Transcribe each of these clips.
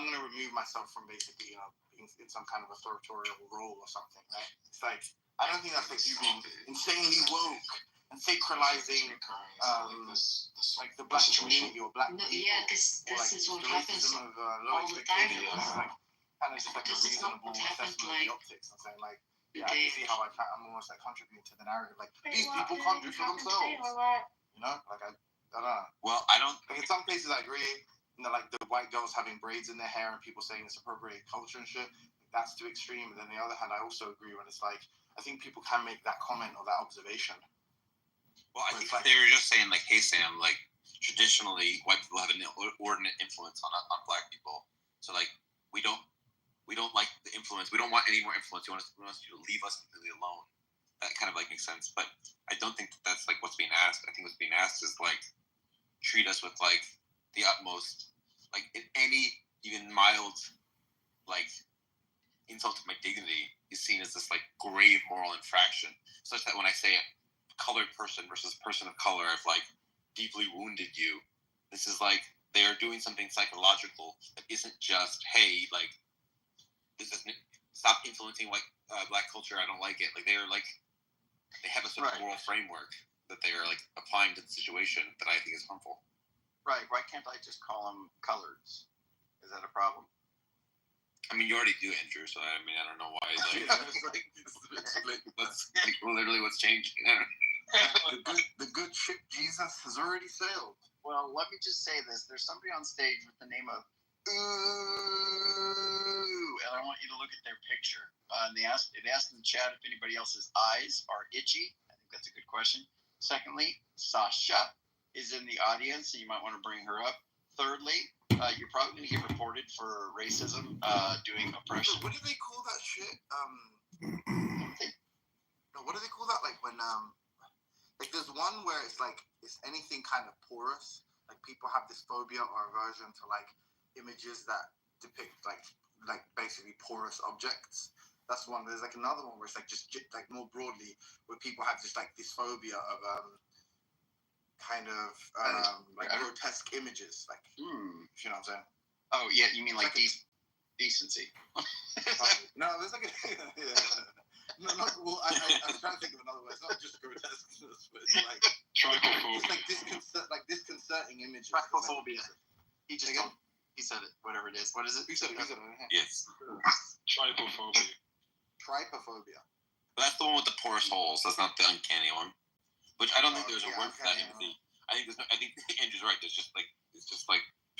I'm going to remove myself from basically, in some kind of authoritarian role or something, right? It's like, I don't think that's like you being insanely woke and sacralizing, like the black community or black people. Yeah, this is what happens of all the time. Like, kind of just like this a reasonable assessment of the optics and saying like, yeah, I can see how I'm almost like contributing to the narrative. Like, these people can't do for themselves. You know, like I don't know. Well, I don't. Like in some places I agree. Like the white girls having braids in their hair and people saying it's appropriate culture and shit. That's too extreme. And then on the other hand, I also agree when it's like, I think people can make that comment or that observation. Well, I think like, they were just saying like, hey Sam, like traditionally white people have an inordinate influence on black people. So like we don't like the influence. We don't want any more influence. We want you to leave us completely alone. That kind of like makes sense. But I don't think that's like what's being asked. I think what's being asked is like treat us with like the utmost, like in any even mild like insult to my dignity is seen as this like grave moral infraction, such that when I say a colored person versus person of color, I've like deeply wounded you. This is like they are doing something psychological that isn't just hey like this isn't stop influencing like black culture. I don't like it. Like they are like they have a sort of moral framework that they are like applying to the situation that I think is harmful. Right. Why can't I just call them coloreds? Is that a problem? I mean, you already do, Andrew. So I mean, I don't know why. Like, that's like literally what's changing. the good ship Jesus has already sailed. Well, let me just say this: there's somebody on stage with the name of Ooh, and I want you to look at their picture. It asked in the chat if anybody else's eyes are itchy. I think that's a good question. Secondly, Sasha is in the audience, so you might want to bring her up. Thirdly, you're probably going to get reported for racism, doing oppression. What do they call that shit? What do they call that? Like when, like there's one where it's like, it's anything kind of porous. Like people have this phobia or aversion to like images that depict like basically porous objects. That's one. There's like another one where it's like just like more broadly, where people have just like this phobia of kind of like grotesque images, like you know what I'm saying? Oh yeah, you mean like decency? No, there's like no, well, I was trying to think of another word. It's not just grotesqueness, but it's like trichophobia. It's like disconcerting images. Trichophobia. He said it. Whatever it is. What is it? You said it. Yes. Trichophobia. Trichophobia. That's the one with the porous holes. That's not the uncanny one. Which I don't think there's a word for that empathy. I think Andrew's right. It's just like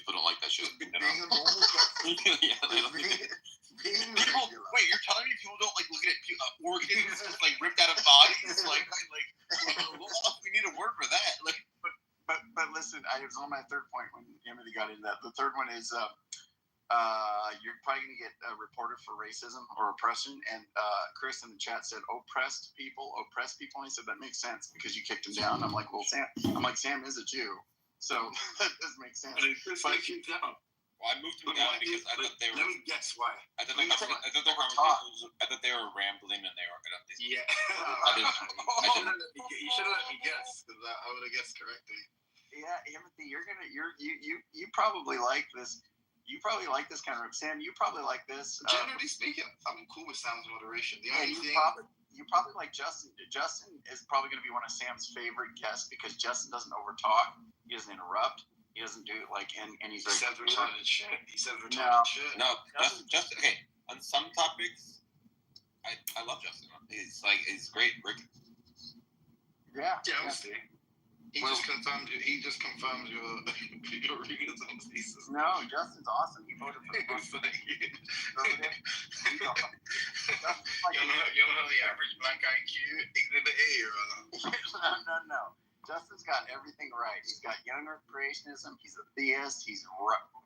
people don't like that shit. Being a normal person. Yeah, people. Wait, you're telling me people don't like looking at organs just like ripped out of bodies? Like we need a word for that. Like, but listen, I was on my third point when Emily got into that. The third one is you're probably going to get reported for racism or oppression. And Chris in the chat said oppressed people. And he said that makes sense because you kicked him down. I'm like, well, Sam is a Jew, so that does make sense. But Chris kicked you down. Well, I moved them down because I thought they were. Let me guess why. I thought they were rambling and they were. Yeah. You should have let me guess because I would have guessed correctly. Yeah, Timothy, you probably like this. You probably like this kind of Sam. You probably like this. Generally speaking, I'm cool with Sam's moderation. The only thing you probably like Justin. Justin is probably going to be one of Sam's favorite guests because Justin doesn't overtalk. He doesn't interrupt. He doesn't do like and he's he like says retarded shit. He says retarded shit. No, Justin. Okay, on some topics, I love Justin. He's great. Yeah. He just confirmed your realism thesis. No, Justin's awesome. He voted for the You know how the average black IQ exhibit A or No. Justin's got everything right. He's got young Earth creationism. He's a theist. He's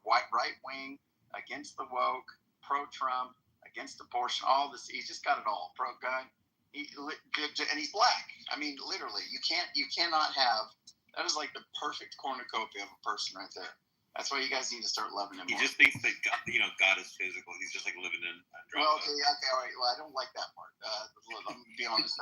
right wing, against the woke, pro-Trump, against abortion. All this. He's just got it all. Pro guy. And he's black. I mean, literally, you cannot have. That is like the perfect cornucopia of a person right there. That's why you guys need to start loving him. He more. just thinks that God is physical. He's just like living in Andromeda. Well, okay, all right. Well, I don't like that part. Let me be honest.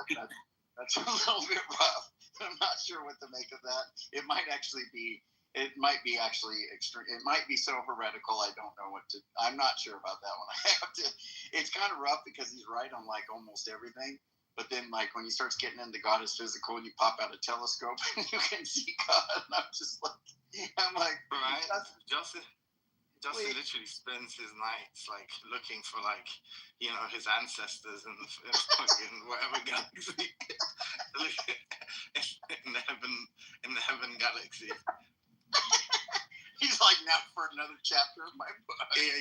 That's a little bit rough. I'm not sure what to make of that. It might actually be It might be actually extreme. It might be so heretical. I don't know what to. I'm not sure about that one. I have to. It's kind of rough because he's right on like almost everything. But then, like when he starts getting into God is physical, and you pop out a telescope and you can see God, and I'm like, Right? Justin Wait. literally spends his nights like looking for like his ancestors in the fucking whatever galaxy in the heaven galaxy. He's like, now for another chapter of my book. Yeah,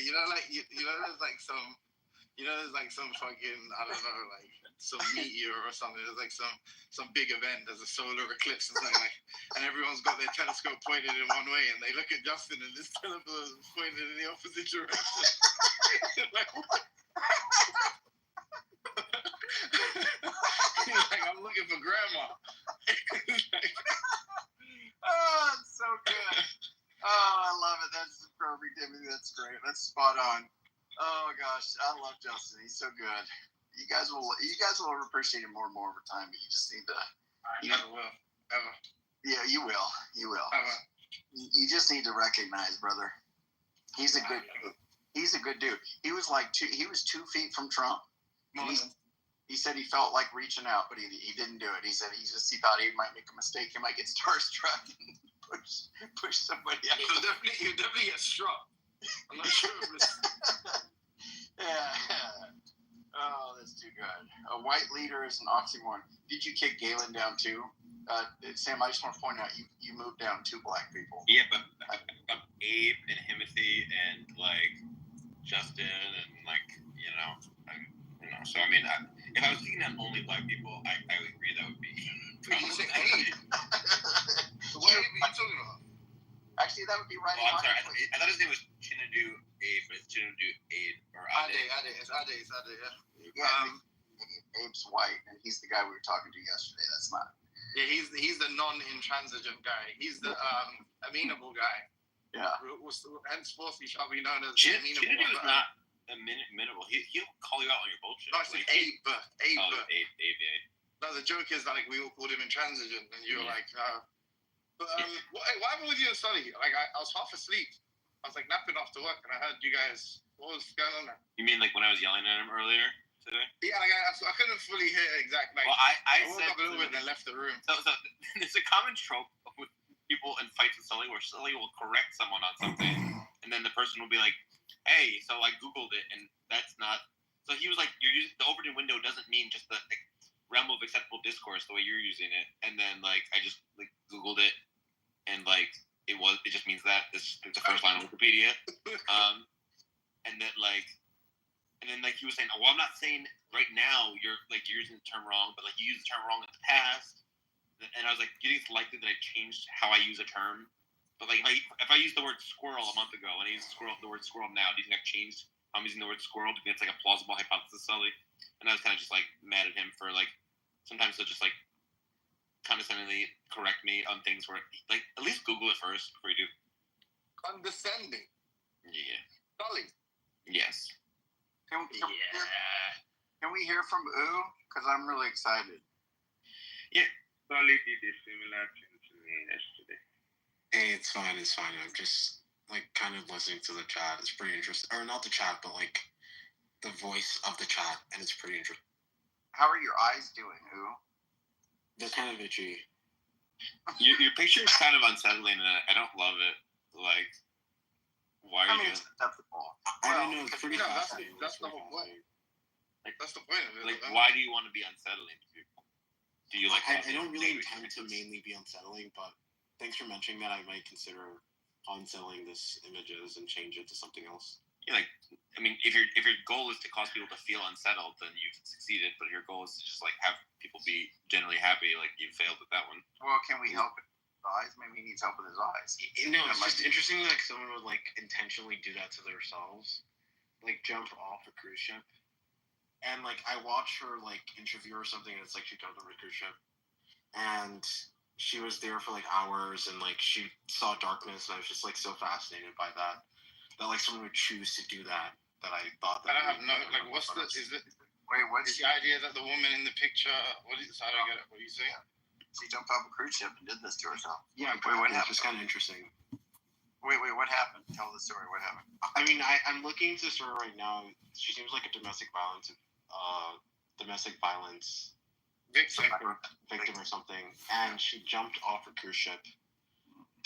there's like some fucking, I don't know, like some meteor or something. There's like some big event. There's a solar eclipse or something like, and everyone's got their telescope pointed in one way, and they look at Justin, and this telescope is pointed in the opposite direction. Like, what? He's like, I'm looking for grandma. Like, oh, it's so good. Oh, I love it. That's perfect, Timothy. That's great. That's spot on. Oh gosh, I love Justin. He's so good. You guys will appreciate him more and more over time. But you just need to. I never will, ever. Yeah, you will. You will. Ever. You just need to recognize, brother. He's a good dude. He was like 2 feet from Trump. He said he felt like reaching out, but he didn't do it. He said he thought he might make a mistake. He might get starstruck and push somebody out. He'll definitely get struck. I'm not sure if it's... Yeah. Oh, that's too good. A white leader is an oxymoron. Did you kick Galen down too? Sam, I just want to point out you moved down 2 black people. Yeah, but Abe and Timothy and like Justin and like So I mean, if I was thinking on only black people, I would agree that would be. I'm gonna say Abe. What Abe are you talking about? Actually, that would be right. Oh, I'm sorry. I thought his name was Chinadu Abe, but it's Chinadu Abe or Ade. Ade. It's Ade, yeah. Yeah, Abe's white, and he's the guy we were talking to yesterday. That's not. Yeah, he's the non-intransigent guy. He's the amenable guy. Yeah. Henceforth, he shall be known as Chinadu amenable. is not amenable. He'll call you out on your bullshit. No, I said Abe. Abe. No, the joke is that like we all called him intransigent, and you were like, why were you in study? Like I was half asleep. I was like napping after work, and I heard you guys. What was going on there? You mean like when I was yelling at him earlier today? Yeah, like I couldn't fully hear exactly. Like, well, I woke said up a little bit and then left the room. So there's a common trope with people in fights with Sully where Sully will correct someone on something, and then the person will be like, "Hey, so I googled it, and that's not." So he was like, "You're using the open window doesn't mean just the realm of acceptable discourse the way you're using it." And then like I just like googled it, and like it just means that it's the first line of Wikipedia. And then he was saying, "Oh, well, I'm not saying right now you're using the term wrong, but like you used the term wrong in the past." And I was like, "Do you think it's likely that I changed how I use a term? But like if I used the word squirrel a month ago and I use the word squirrel now, do you think I've changed how I'm using the word squirrel? Do you think it's like a plausible hypothesis, Sully?" And I was kind of just like mad at him for like sometimes he'll just like condescendingly correct me on things where like at least Google it first before you do. Condescending. Yeah. Sully. Yes. Can we hear from Oo? Because I'm really excited. Sully did a similar thing to me yesterday. Hey, it's fine. I'm just like kind of listening to the chat. It's pretty interesting. Or not the chat, but like the voice of the chat, and it's pretty interesting. How are your eyes doing, Oo? They're kind of itchy. Your picture is kind of unsettling, and I don't love it. Like, why are you? It's acceptable. I don't know. It's pretty No, fascinating. that's the whole point. Like that's the point of it. Like, why do you want to be unsettling to people? Do you like? I don't really intend to mainly be unsettling, but thanks for mentioning that. I might consider unselling this images and change it to something else. Yeah, like, I mean, if your goal is to cause people to feel unsettled, then you've succeeded. But if your goal is to just like have people be generally happy, like you failed with that one. Well, can we help with his eyes? Maybe he needs help with his eyes. No, it's just interesting. Like someone would like intentionally do that to themselves, like jump off a cruise ship. And like I watched her like interview or something, and it's like she jumped on a cruise ship, and she was there for like hours, and like she saw darkness, and I was just like so fascinated by that like someone would choose to do that. That I thought that. I don't have no like. What's the? Is it? Wait, what's the idea that the woman in the picture? What is? I don't get it. What are you saying? She jumped off a cruise ship and did this to herself. Yeah, Wait, what it's happened? just kind of interesting. Wait, what happened? Tell the story. What happened? I mean, I'm looking into this story right now. She seems like a domestic violence victim or something, and she jumped off a cruise ship.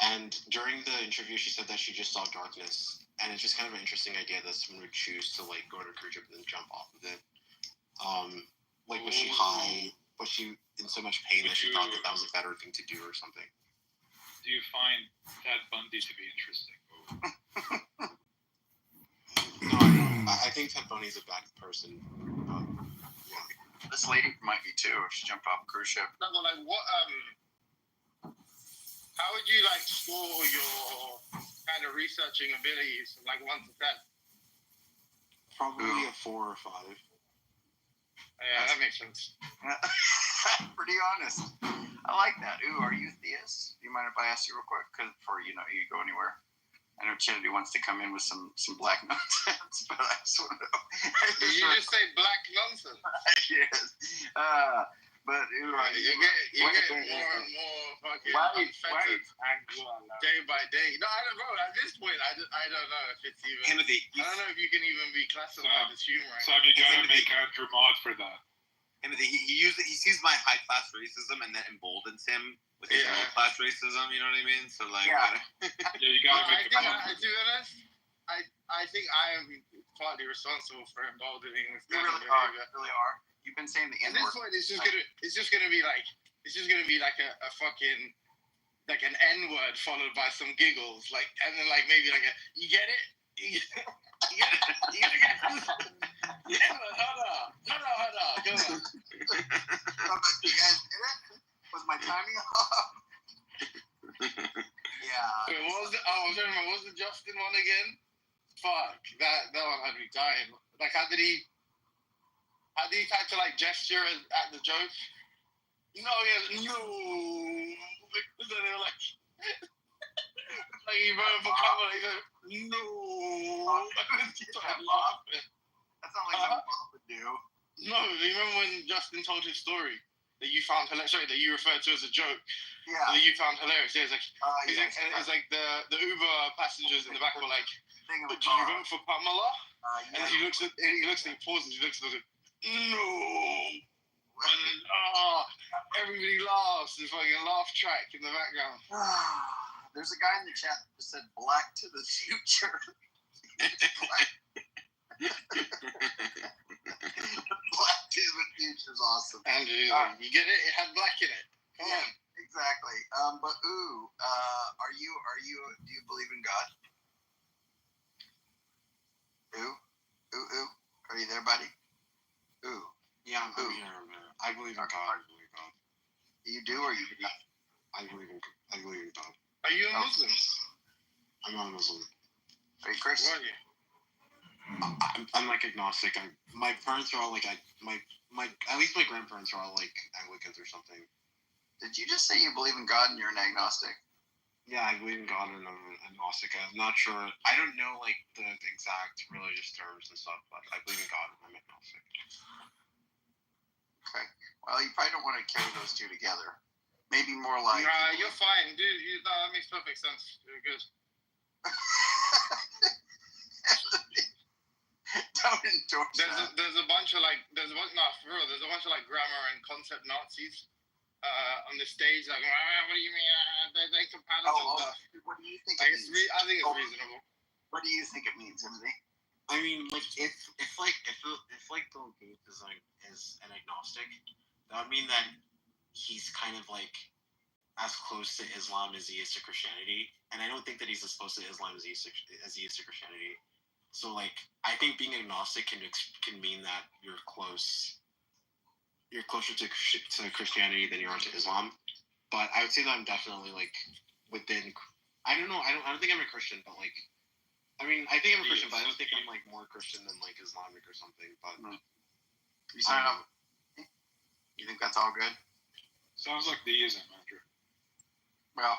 And during the interview, she said that she just saw darkness, and it's just kind of an interesting idea that someone would choose to like go to a cruise ship and then jump off of it. Like, was she high? Was she in so much pain that she thought that was a better thing to do or something? Do you find Ted Bundy to be interesting? No, I don't. I think Ted Bundy's a bad person. Yeah. This lady might be too. If she jumped off a cruise ship. No, like what? How would you like score your kind of researching abilities from like 1 to 10? Probably a 4 or 5. Yeah, that makes sense. Pretty honest. I like that. Ooh, are you a theist? Do you mind if I ask you real quick? Because before you go anywhere, I know Kennedy wants to come in with some black nonsense, but I just want to know. Did you just say black nonsense? Yes. But ooh, You're getting more and more fucking offensive day by day. No, I don't know. At this point, I don't know if it's even. Timothy, I don't know if you can even be classified as humor. Sam, you gotta make Andrew Mott for that. Timothy, he sees my high class racism and that emboldens him with his low class racism. You know what I mean? So like, Yeah, you gotta make the point. To be honest, I think I am partly responsible for emboldening this you kind of really are. behavior. You really are. You've been saying the At N this word. point, it's just gonna be like a fucking like an N word followed by some giggles, like, and then like maybe like a you get it. You get it? You get it? Yeah, hold on. Go on. You guys did it? Was my timing off? Yeah. Wait, what was the? Oh, I was remember. What was the Justin one again? Fuck, that one had me dying. Like, how did he try to like gesture at the joke? No, yeah, no. Then they were like, like he voted for Kamala. He goes, no. He started laughing. That sounds like something Bob would do. No, you remember when Justin told his story that you found hilarious? Sorry, that you referred to as a joke. Yeah. That you found hilarious. Yeah, Yes. it's like the Uber passengers in the back were like, Thing of a "Did you car. vote for Kamala?" Yeah. And he looks and he pauses. He looks at it. No. And then, everybody laughs. There's like a laugh track in the background. There's a guy in the chat that just said "Black to the Future." Black to the Future is awesome. Andrew, you get it? It had black in it. Come on. Exactly. But are you? Do you believe in God? Ooh. Are you there, buddy? Ooh. Yeah, I'm here. I believe in God. I believe in God. You do, or you do not? I believe in God. Are you a Muslim? I'm not a Muslim. Are you Christian? What are you? I'm like agnostic. My parents are all like at least my grandparents are all like Anglicans or something. Did you just say you believe in God and you're an agnostic? Yeah, I believe in God and I'm agnostic. I'm not sure. I don't know like the exact religious terms and stuff, but I believe in God and I'm agnostic. Okay. Well, you probably don't want to carry those two together. Maybe more like. You're fine, dude. That makes perfect sense. You're good. Don't endorse that. There's a bunch of like there's a bunch of like grammar and concept Nazis on the stage like what do you mean they compatible stuff. What do you think Like, it means? I think it's reasonable. What do you think it means, Timothy? I mean, like if Bill Gates is an agnostic, that would mean that he's kind of like as close to Islam as he is to Christianity, and I don't think that he's as close to Islam as he is to Christianity. So like, I think being agnostic can mean that you're closer to Christianity than you are to Islam. But I would say that I'm definitely like within. I don't know. I don't think I'm a Christian, but like, I mean, I think I'm a Christian, but I don't think I'm like more Christian than like Islamic or something. But I don't know. You think that's all good? Sounds like deism, Andrew. Well,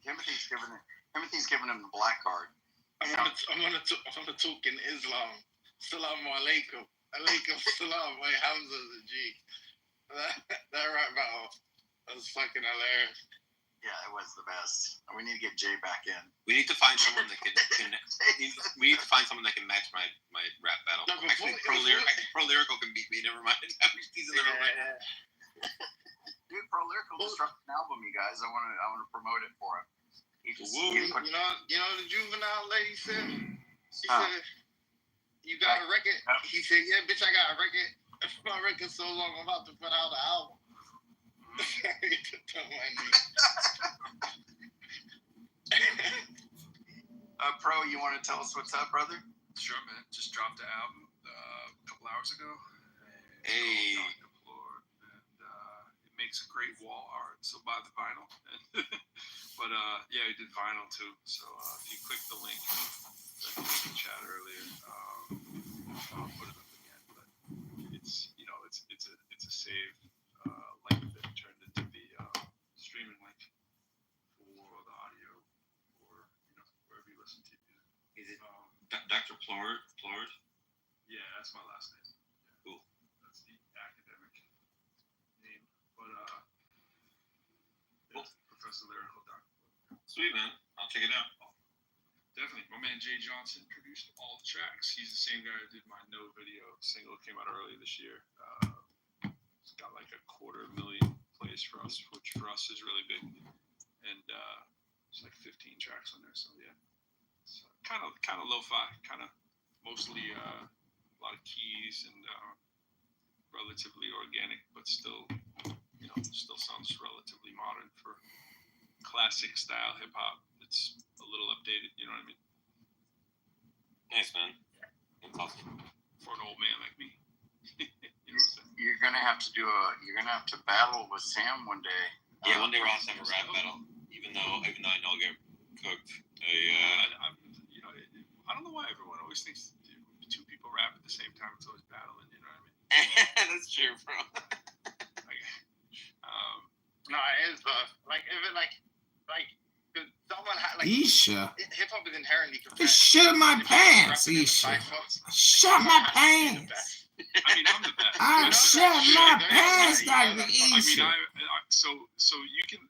Timothy's given him the black card. I'm gonna talk in Islam. Salaam alaikum. Alaikum salam. My Hamza's a G. That rap battle was fucking hilarious. Yeah, it was the best. We need to get Jay back in. We need to find someone that can we need to find someone that can match my rap battle. No, Actually, Pro Lyrical can beat me. Never mind. He's in the room right now. Dude, Pro Lyrical just dropped an album, you guys. I want to promote it for him. He just You know the juvenile lady said. She said, "You got a record?" He said, "Yeah, bitch, I got a record. My record's so long, I'm about to put out an album." Don't mind me. Pro, you want to tell us what's up, brother? Sure, man. Just dropped the album a couple hours ago. Hey. Dr. Plord, and it makes a great wall art. So buy the vinyl. But yeah, we did vinyl too. So if you click the link that was in the chat earlier, I'll put it up again. But it's it's a save link that turned into the streaming link for the audio or wherever you listen to music. Is it Dr. Plord? Yeah, that's my last name. Yeah. Cool. That's the academic name. But Cool. Professor Lyrical Dr. Sweet, man. I'll check it out. Definitely. My man Jay Johnson produced all the tracks. He's the same guy who did my No Video single, came out earlier this year. It's got like 250,000 plays for us, which for us is really big. And it's like 15 tracks on there. So yeah, it's kind of lo-fi, kind of mostly a lot of keys and relatively organic, but still, still sounds relatively modern for classic style hip hop. It's a little updated, you know what I mean? Nice, man. That's awesome. For an old man like me. You know what I'm saying? You're gonna have to battle with Sam one day. Yeah, one day we'll have to have a rap battle. Even though I know I'll get cooked. I don't know why everyone always thinks two people rap at the same time. It's always battling, you know what I mean? That's true, bro. No, it is like if it like someone had like Isha. hip hop is inherently I competitive. shit my pants, Isha. Shut my pants. I mean, I'm the best. I shut my pants, Dr. I Isha. mean, so you can.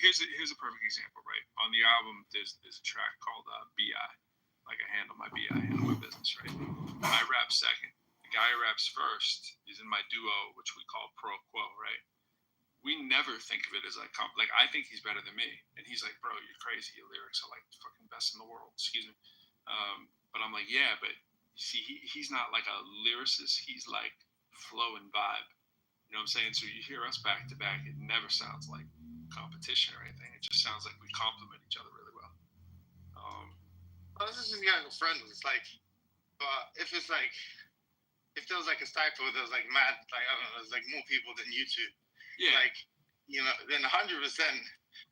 Here's a perfect example, right? On the album, there's a track called BI, like I handle my BI, handle my business, right? I rap second. The guy who raps first is in my duo, which we call Pro Quo, right? We never think of it as like I think he's better than me, and he's like, bro, you're crazy. Your lyrics are like the fucking best in the world. Excuse me, but I'm like, yeah, but see, he's not like a lyricist. He's like flow and vibe. You know what I'm saying? So you hear us back to back, it never sounds like competition or anything. It just sounds like we complement each other really well. This is like a friend. It's like, if there was like a typo, there was like mad, like I don't know, there's like more people than you two. Yeah. Like, then 100%.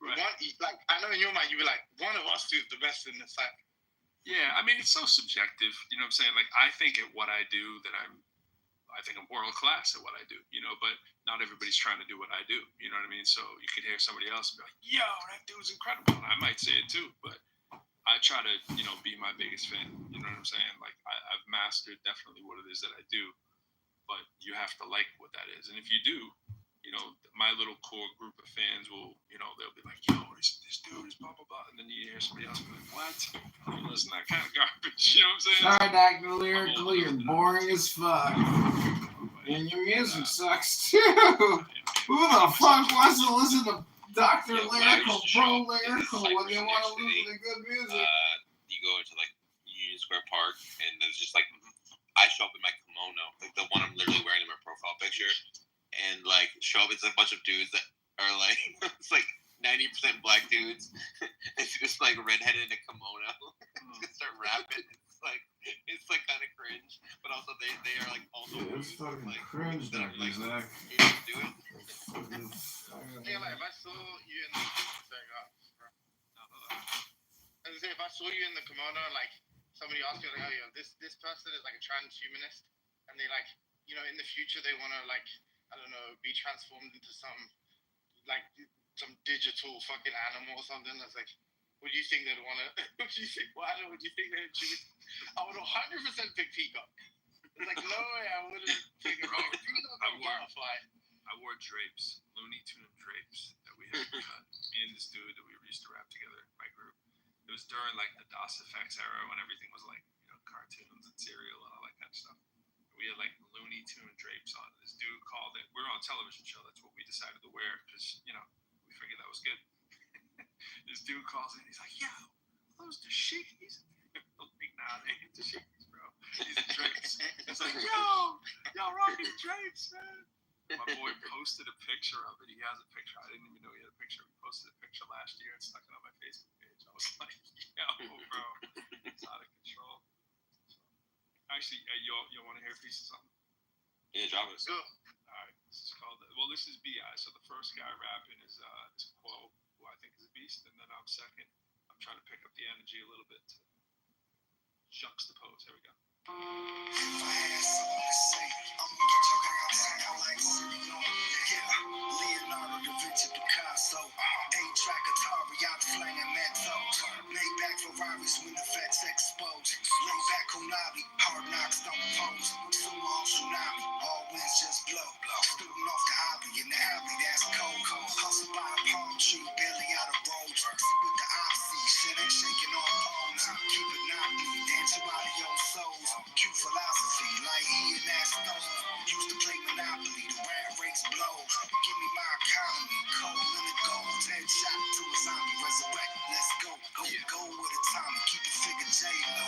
Right. Like, I know in your mind, you'd be like, one of us two is the best in this type. Yeah, I mean, it's so subjective. You know what I'm saying? Like, I think at what I do that I think I'm world class at what I do, but not everybody's trying to do what I do. You know what I mean? So you could hear somebody else and be like, yo, that dude's incredible. And I might say it too, but I try to, be my biggest fan. You know what I'm saying? Like, I've mastered definitely what it is that I do, but you have to like what that is. And if you do, my little core group of fans will, they'll be like, yo, this dude is blah, blah, blah. And then you hear somebody else be like, what? Listen, that kind of garbage. You know what I'm saying? Sorry, Dr. Lyrical, you're boring as fuck. And your music sucks too. Who the fuck wants to listen to Dr. Lyrical, Pro Lyrical when they want to listen to good music? You go into like Union Square Park, and there's just like, I show up in my kimono, like the one I'm literally wearing in my profile picture. And like show up, it's a bunch of dudes that are like it's like 90% black dudes. It's just like redheaded in a kimono. Just start rapping. It's like kind of cringe, but also they are like also It's fucking like, cringe, that are Dr. like, Zach. you don't do it. Yeah, like if I saw you in if I saw you in the kimono, like somebody asked you like, oh yeah, this person is like a transhumanist, and they like, in the future they want to like, I don't know, be transformed into some digital fucking animal or something. That's like, would you think they'd want to? Would you think? Well, I don't know. Would you think they'd choose? I would 100% pick Peacock. It's like, no way, I wouldn't pick a Peacock or Butterfly. I I wore drapes, Looney Tune drapes that we had cut. Me and this dude that we used to rap together, my group. It was during like the DOS effects era when everything was like, cartoons and cereal and all that kind of stuff. We had like Looney Tune drapes on. This dude called it. We were on a television show. That's what we decided to wear because we figured that was good. This dude calls in. He's like, "Yo, those dashikis?" Like, nah, they ain't dashikis, bro. These are drapes. It's like, y'all rocking drapes, man. My boy posted a picture of it. He has a picture. I didn't even know he had a picture. He posted a picture last year and stuck it on my Facebook page. I was like, yo, bro, it's out of control. Actually, you want to hear a piece of something? Yeah, drop it. Go. All right. This is called. This is B.I. So the first guy rapping is Quo, who I think is a beast, and then I'm second. I'm trying to pick up the energy a little bit to juxtapose. Here we go. If I had something to say, I'ma get your girl sound like yeah, Leonardo da Vinci Picasso, 8-track Atari, I'm slanging mentos, Maybach Ferraris when the vets exposed, lay back Konami, hard knocks don't pose, sumo tsunami, all winds just blow, student off the hobby, in the alley that's cold, hustle by a palm tree, barely out of road, see with the oxy, shit ain't shaking on poles, keep it not me, dance you out of your souls. Cute philosophy, like he and that stone. Used to play Monopoly, the rat race blows. Give me my economy, cold in the gold. Headshot to a zombie, resurrect, let's go. Go with a Tommy, keep the figure J-Lo.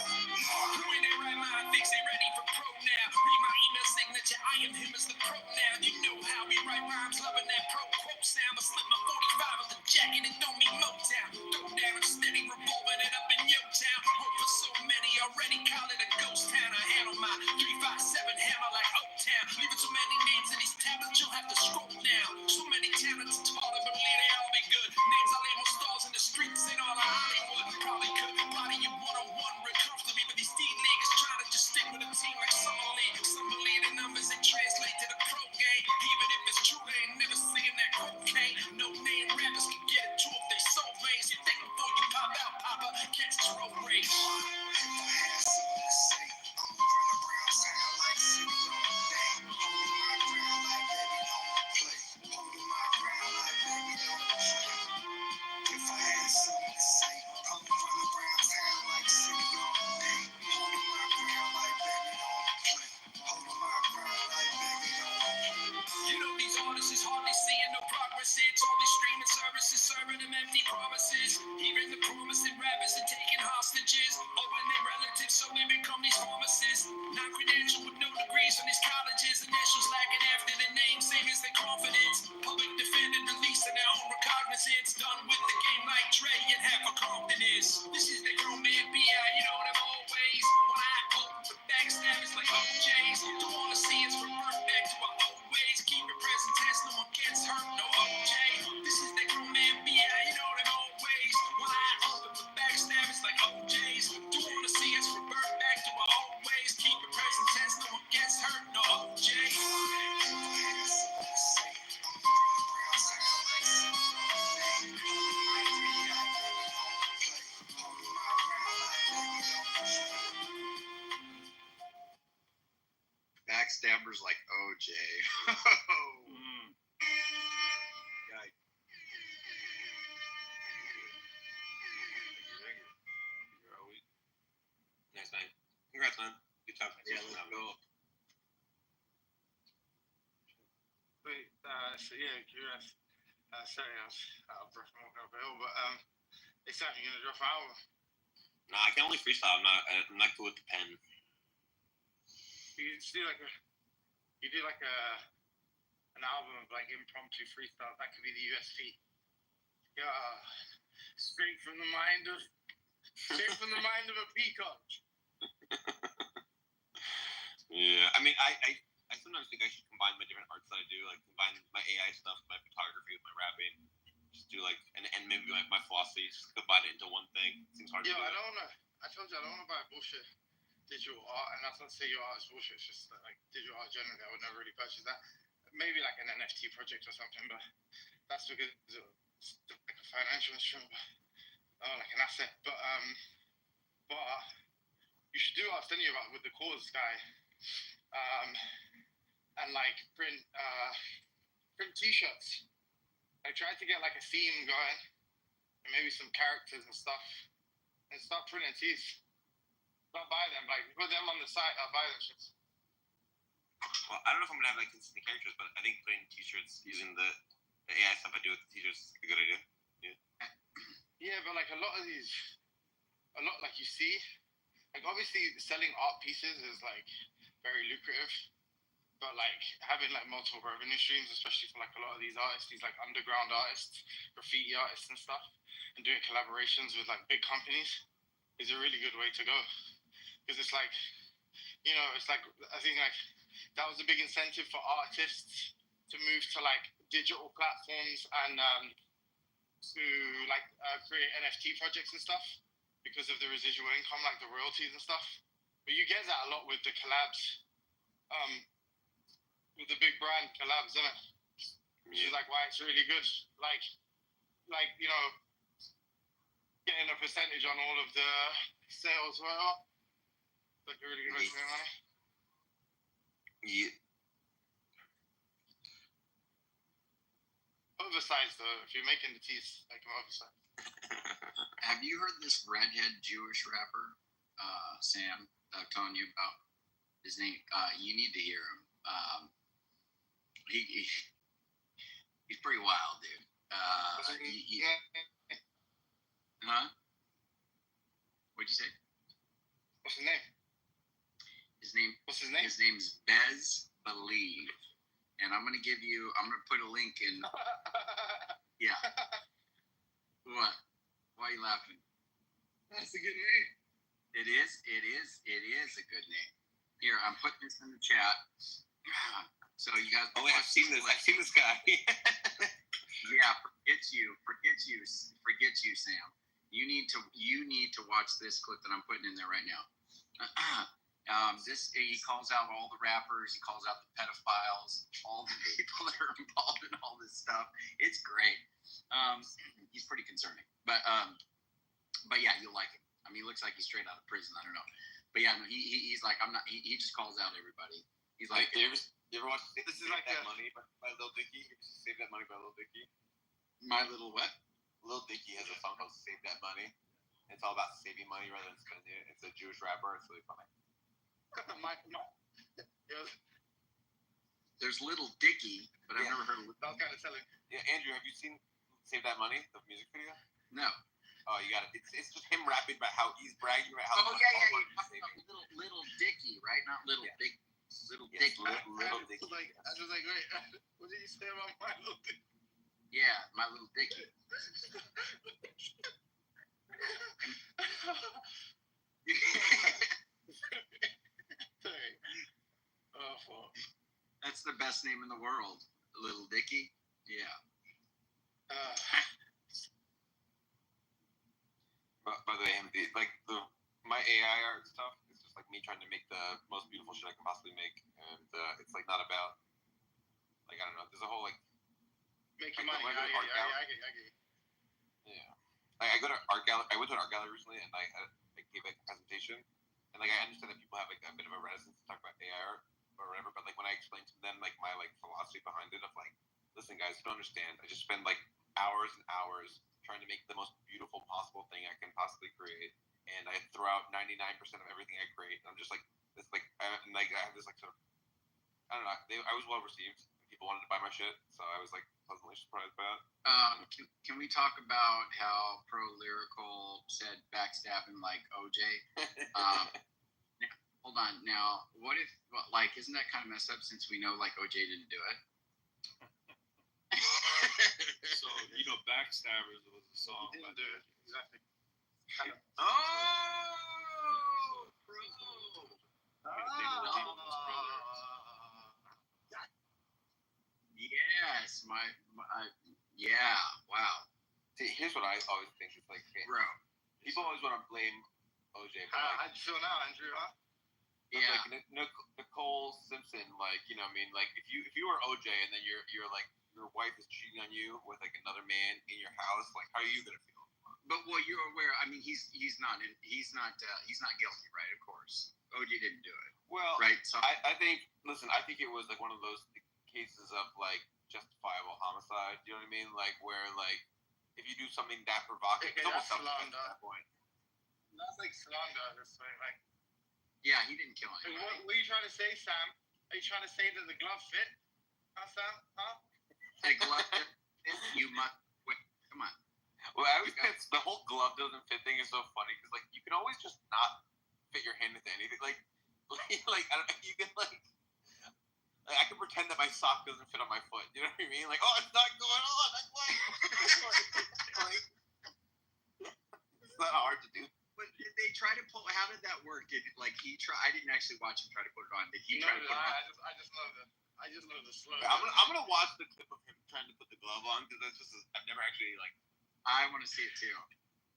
Who in their right mind thinks they ready for pro now? Read my email signature, I am him as the pro now. You know how we write rhymes, loving that pro quote sound. I slip my 45 of the jacket and throw me Motown. Throw down, I'm steady revolving it up in your town. Hope for so many already, call it a ghost town. I handle my 357 hammer like Oaktown. Leaving so many names in these tablets, you'll have to scroll down. So many talents, it's hard to believe they all be good. Names I label stars in the streets and all of Hollywood. Probably could body you one-on-one real comfortably, but these steed niggas trying to just stick with a team like Summer League. Some believe the numbers that translate to the pro game. Even if it's true, they ain't never singing that cocaine. No name rappers can get it too if they so veins. You think before you pop out, Papa, catch the road race. If I had something to say, I'ma run around town like city on day. Holding my ground like baby don't play. Holding my ground like baby don't play. If I had something to say, I'ma run around town like city on day. Holding my ground like baby don't play. Holding my ground like baby don't play. You know these artists is hardly seeing no progress. It's all these streaming services serving them empty promises. Even the promising rappers are taking hostages. Oh, and their relatives, so they become these pharmacists. Not credentialed with no degrees from these colleges. Initials lacking after the name, same as their confidence. Public defender releasing their own recognizance. Done with the game like Dre and half a Compton is. This is the grown man B.I., you know them always. When I open with backstabbers like OJ's. Don't wanna see us revert back to our old ways. Keep it present tense, no one gets hurt, no OJ. This is the grown man B.I., you know them always. When I open with backstabbers like OJ's. Don't wanna see us revert back to our old ways. Keep it present tense, no one gets hurt, no OJ. If I had something to say, I'ma run around town like city on day. Holding my ground like baby don't play. Holding my ground like baby don't play. Backstabbers like OJ. Yikes. Nice, man. Congrats, man. Good job. Yeah, let's go. Wait, so yeah, curious. Sorry, I'll brush my up a hill, but it's actually gonna drop out. Nah, I can only freestyle. I'm not good with the pen. You just do like an album of like impromptu freestyle. That could be the USP. Yeah, straight from the mind of a peacock. Yeah, I mean, I sometimes think I should combine my different arts that I do, like combine my AI stuff, my photography with my rapping. Just do like, and maybe like my philosophy, just combine it into one thing. It seems hard to do. I told you I don't wanna buy bullshit digital art, and that's not to say your art is bullshit. It's just that, like digital art generally, I would never really purchase that. Maybe like an NFT project or something, but that's because it's like a financial instrument, like an asset. But you should do what I was telling you about with the cause guy, and like print print T-shirts. I tried to get like a theme going, and maybe some characters and stuff, and start printing tees. Not buy them, like put them on the site. I'll buy them shits. Well, I don't know if I'm gonna have like consistent characters, but I think putting T-shirts using the AI stuff I do with the T-shirts is a good idea. Yeah, but like a lot like you see, like obviously selling art pieces is like very lucrative, but like having like multiple revenue streams, especially for like a lot of these artists, these like underground artists, graffiti artists and stuff, and doing collaborations with like big companies is a really good way to go. Because it's like, you know, it's like, I think like that was a big incentive for artists to move to like digital platforms and to like create NFT projects and stuff because of the residual income, like the royalties and stuff. But you get that a lot with the collabs, with the big brand collabs, isn't it? Which is like why it's really good. Like you know, getting a percentage on all of the sales, well, like a really good way to make money. Yeah. Oversized though, if you're making the tees, make them oversized. Have you heard this redhead Jewish rapper, Sam, that I'm telling you about? His name, you need to hear him. He's pretty wild, dude. Huh? What'd you say? What's his name? What's his name? His name's Bez Believe. And I'm gonna put a link in. Yeah. What? Why are you laughing? That's a good name. It is a good name. Here, I'm putting this in the chat. So you guys. Oh wait, I've seen this guy. Yeah, forget you, Sam. You need to watch this clip that I'm putting in there right now. He calls out all the rappers, he calls out the pedophiles, all the people that are involved in all this stuff. It's great. He's pretty concerning, but yeah, you'll like him. I mean, he looks like he's straight out of prison. I don't know, but yeah, no, he's like, I'm not. He just calls out everybody. He's like, you ever watch This is like That Money by Lil Dicky? Save That Money by Lil Dicky. My Little what? Lil Dicky has a song called Save That Money. It's all about saving money rather than spending it. It's a Jewish rapper. It's really funny. There's Little Dicky, but I've never heard of. That was kind of telling. Yeah, Andrew, have you seen Save That Money, the music video? No. Oh, you got it. It's just him rapping about how he's bragging about how Oh much yeah. money he's saving. Little Dicky, right? Not Little Dick. Little Yes, Dicky. Little Dicky. I was like, wait, what did you say about my little Dicky? Yeah, My Little Dicky. Sorry. Oh, fuck. That's the best name in the world, Little Dicky. Yeah. By the way, my AI art stuff is just like me trying to make the most beautiful shit I can possibly make, and it's like not about like I don't know. There's a whole like making like, money. I get it. Yeah. Like I go to art gallery. I went to an art gallery recently, and I gave like a presentation, and like I understand that people have like a bit of a reticence to talk about AI art or whatever. But like when I explained to them like my like philosophy behind it of like, listen guys, you don't understand. I just spend like hours and hours trying to make the most beautiful possible thing I can possibly create, and I throw out 99% of everything I create. And I'm just like this like I have this like sort of I don't know. I was well received. People wanted to buy my shit, so I was like pleasantly surprised by it. Can we talk about how Pro Lyrical said backstabbing like OJ? Hold on. Now, what if like isn't that kind of messed up since we know like OJ didn't do it? So Backstabbers was a song. Didn't do it. Exactly. Oh, Pro. Yes, yeah, wow. See, here's what I always think is like, okay, Bro. people always want to blame OJ, but How'd you feel now, Andrew? Huh? Yeah. like Nicole Simpson, like you know, what I mean, like if you were OJ and then you're like your wife is cheating on you with like another man in your house, like how are you gonna feel? But well, you're aware. I mean, he's not guilty, right? Of course, OJ didn't do it. Well, right. So I think it was like one of those cases of like justifiable homicide. You know what I mean? Like where like if you do something that provocative, Okay, it's almost that's self-defense slander. at that point. That's like slander this way. Like, Yeah, he didn't kill like, anybody. what are you trying to say, Sam? Are you trying to say that the glove fit? Huh, Sam? Huh? The glove, you must. Wait, come on. Well, I always think the whole glove doesn't fit thing is so funny because like you can always just not fit your hand into anything. Like I don't know, you can like I can pretend that my sock doesn't fit on my foot. You know what I mean? Like, oh, it's not going on. Like, it's not hard to do. But did they try to pull? How did that work? Did like he try? I didn't actually watch him try to put it on. Did he No, try to put it on? I just know the slow. I'm gonna watch the clip of him trying to put the glove on because that's just I've never actually like. I want to see it too.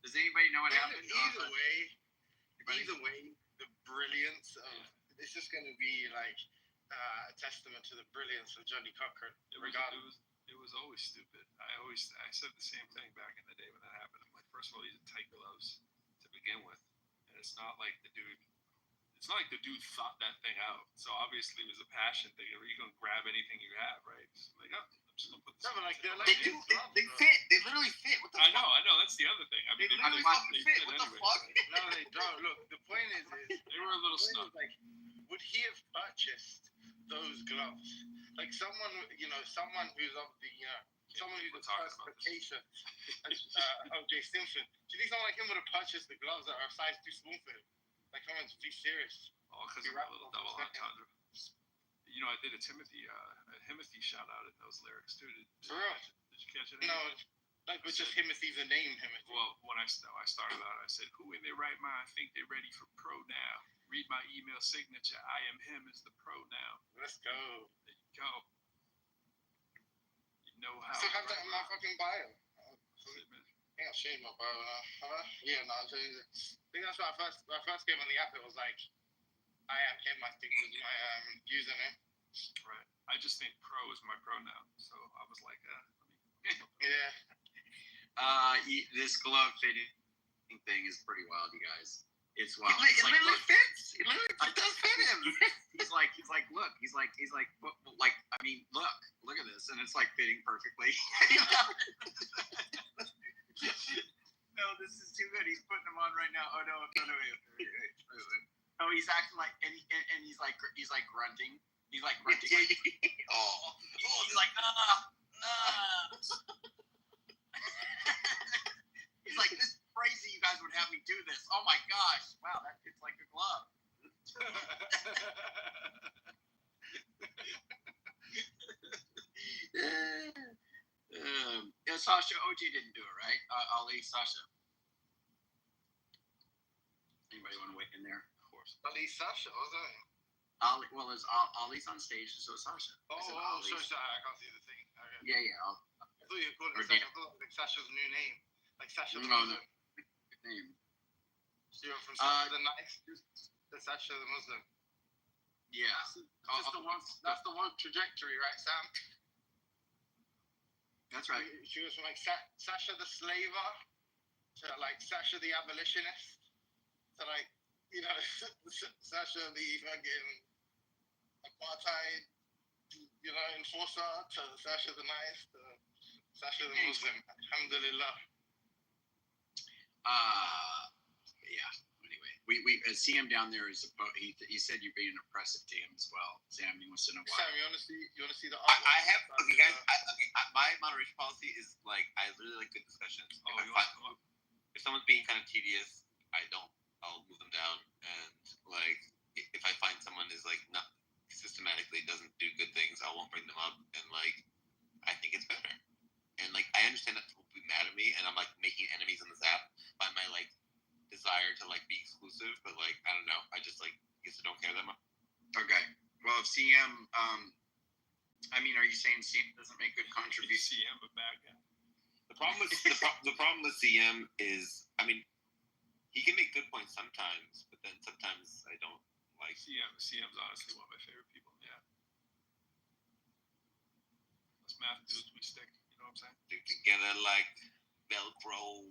Does anybody know what happened? Either way, the brilliance of it's just going to be like a testament to the brilliance of Johnny Cochran. It was always stupid. I said the same thing back in the day when that happened. I'm like, first of all, these are tight gloves to begin with, and it's not like the dude thought that thing out. So obviously it was a passion thing. You're gonna grab anything you have, right? It's like, oh, I'm just gonna put this. No, but like they're They do. They fit. They literally fit. What the I fuck? know. That's the other thing. I mean, They literally fucking fit. What the fuck? No, they don't. Look, the point is They were a little snug. like, would he have purchased those gloves? Like someone who's of the, someone who's the classification, O.J. Simpson. Do you think someone like him would have purchased the gloves that are a size too small for him? Like, come on, be serious. Oh, because of a little double entendre. You know, I did a Timothy shout out in those lyrics too. For real? Did you catch it? No, like, but just Timothy's a name, Timothy. Well, when I started out, I said, "Who in their right mind think they're ready for pro now? Read my email signature. I am him is the pro now." Let's go. There you go. You know how. I still have that in my fucking bio. Man. I think I'll change my bio now. Yeah, no, I'll change it. I think that's when I first came on the app. It was like, I am him, I think, was my username. Right. I just think pro is my pronoun. So I was like, Yeah. This glove fitting thing is pretty wild, you guys. It's wild. It literally fits. It literally does fit him. He's like, look. He's like, I mean, look at this, and it's like fitting perfectly. No, this is too good. He's putting them on right now. Oh no, wait. No, he's acting like, and he's like grunting. He's like grunting. He's like, He's like, this is crazy. You guys would have me do this. Oh my gosh! Wow, that fits like a glove. Sasha, OG didn't do it, right? Ali, Sasha. Anybody want to weigh in there? Of course. Ali Sasha, was that? Ali, well, Ali's on stage, and so is Sasha. Sorry, I can't see the thing. Okay. Yeah. I thought you were calling it Sasha. I thought it was like Sasha's new name. Like Sasha the Muslim. Good name. She went from Sasha the Nice to Sasha the Muslim. Yeah. That's the one trajectory, right, Sam? That's right. She was from like Sasha the Slaver to like Sasha the Abolitionist to like, Sasha the fucking apartheid, enforcer to Sasha the Nice to Sasha the Muslim. Alhamdulillah. Yeah. Anyway, we CM down there is he said you're being oppressive to him as well. Sam, he wants to know why. Sam, you want to see the I have okay, guys. My moderation policy is like I really like good discussions. If someone's being kind of tedious, I'll move them down. And like if I find someone is like not systematically doesn't do good things, I won't bring them up. And like I think it's better. And like I understand that people will be mad at me, and I'm like making enemies on this app by my like desire to like be exclusive. But like I don't know, I just like guess I don't care that much. Okay. Well, if CM, I mean, are you saying CM doesn't make good contributions? CM, but bad guy. The problem with CM is, I mean, he can make good points sometimes, but then sometimes I don't like CM. CM's honestly one of my favorite people. Yeah. Us math dudes, we stick. You know what I'm saying? Stick together like Velcro.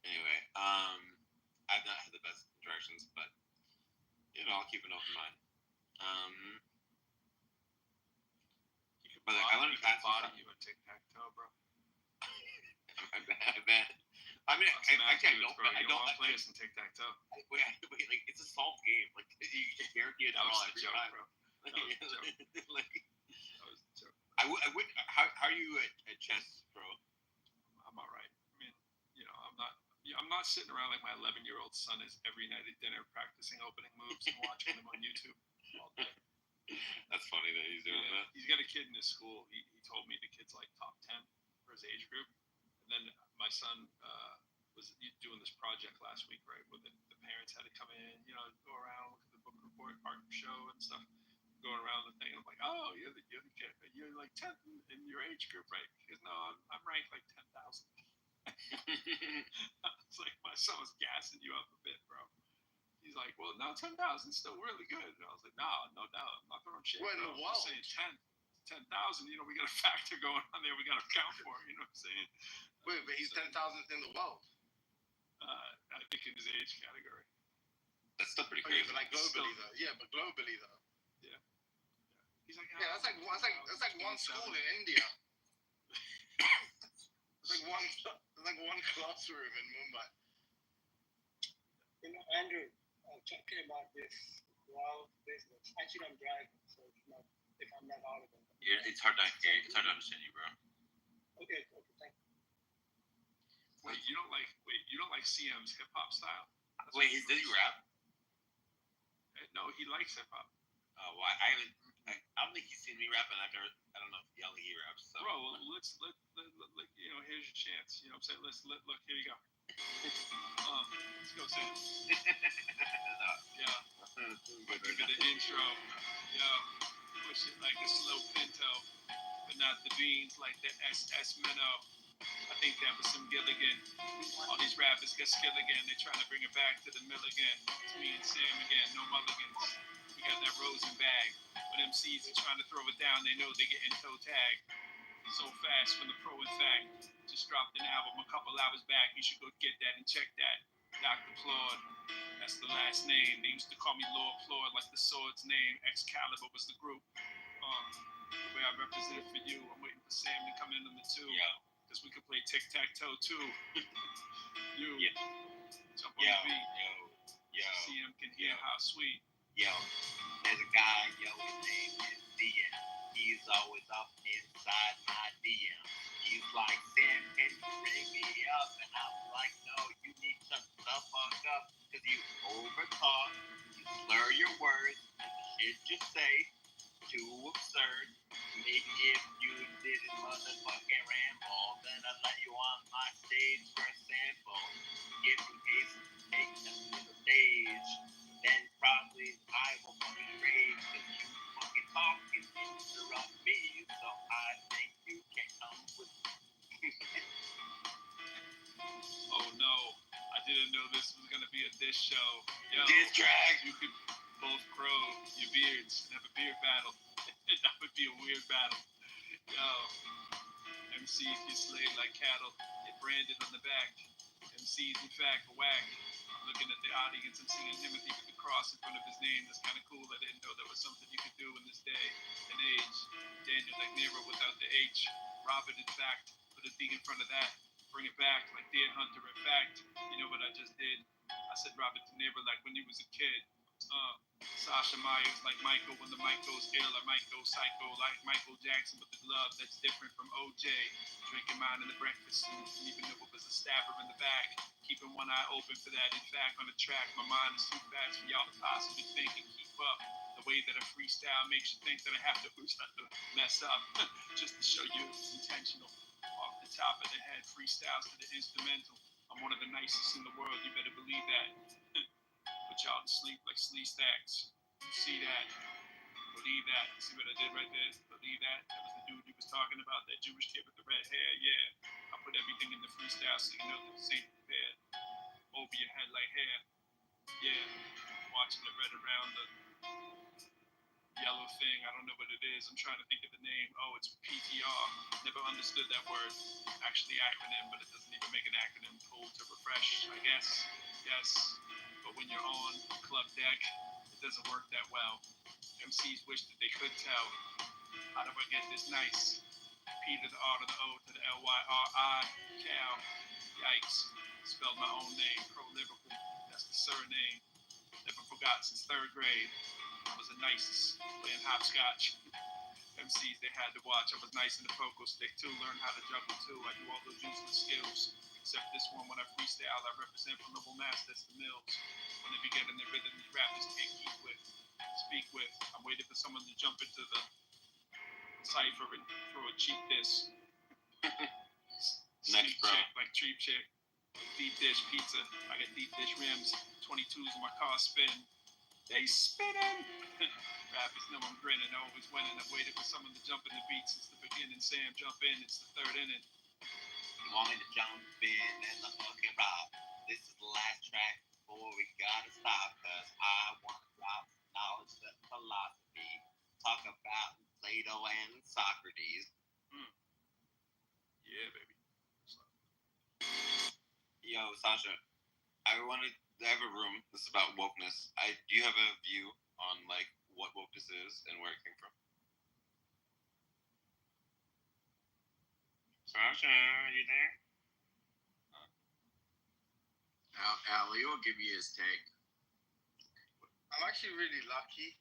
Anyway, I've not had the best interactions, but I'll keep an open mind. But I learned that fast. body you in tic tac toe, bro. I bet. I mean, I can't go. Bro. I You don't want to play wait, us in tic tac toe. like it's a solved game. Like you guarantee it That all was every the joke, time. bro. Like, That was the joke. like, That was the joke. I would. How are you at chess, bro? I'm all right. I mean, I'm not sitting around like my 11-year-old son is every night at dinner practicing opening moves and watching them on YouTube all day. That's funny that he's doing that. He's got a kid in his school. He told me the kid's like top 10 for his age group. And then my son was doing this project last week, right, where the parents had to come in, go around, look at the book report, art show and stuff, going around the thing. And I'm like, oh, you're the kid. You're like 10th in your age group, right? He goes, no, I'm ranked like 10,000. I was like, my son was gassing you up a bit, bro. He's like, well, no, 10,000 is still really good. And I was like, no doubt. I'm not throwing shit. What in bro. the world? I'm saying 10,000, we got a factor going on there we got to account for, you know what I'm saying? Wait, but he's 10,000th in the world. I think in his age category. That's still pretty Okay, crazy. but like globally though. Yeah, but globally though. Yeah. He's like, Yeah, that's like one school in India. It's like one classroom in Mumbai. Andrew, talking about this wild business. Actually, I'm driving, so if I'm not audible. Yeah, it's hard to understand you, bro. Okay, thank you. Wait, you don't like CM's hip hop style? Wait, does he rap? No, he likes hip hop. Well, I don't think he's seen me rap, and I don't know if he raps. So. Bro, well, let's here's your chance. You know what I'm saying? Look, here you go. Let's go, Sam. Yeah. Give it the intro. Yeah. Push it like a slow pinto, but not the beans like the SS Minnow. I think that was some Gilligan. All these rappers get skill again. They trying to bring it back to the mill again. It's me and Sam again. No mulligans. We got that Rosen bag. When MCs are trying to throw it down, they know they getting toe tagged. So fast from the pro, in fact. Just dropped an album a couple hours back. You should go get that and check that. Dr. Claude, that's the last name. They used to call me Lord Claude, like the sword's name. Excalibur was the group. The way I represented for you, I'm waiting for Sam to come in on the two. Yeah. Because we could play tic-tac-toe too. Jump on the beat. Yo. CM can hear how sweet. Yo, there's a guy, his name is DM. He's always up inside my DM. He's like, Sam, can you bring me up? And I'm like, no, you need to shut the fuck up. Because you overtalk, you slur your words, and the shit you say, too absurd. Maybe if you didn't motherfucking ramble, then I'd let you on my stage for a sample. If you case take them to the stage, then probably I will fucking rage. Because you fucking talk and interrupt me, so I think you can come with me. Oh no, I didn't know this was gonna be a diss show. Yo, Diss track. You could both grow your beards and have a beard battle. That would be a weird battle. Yo, MCs get slayed like cattle, get branded on the back. MCs in fact are whack. Looking at the audience, I'm seeing Timothy with the cross in front of his name. That's kind of cool. I didn't know there was something you could do in this day and age. Daniel like Nero without the H. Robert, in fact, put a D in front of that. Bring it back like Deer Hunter. In fact, you know what I just did? I said Robert De Niro like when he was a kid. Sasha Myers like Michael when the mic goes ill. I might go psycho like Michael Jackson with the glove that's different from OJ. Drinking mine in the breakfast suit, even though it was a stabber in the back. Keeping one eye open for that. In fact, on the track, my mind is too fast for y'all to possibly think and keep up. The way that a freestyle makes you think that I have to mess up just to show you it's intentional. Off the top of the head, freestyles to the instrumental. I'm one of the nicest in the world, you better believe that. Put y'all to sleep like Slee Stacks. See that? Believe that. See what I did right there? Believe that? That was the dude you was talking about, that Jewish kid with the red hair. Yeah. I put everything in the freestyle so you know the same prepared. Over your head like hair. Yeah. Watching it right around the yellow thing. I don't know what it is. I'm trying to think of the name. Oh, it's PTR. Never understood that word. Actually acronym, but it doesn't even make an acronym. Pull to refresh, I guess. Yes. But when you're on club deck, it doesn't work that well. MCs wish that they could tell. How do I get this nice P to the R to the O to the L-Y-R-I, cow? Yikes. Spelled my own name, pro-Liverpool. That's the surname. Never forgot since 3rd grade. I was the nicest playing hopscotch. MCs they had to watch. I was nice in the vocal stick too. Learned how to juggle too. I do all those useless skills. Except this one when I freestyle, I represent from Noble Masters to Mills. When they be getting their rhythm, these rappers can't keep with, speak with. I'm waiting for someone to jump into the cipher and throw a cheap diss. Next, bro. Chick, like Treep Chick. Deep dish pizza. I got deep dish rims. 22s in my car spin. They spinning. Rappers know I'm grinning, always winning. I'm waiting for someone to jump in the beat since the beginning. Sam, jump in. It's the 3rd inning. You want me to jump in and the fucking rock? This is the last track before we gotta stop. Cause I want to drop knowledge and philosophy. Talk about Plato and Socrates. Yeah, baby. Yo, Sasha, I have a room. This is about wokeness. Do you have a view on like what wokeness is and where it came from? Sasha, are you there? Ali will give you his take. I'm actually really lucky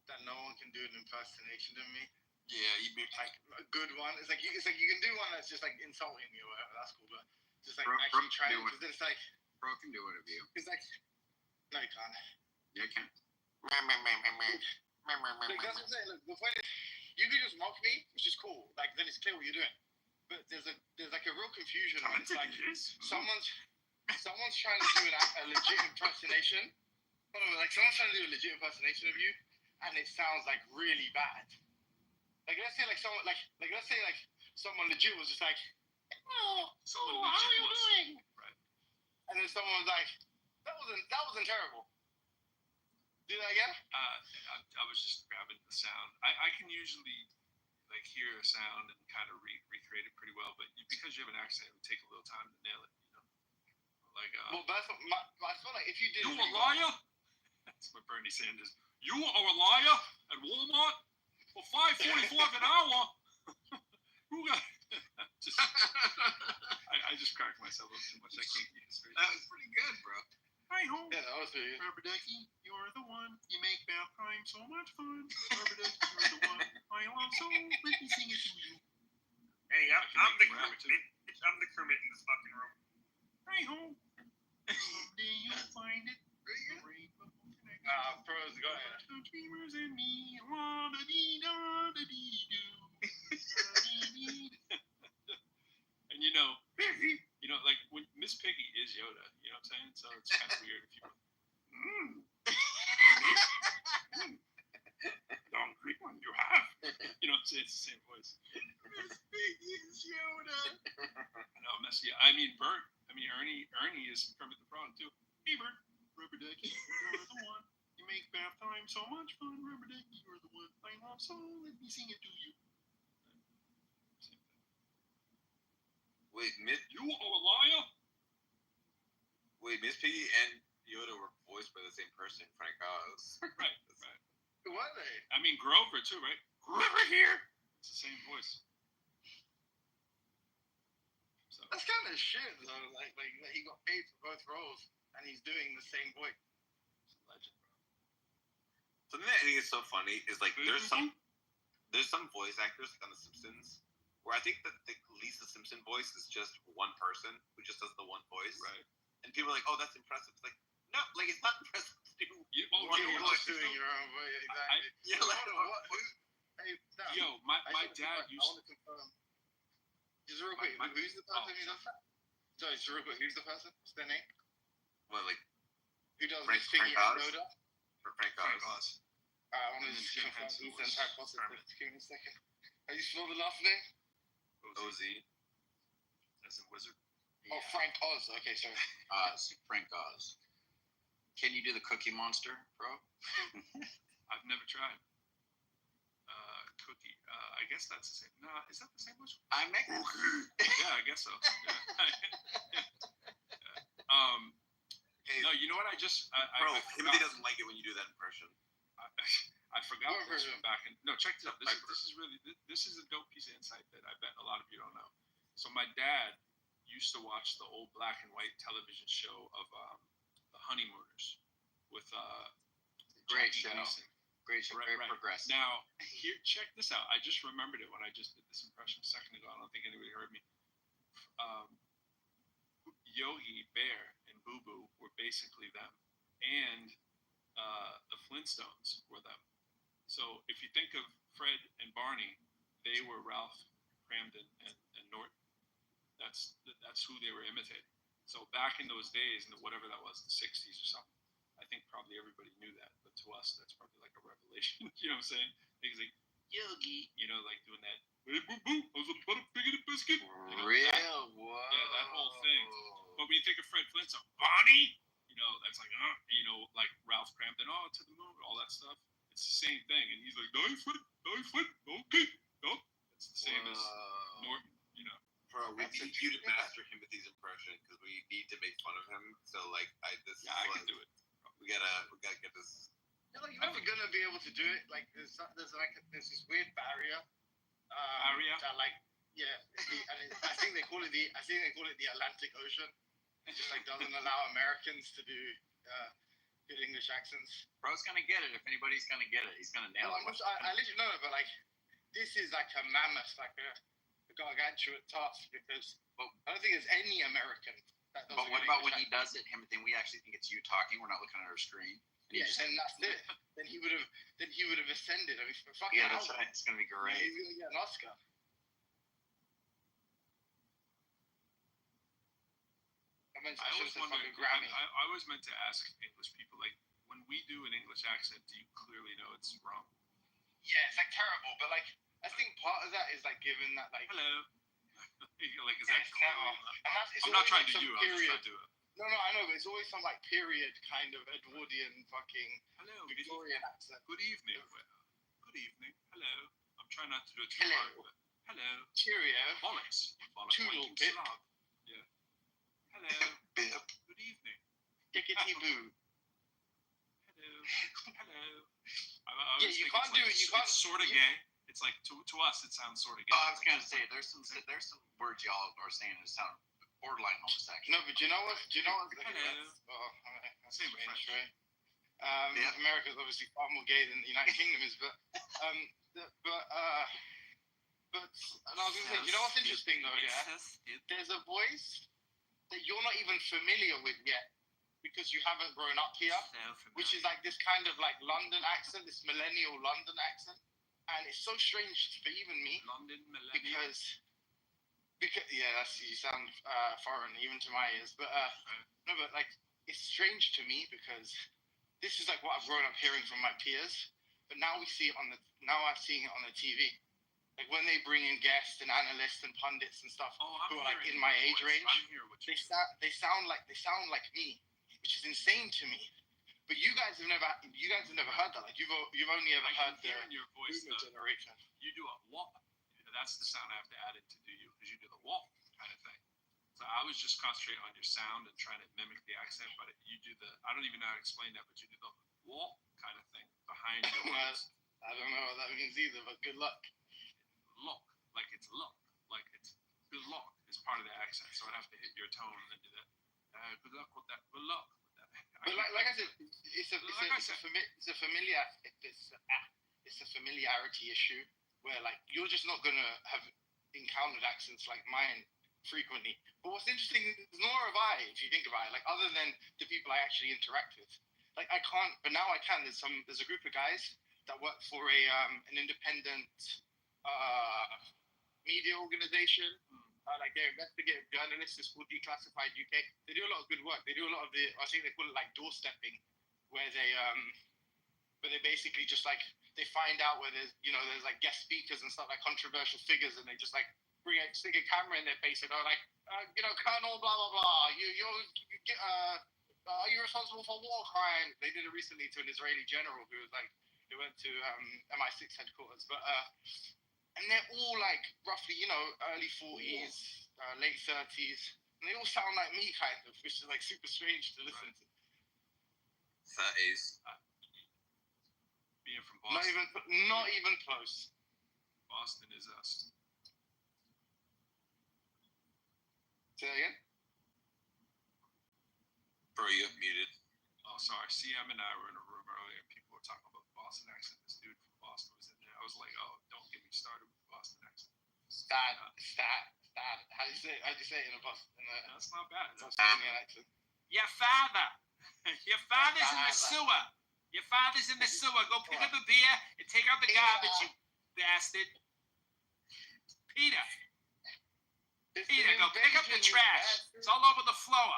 that no one can do an impersonation of me. Yeah, you be Like a good one. It's like you can do one that's just like insulting me or whatever. That's cool, but just like Bro actually can try do it. Because it's like Bro can do it of you. it's like no, you can't. Yeah, you can. Like, that's what I'm saying. Look, the point is, you can just mock me, which is cool. Like then it's clear what you're doing. But there's like a real confusion when it's like someone's trying to do a legit impersonation. Hold on, like someone's trying to do a legit impersonation of you, and it sounds like really bad. Like let's say like someone let's say like someone legit was just like, how are you doing? Right. And then someone was like, that wasn't terrible. Do that again? I was just grabbing the sound. I can usually like hear a sound and kind of recreate it pretty well, but because you have an accent, it would take a little time to nail it. You know, like well, that's what I feel like if you did. You a liar? That's what Bernie Sanders. You are a liar at Walmart for $5.45 an hour. Who got? I just cracked myself up too much. I can't keep it straight. That was pretty good, bro. Hi, home. Yeah, that was pretty good. Rubber Ducky, you're the one. You make bath time so much fun. Rubber Ducky, you're the one. I love so. Let me sing it to you. Hey, I'm the Kermit. I'm the Kermit in this fucking room. Hi, home. Someday you'll find it. Pros, go ahead. The dreamers and me. La-da-dee-da-da-dee-doo. And you know, like when Miss Piggy is Yoda, you know what I'm saying? So it's kind of weird if you. Don't creep one you have. You know, it's the same voice. Miss Piggy is Yoda. No, messy. I mean, Bert. I mean, Ernie is Kermit the Frog too. Hey, Bert. Rubber Ducky, you're the one. You make bath time so much fun. Rubber Ducky, you're the one. I love so. Let me sing it to you. Wait, You are a liar. Wait, Miss Piggy and Yoda were voiced by the same person, Frank Oz. Right. Who are they? I mean, Grover too, right? Grover here. It's the same voice. So. That's kind of shit though. Like he got paid for both roles, and he's doing the same voice. It's a legend, bro. Something that I think is so funny is like there's some voice actors like on The Simpsons where I think that the Lisa Simpson voice is just one person who just does the one voice. Right. And people are like, oh, that's impressive. It's like, no, like it's not impressive to do. You're just doing your own voice, exactly. Hey, Sam, Yo, my dad I used want to confirm. Just real quick, who's the person who does that? Sorry, just real quick, who's the person? What's their name? What, like Who does Frank Miss Piggy and Oz? Yoda? for Frank Oz? I want to just confirm who's the entire process. Give me a second. How you spell the last name? OZ. As a wizard. Oh, Frank Oz. Okay, sorry. Frank Oz. Can you do the Cookie Monster, bro? I've never tried. Cookie. I guess that's the same. Nah, is that the same voice? I'm Mexican. Yeah, I guess so. Yeah. Hey, No, you know what? I bro, Timothy forgot. doesn't like it when you do that impression. I forgot What this version? from back in. No, check this out. This is really this is a dope piece of insight that I bet a lot of you don't know. So my dad used to watch the old black and white television show of the Honeymooners with Great Jackie show. Gleason. Great show. Very progressive. Now, here, check this out. I just remembered it when I just did this impression a second ago. I don't think anybody heard me. Yogi Bear and Boo Boo were basically them, and the Flintstones were them. So if you think of Fred and Barney, they were Ralph Cramden and Norton. That's who they were imitating. So back in those days, in whatever that was, the 60s or something, I think probably everybody knew that. But to us, that's probably like a revelation. You know what I'm saying? Things like, Yogi, you know, like doing that, hey, boo, boo, I was a butter biscuit. You know, Real? Whoa. Yeah, that whole thing. But when you think of Fred Flintstone, Barney, you know, that's like, you know, like Ralph Cramden, to the moon, all that stuff. It's the same thing. And he's like, nice foot, okay. No, it's the same as Norton, you know. Bro, we need you to master him with these impressions because we need to make fun of him. So like, I can do it. We gotta get this. You're like, you're never gonna be able to do it. Like there's this weird barrier. That like I think they call it the Atlantic Ocean. It just like doesn't allow Americans to do good English accents. Bro's gonna get it. If anybody's gonna get it, he's gonna nail it. I literally know it, but like this is like a mammoth, like a gargantuan task because I don't think there's any American that does. But what about when he does it? Then we actually think it's you talking. We're not looking at our screen. Yes, and that's it. Then he would have ascended. I mean, fucking yeah, that's right. It's gonna be great. He's gonna get an Oscar. I always meant to ask English people, like, when we do an English accent, do you clearly know it's wrong? Yeah, it's like terrible, but like I think part of that is like given that like hello, like is that it's I'm not trying like to do it. I'm just trying to do it. No, I know, but it's always some like period kind of Edwardian fucking hello, Victorian accent. Good evening. Good evening. Hello. I'm trying not to do it too hard, but hello. Cheerio. Bollocks. Toodle bit. Yeah. Hello. Bip. Good evening. Tickety boo. Hello. Yeah, you can't do it. You can't. It's sort of gay. It's like to us, it sounds sort of gay. Oh, I was gonna say there's some words y'all are saying that sound borderline homosexual. No, but do you know what? Hello. That's strange, right? America's obviously far more gay than the United Kingdom is, but and I was gonna say, you know what's interesting though? Yeah, there's a voice that you're not even familiar with yet because you haven't grown up here, which is like this kind of like London accent, this millennial London accent, and it's so strange for even me. London millennial. Because you sound foreign even to my ears, but no, but like it's strange to me because this is like what I've grown up hearing from my peers, but now I'm seeing it on the TV. Like when they bring in guests and analysts and pundits and stuff who are like in my age range, they sound like me, which is insane to me. But you guys have never heard that. Like you've only ever heard the your voice, boomer generation. You do a wop. That's the sound I have to add it to do you, because you do the wop kind of thing. So I was just concentrating on your sound and trying to mimic the accent, but you do I don't even know how to explain that, but you do the wop kind of thing behind your words. I don't know what that means either, but good luck. Look, like it's luck, like it's good luck is part of the accent. So I'd have to hit your tone and then do that. Good luck with that. Good luck with that. But like I said, it's a familiarity issue where like you're just not gonna have encountered accents like mine frequently. But what's interesting is nor have I, if you think about it, like other than the people I actually interact with. Like I can't, but now I can. There's a group of guys that work for an independent media organization. Like they're investigative journalists. It's called Declassified UK. They do a lot of good work. They do a lot of I think they call it like doorstepping, where they basically just like they find out where there's like guest speakers and stuff, like controversial figures, and they just like stick a camera in their face and they're like, Colonel blah blah blah. Are you responsible for war crimes? They did it recently to an Israeli general who was like, they went to MI6 headquarters, but and they're all like roughly, early 40s, late 30s, and they all sound like me kind of, which is like super strange to listen to. That is. Being from Not Boston. even close. Boston is us. Say that again. Bro, you have muted. Oh, sorry. CM and I were in a room earlier. People were talking about the Boston accent. This dude from Boston was in there. I was like, oh, don't get me started with the Boston accent. Stat. How do you say it in a Boston? That's not bad. Bostonian accent. Your father. Your father's in the sewer. Your father's in the sewer. Go pick up a beer and take out the garbage, you bastard. Peter. Peter, go pick up the trash. It's all over the floor.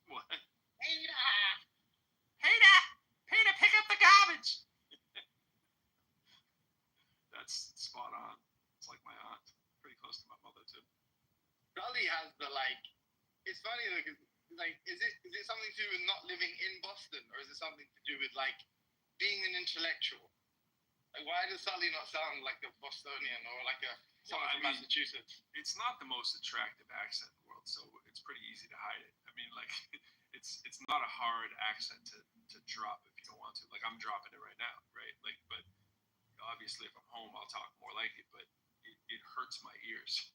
What? Peter, pick up the garbage. That's spot on. It's like my aunt. Pretty close to my mother, too. Sully has the it's funny though, cause is it something to do with not living in Boston, or is it something to do with being an intellectual? Like, why does Sully not sound like a Bostonian or like someone from Massachusetts? It's not the most attractive accent in the world, so it's pretty easy to hide it. I mean, like, it's not a hard accent to drop if you don't want to. Like, I'm dropping it right now, right? Like, but obviously if I'm home, I'll talk more like it, but it hurts my ears.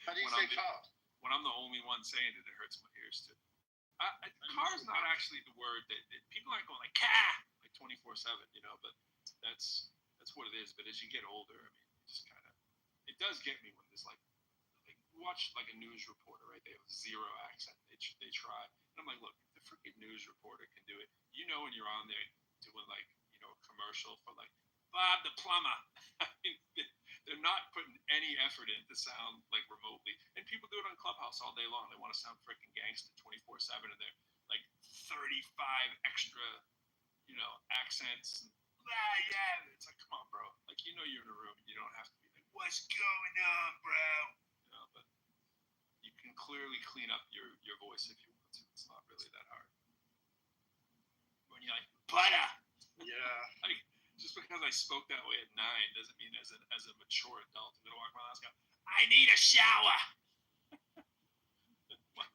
How do you say car? When I'm the only one saying it, it hurts my ears too. Car is not actually the word that people aren't going like car like 24/7, you know. But that's what it is. But as you get older, I mean, it does get me when there's like watch like a news reporter, right? They have zero accent. They try, and I'm like, look, if the freaking news reporter can do it, you know, when you're on there doing like a commercial for like Bob the plumber. I mean, they're not putting any effort in to sound like remotely. And people do it on Clubhouse all day long. They want to sound freaking gangster 24/7, and they're like 35 extra, accents. Yeah. It's like, come on, bro. Like, you're in a room and you don't have to be like, what's going on, bro? But you can clearly clean up your voice if you want to. It's not really that hard. When you're like, butter. Yeah. Like, just because I spoke that way at 9 doesn't mean as a mature adult I'm gonna walk around and go, I need a shower.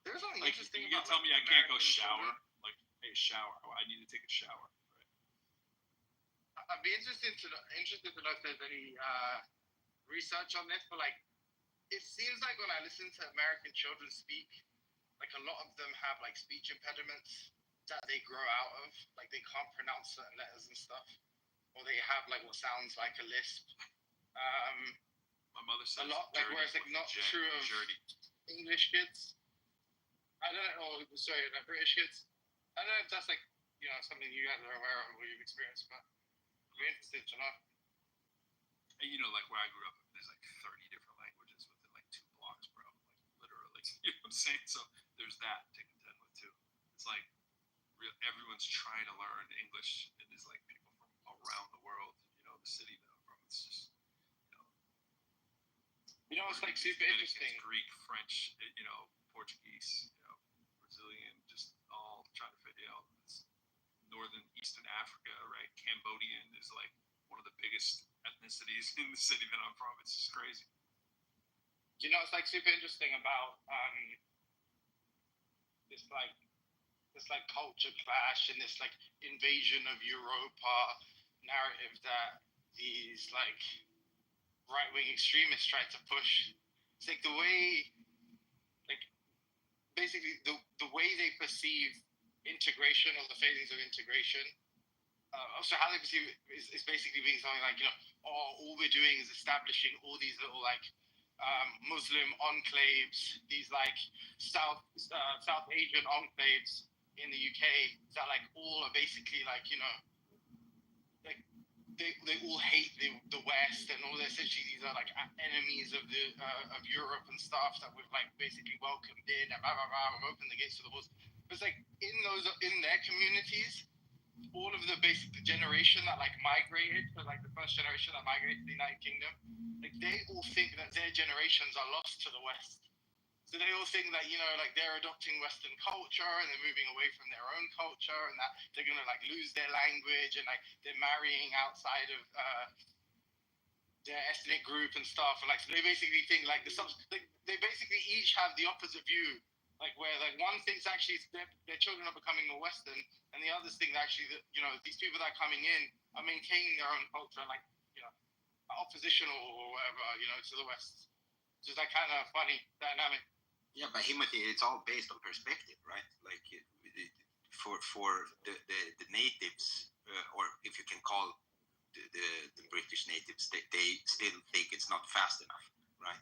There's something like, interesting you about tell me I can't go American shower. children. Like, hey, shower. I need to take a shower. Right. I'd be interested to know if there's any research on this, but it seems like when I listen to American children speak, a lot of them have speech impediments that they grow out of, they can't pronounce certain letters and stuff, or they have what sounds like a lisp. My mother says a lot, whereas not true of English kids. I don't know. Sorry, British kids. I don't know if that's something you guys are aware of or you've experienced, but I'd be interested to know. And where I grew up, there's 30 different languages within 2 blocks, bro. Literally. You know what I'm saying? So there's that to contend with too. It's everyone's trying to learn English, and there's people from around the world. The city that I'm from, it's just it's super interesting. Greek, French, Portuguese, Brazilian, just all trying to fit. It's northern Eastern Africa, right? Cambodian is one of the biggest ethnicities in the city that I'm from. It's just crazy. It's super interesting about this culture clash and this invasion of Europa narrative that these right-wing extremists try to push. It's the way basically the way they perceive integration or the failings of integration. Also how they perceive it is basically being something all we're doing is establishing all these little Muslim enclaves, these South Asian enclaves in the UK that all are basically they all hate the West, and all essentially these are enemies of Europe and stuff that we've basically welcomed in and we've opened the gates to the walls. But it's in their communities, all of the generation that migrated, so the first generation that migrated to the United Kingdom, they all think that their generations are lost to the West. So they all think that they're adopting Western culture and they're moving away from their own culture, and that they're gonna lose their language, and they're marrying outside of their ethnic group and stuff. And so they basically think they basically each have the opposite view. Where one thinks actually their children are becoming more Western, and the others think that actually that these people that are coming in are maintaining their own culture and like oppositional or whatever, to the West. Just that kind of funny dynamic. Yeah, but Himothy, it's all based on perspective, right? Like for the natives, or if you can call the British natives, they still think it's not fast enough, right?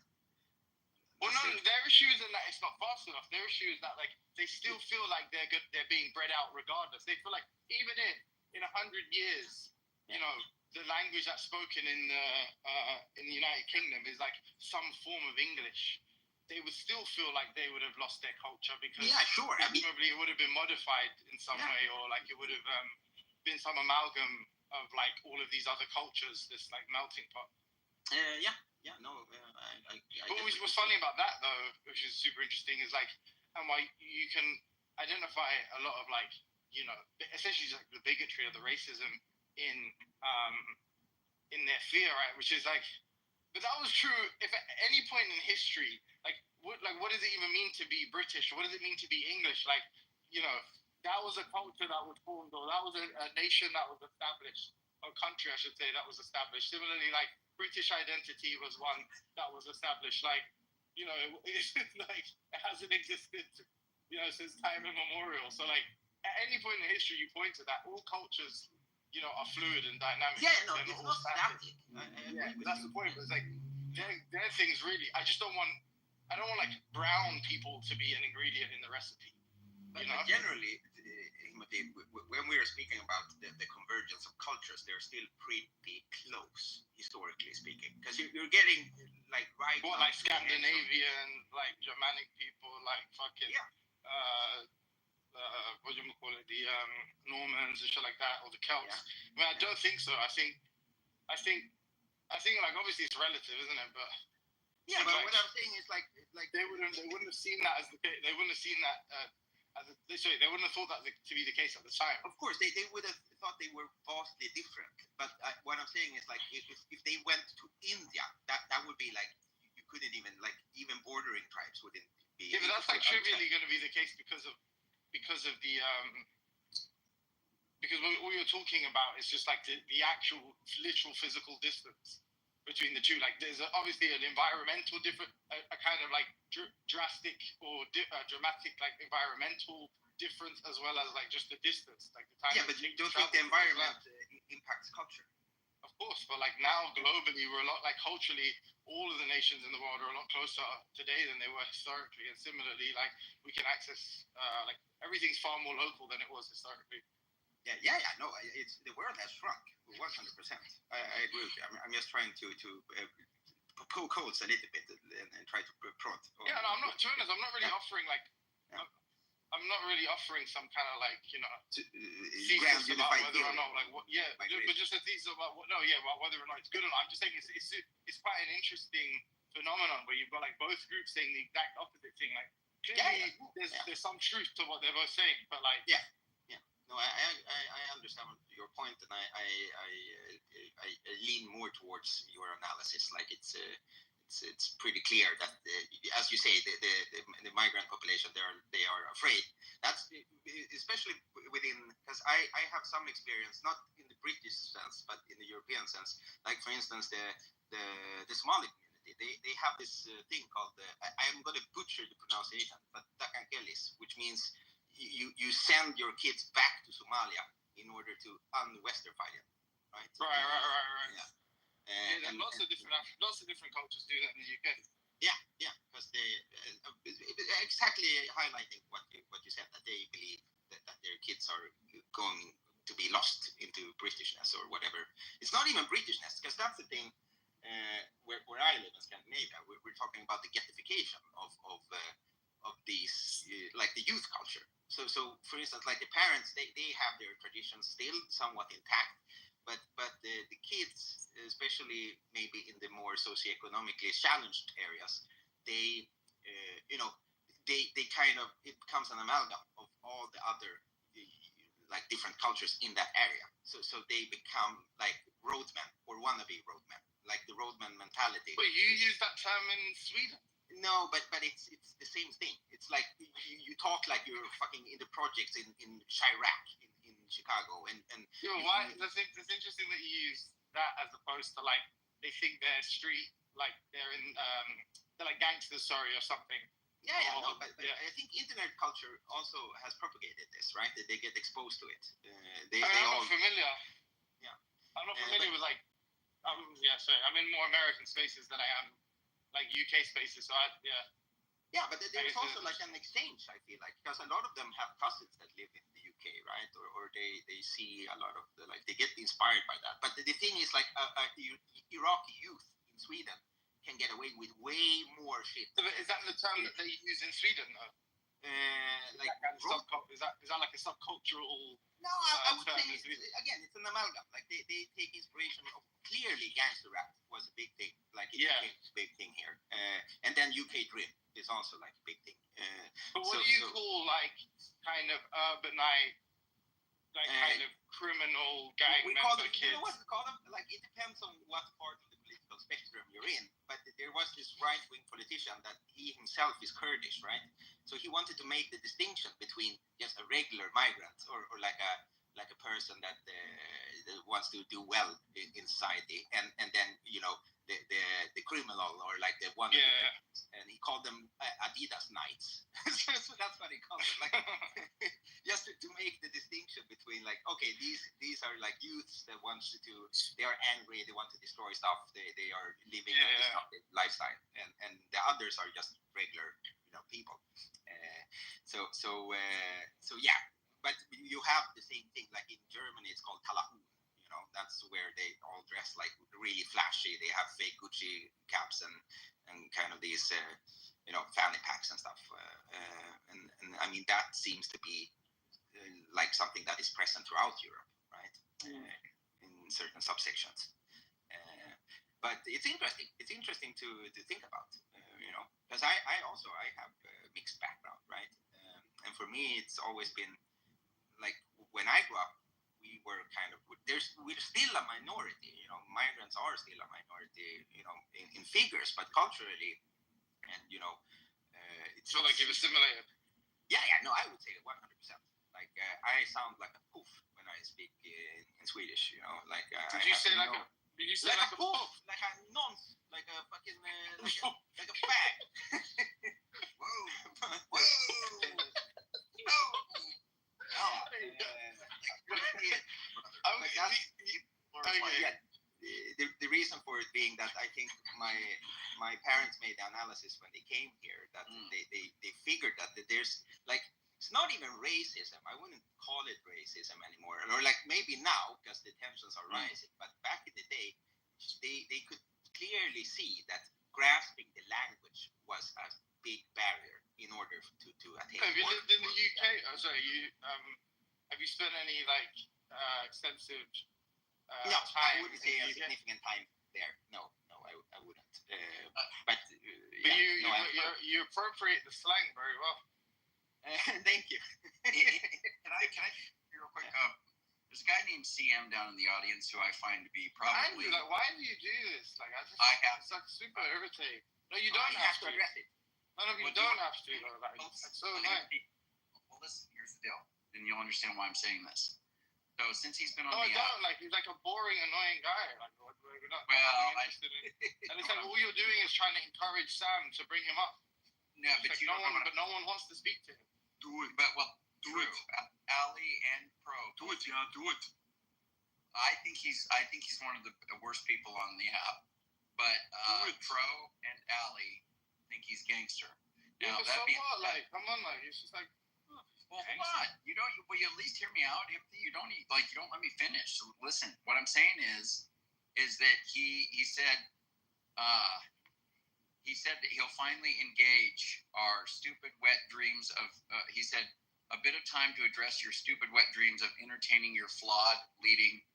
Well, no, their issue isn't that it's not fast enough. Their issue is that like they still feel like they're good. They're being bred out regardless. They feel like even in 100 years, the language that's spoken in the United Kingdom is like some form of English. They would still feel like they would have lost their culture because presumably it would have been modified in some way, or like it would have been some amalgam of like all of these other cultures, this like melting pot. But what's funny about that though, which is super interesting, is like, and why you can identify a lot of like, essentially like the bigotry or the racism in their fear, right? Which is like, but that was true if at any point in history, what does it even mean to be British? What does it mean to be English? Like, that was a culture that was formed, or that was a nation that was established, or country, I should say, that was established. Similarly, like British identity was one that was established. Like, it's like it hasn't existed, since time immemorial. So like at any point in history, you point to that. All cultures, are fluid and dynamic. Yeah, no, it's not static. That's the point. But it's like their things really. I don't want like brown people to be an ingredient in the recipe. But generally, when we are speaking about the convergence of cultures, they're still pretty close, historically speaking. Because you're getting like like Scandinavian, like Germanic people, like fucking what do you call it, the Normans and shit like that, or the Celts. I mean, I don't think so. I think like obviously it's relative, isn't it? But but what I'm saying is like they wouldn't have seen that as the case. They wouldn't have seen that they wouldn't have thought that to be the case at the time. Of course, they would have thought they were vastly different. But what I'm saying is like if they went to India, that would be like you couldn't even even bordering tribes wouldn't be. Yeah, but that's like trivially going to be the case because of the because what you're talking about is just like the actual literal physical distance between the two. Like there's obviously an environmental a kind of like drastic or dramatic like environmental difference, as well as like just the distance, like the time. Yeah, but you don't think the environment impacts culture? Of course, but like now globally, we're a lot like culturally, all of the nations in the world are a lot closer today than they were historically, and similarly, like we can access like everything's far more local than it was historically. No, it's the world has shrunk 100%. I agree with you. I'm just trying to poke holes a little bit and try to prod. Yeah, no, I'm not. To be honest, I'm not really offering like. I'm not really offering some kind of like thesis about whether or not like what. Yeah, but just a thesis about what. No, about whether or not it's good or not. I'm just saying it's quite an interesting phenomenon where you've got like both groups saying the exact opposite thing. Like clearly, there's some truth to what they're both saying, but like No, I understand your point, and I lean more towards your analysis. Like it's pretty clear that as you say, the migrant population they are afraid. That's especially within, because I have some experience, not in the British sense, but in the European sense. Like for instance, the Somali community, they have this thing called I'm going to butcher the pronunciation, but Takankelis, which means you send your kids back to Somalia in order to un-Westerify them, right? Right. Yeah. And lots of different cultures do that in the UK. Yeah, because they exactly highlighting what you said, that they believe that their kids are going to be lost into Britishness or whatever. It's not even Britishness, because that's the thing where I live in Scandinavia. We're talking about the ghettification of these like the youth culture. So for instance, like the parents, they have their traditions still somewhat intact, but the kids, especially maybe in the more socioeconomically challenged areas, they kind of, it becomes an amalgam of all the other like different cultures in that area. So they become like roadmen or wannabe roadmen, like the roadman mentality. Wait, you use that term in Sweden? No, but it's the same thing. It's like you talk like you're fucking in the projects in Chirac in Chicago, and Yeah, why? That's interesting that you use that as opposed to like they think they're street, like they're in they're like gangsters, sorry, or something. Yeah, but I think internet culture also has propagated this, right? They get exposed to it. I'm not familiar. Yeah. I'm not familiar with like. I'm in more American spaces than I am like UK spaces. So Yeah, but there's also like an exchange, I feel like, because a lot of them have cousins that live in the UK, right? Or they see a lot of they get inspired by that. But the thing is, like, Iraqi youth in Sweden can get away with way more shit. Is that the term that they use in Sweden, though? Like that kind of is that like a subcultural? No, I would say it's an amalgam. Like they take inspiration of clearly gangster rap was a big thing. Like it became a big thing here, and then UK drill is also like a big thing. But what do you call like kind of urbanite, like kind of criminal gang member kids? You know what we call them? Like it depends on what part of the political spectrum you're in. But there was this right-wing politician that he himself is Kurdish, right? So he wanted to make the distinction between just a regular migrant or like a person that wants to do well in society, and then the criminal or like the one. Yeah. And he called them Adidas Knights. So that's what he called them. Like just to make the distinction between like, okay, these are like youths that they are angry, they want to destroy stuff, they are living a disruptive lifestyle, and the others are just regular people. So yeah, but you have the same thing like in Germany. It's called Talahun. That's where they all dress like really flashy. They have fake Gucci caps and kind of these fanny packs and stuff. And I mean that seems to be like something that is present throughout Europe, right? In certain subsections. But it's interesting. It's interesting to think about, because I have a mixed background, right? And for me, it's always been like when I grew up, we were kind of we're still a minority. Migrants are still a minority, in figures, but culturally, and it's not like you've assimilated. Yeah, no, I would say 100%. Like I sound like a poof when I speak in Swedish. Like Did you say like a poof? Like a nonce, like a fucking like a bag. Whoa. The reason for it being that I think my parents made the analysis when they came here that they figured that there's like it's not even racism. I wouldn't call it racism anymore, or like maybe now because the tensions are rising. But back in the day, they could clearly see that grasping the language was a big barrier in order to attain. Have you lived in the UK? Oh, sorry, have you spent any like extensive no, time? I wouldn't say a significant time there. No, I wouldn't. But you appropriate the slang very well. Thank you. Can I real quick? There's a guy named CM down in the audience who I find to be probably. Like, why do you do this? Like, it's like super irritating. No, you don't have to. None of you don't have to. Like, it's so annoying. Well, listen. Here's the deal, and you'll understand why I'm saying this. So since he's been on the app, like he's like a boring, annoying guy. Like we're not interested in. And it's like all you're doing is trying to encourage Sam to bring him up. Yeah, but like no one wants to speak to him. Do it, but do it. Ali and Pro. Do it, yeah, do it. I think he's one of the worst people on the app. But Pro and Ali think he's gangster. Now yeah, like come on, like it's just like. Well, hold on. You at least hear me out. If you don't let me finish. So listen, what I'm saying is that he said that he'll finally engage our stupid wet dreams of. He said a bit of time to address your stupid wet dreams of entertaining your flawed, leading,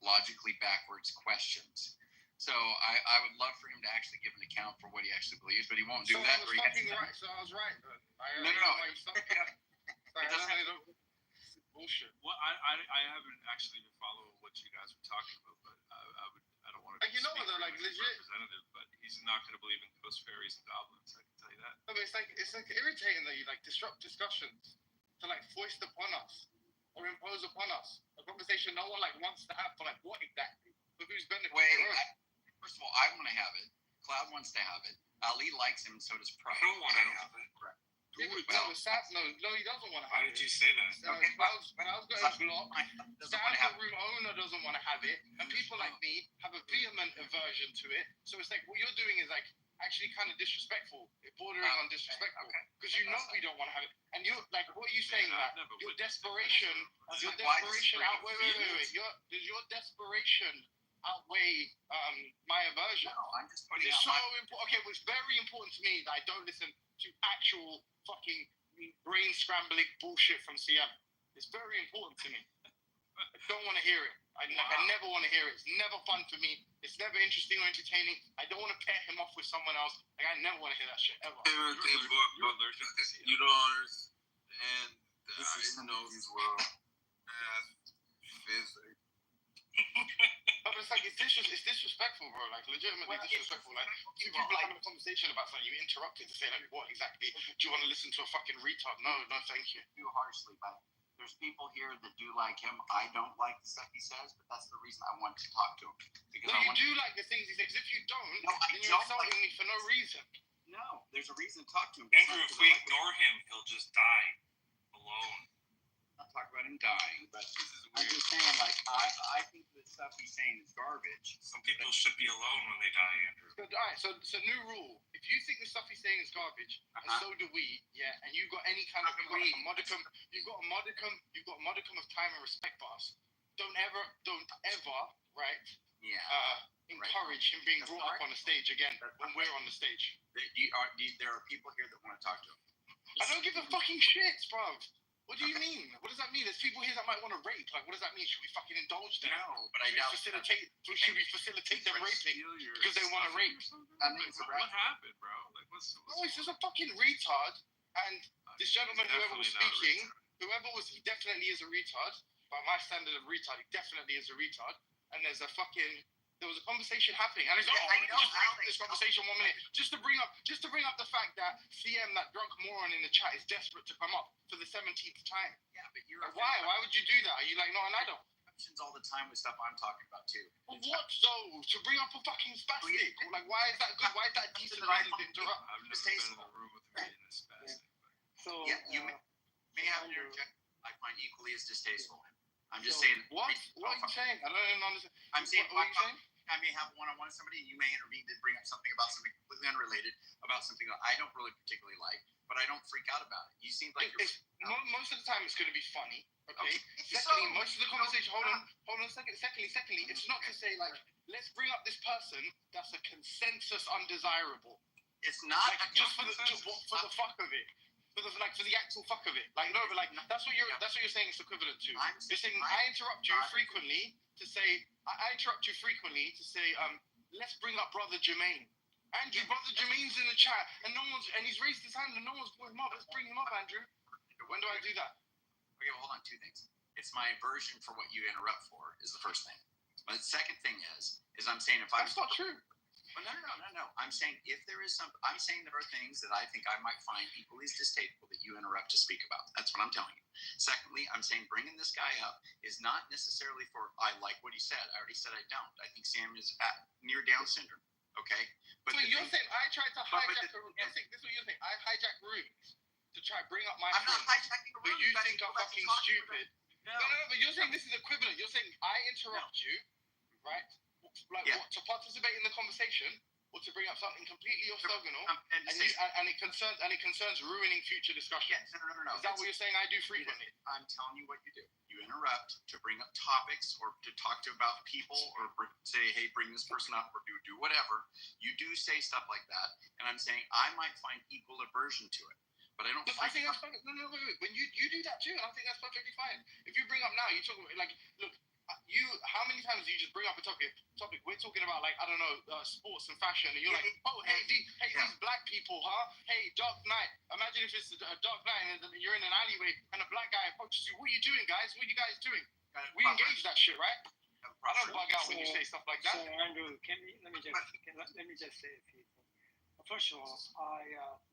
logically backwards questions. So I would love for him to actually give an account for what he actually believes, but he won't do that. So I was right. No. Bullshit. Well, I haven't actually been following what you guys were talking about, but I don't want to. Like they're like legit representative, but he's not going to believe in ghost fairies and goblins. I can tell you that. No, but it's like irritating that you like disrupt discussions to like foist upon us or impose impose upon us. A conversation no one like wants to have for like what exactly? For whose benefit? First of all, I want to have it. Cloud wants to have it. Ali likes him, and so does Pride. I don't want to have it. Yeah, but no, he doesn't want to have Why it. did you say that? Okay, when I was going to block, Doesn't want to have the room owner doesn't want to have it, and people like me have a vehement aversion to it. So it's like what you're doing is like actually kind of disrespectful, bordering on disrespectful, because you know we don't want to have it. And you like, what are you saying? That your desperation outweigh. Does your desperation outweigh my aversion? No, I'm just It's so important. Okay, well, it's very important to me that I don't listen to actual fucking brain scrambling bullshit from CM. It's very important to me. I don't want to hear it. I never want to hear it. It's never fun for me. It's never interesting or entertaining. I don't want to pair him off with someone else. Like, I never want to hear that shit ever. You don't understand. This is physics. But it's like it's disrespectful, bro. Like legitimately disrespectful. Like two people are having a conversation about something, you interrupt it to say like, what exactly? Do you want to listen to a fucking retard? No, thank you. Too harshly, but there's people here that do like him. I don't like the stuff he says, but that's the reason I want to talk to him. Because you do like the things he says. If you don't, then you're insulting me for no reason. No, there's a reason to talk to him. Andrew, if we ignore him, he'll just die alone. I'm not talking about him dying, but I'm just saying, like, I think the stuff he's saying is garbage. Some people should be alone when they die, Andrew. So, all right, so new rule. If you think the stuff he's saying is garbage, and so do we, yeah, and you've got any kind of modicum of time and respect for us, don't ever, right? Yeah. Encourage him being brought up on the stage again when we're on the stage. There are people here that want to talk to him. I don't give a fucking shit, bro. What do you mean? What does that mean? There's people here that might want to rape. Like, what does that mean? Should we fucking indulge them? No, but I doubt. Should we facilitate them raping because they want to rape? I mean, what happened, bro? Like, what's No, he's just a fucking retard. And this gentleman, whoever was speaking, he definitely is a retard. By my standard of retard, he definitely is a retard. And there was a conversation happening, and it's this conversation 1 minute just to bring up the fact that CM, that drunk moron in the chat, is desperate to come up for the 17th time. Yeah, but you're like, why would you do that? Are you like not an adult? All the time with stuff I'm talking about too. Well, what though? To bring up a fucking spastic? Like, why is that good? Why is that decent reason to interrupt? I've never been in a room with a spastic. So yeah, you may have an interjection I find equally as distasteful. I'm just saying. What? What are you saying? I don't even understand. I'm saying. What are you saying? I may have one-on-one with somebody, and you may intervene to bring up something about something completely unrelated, about something that I don't really particularly like, but I don't freak out about it. You seem like most of the time it's going to be funny. Okay. Secondly, most of the conversation. Hold on a second. Secondly, it's not to say like let's bring up this person that's a consensus undesirable. It's not like, just for the fuck of it. For the actual fuck of it. Like no, but like that's what you're saying it's equivalent to. You're saying I interrupt you frequently to say let's bring up Brother Jermaine. Andrew, Brother Jermaine's in the chat and he's raised his hand and no one's brought him up. Let's bring him up, Andrew. When do I do that? Okay, well, hold on, two things. It's my aversion for what you interrupt for is the first thing. But the second thing is I'm saying if that's not true. Well, no. I'm saying if there is I'm saying there are things that I think I might find equally as distasteful that you interrupt to speak about. That's what I'm telling you. Secondly, I'm saying bringing this guy up is not necessarily for I like what he said. I already said I don't. I think Sam is near Down syndrome. Okay? But so you're saying I tried to hijack a room. This is what you're saying. I hijack rooms to try to bring up my friends. I'm not hijacking a room. But you think I'm fucking stupid. No, but you're saying this is equivalent. You're saying I interrupt you, right? Like what, to participate in the conversation or to bring up something completely orthogonal, and it concerns ruining future discussions. Yes, no. Is that what you're saying I do frequently? I'm telling you what you do. You interrupt to bring up topics or to talk about people or say, hey, bring this person up or do whatever. You do say stuff like that, and I'm saying I might find equal aversion to it. But I don't. I think that's perfect. No, wait. When you do that too, and I think that's perfectly fine. If you bring up now, you talk about like, look, how many times do you just bring up a topic? We're talking about like I don't know, sports and fashion, and you're like, oh, these black people, huh? Hey, Dark Knight. Imagine if it's a Dark Knight and you're in an alleyway and a black guy approaches you. What are you doing, guys? What are you guys doing? We engage that shit, right? I don't bug out when you say stuff like that. So Andrew, let me just say a few things. First of all,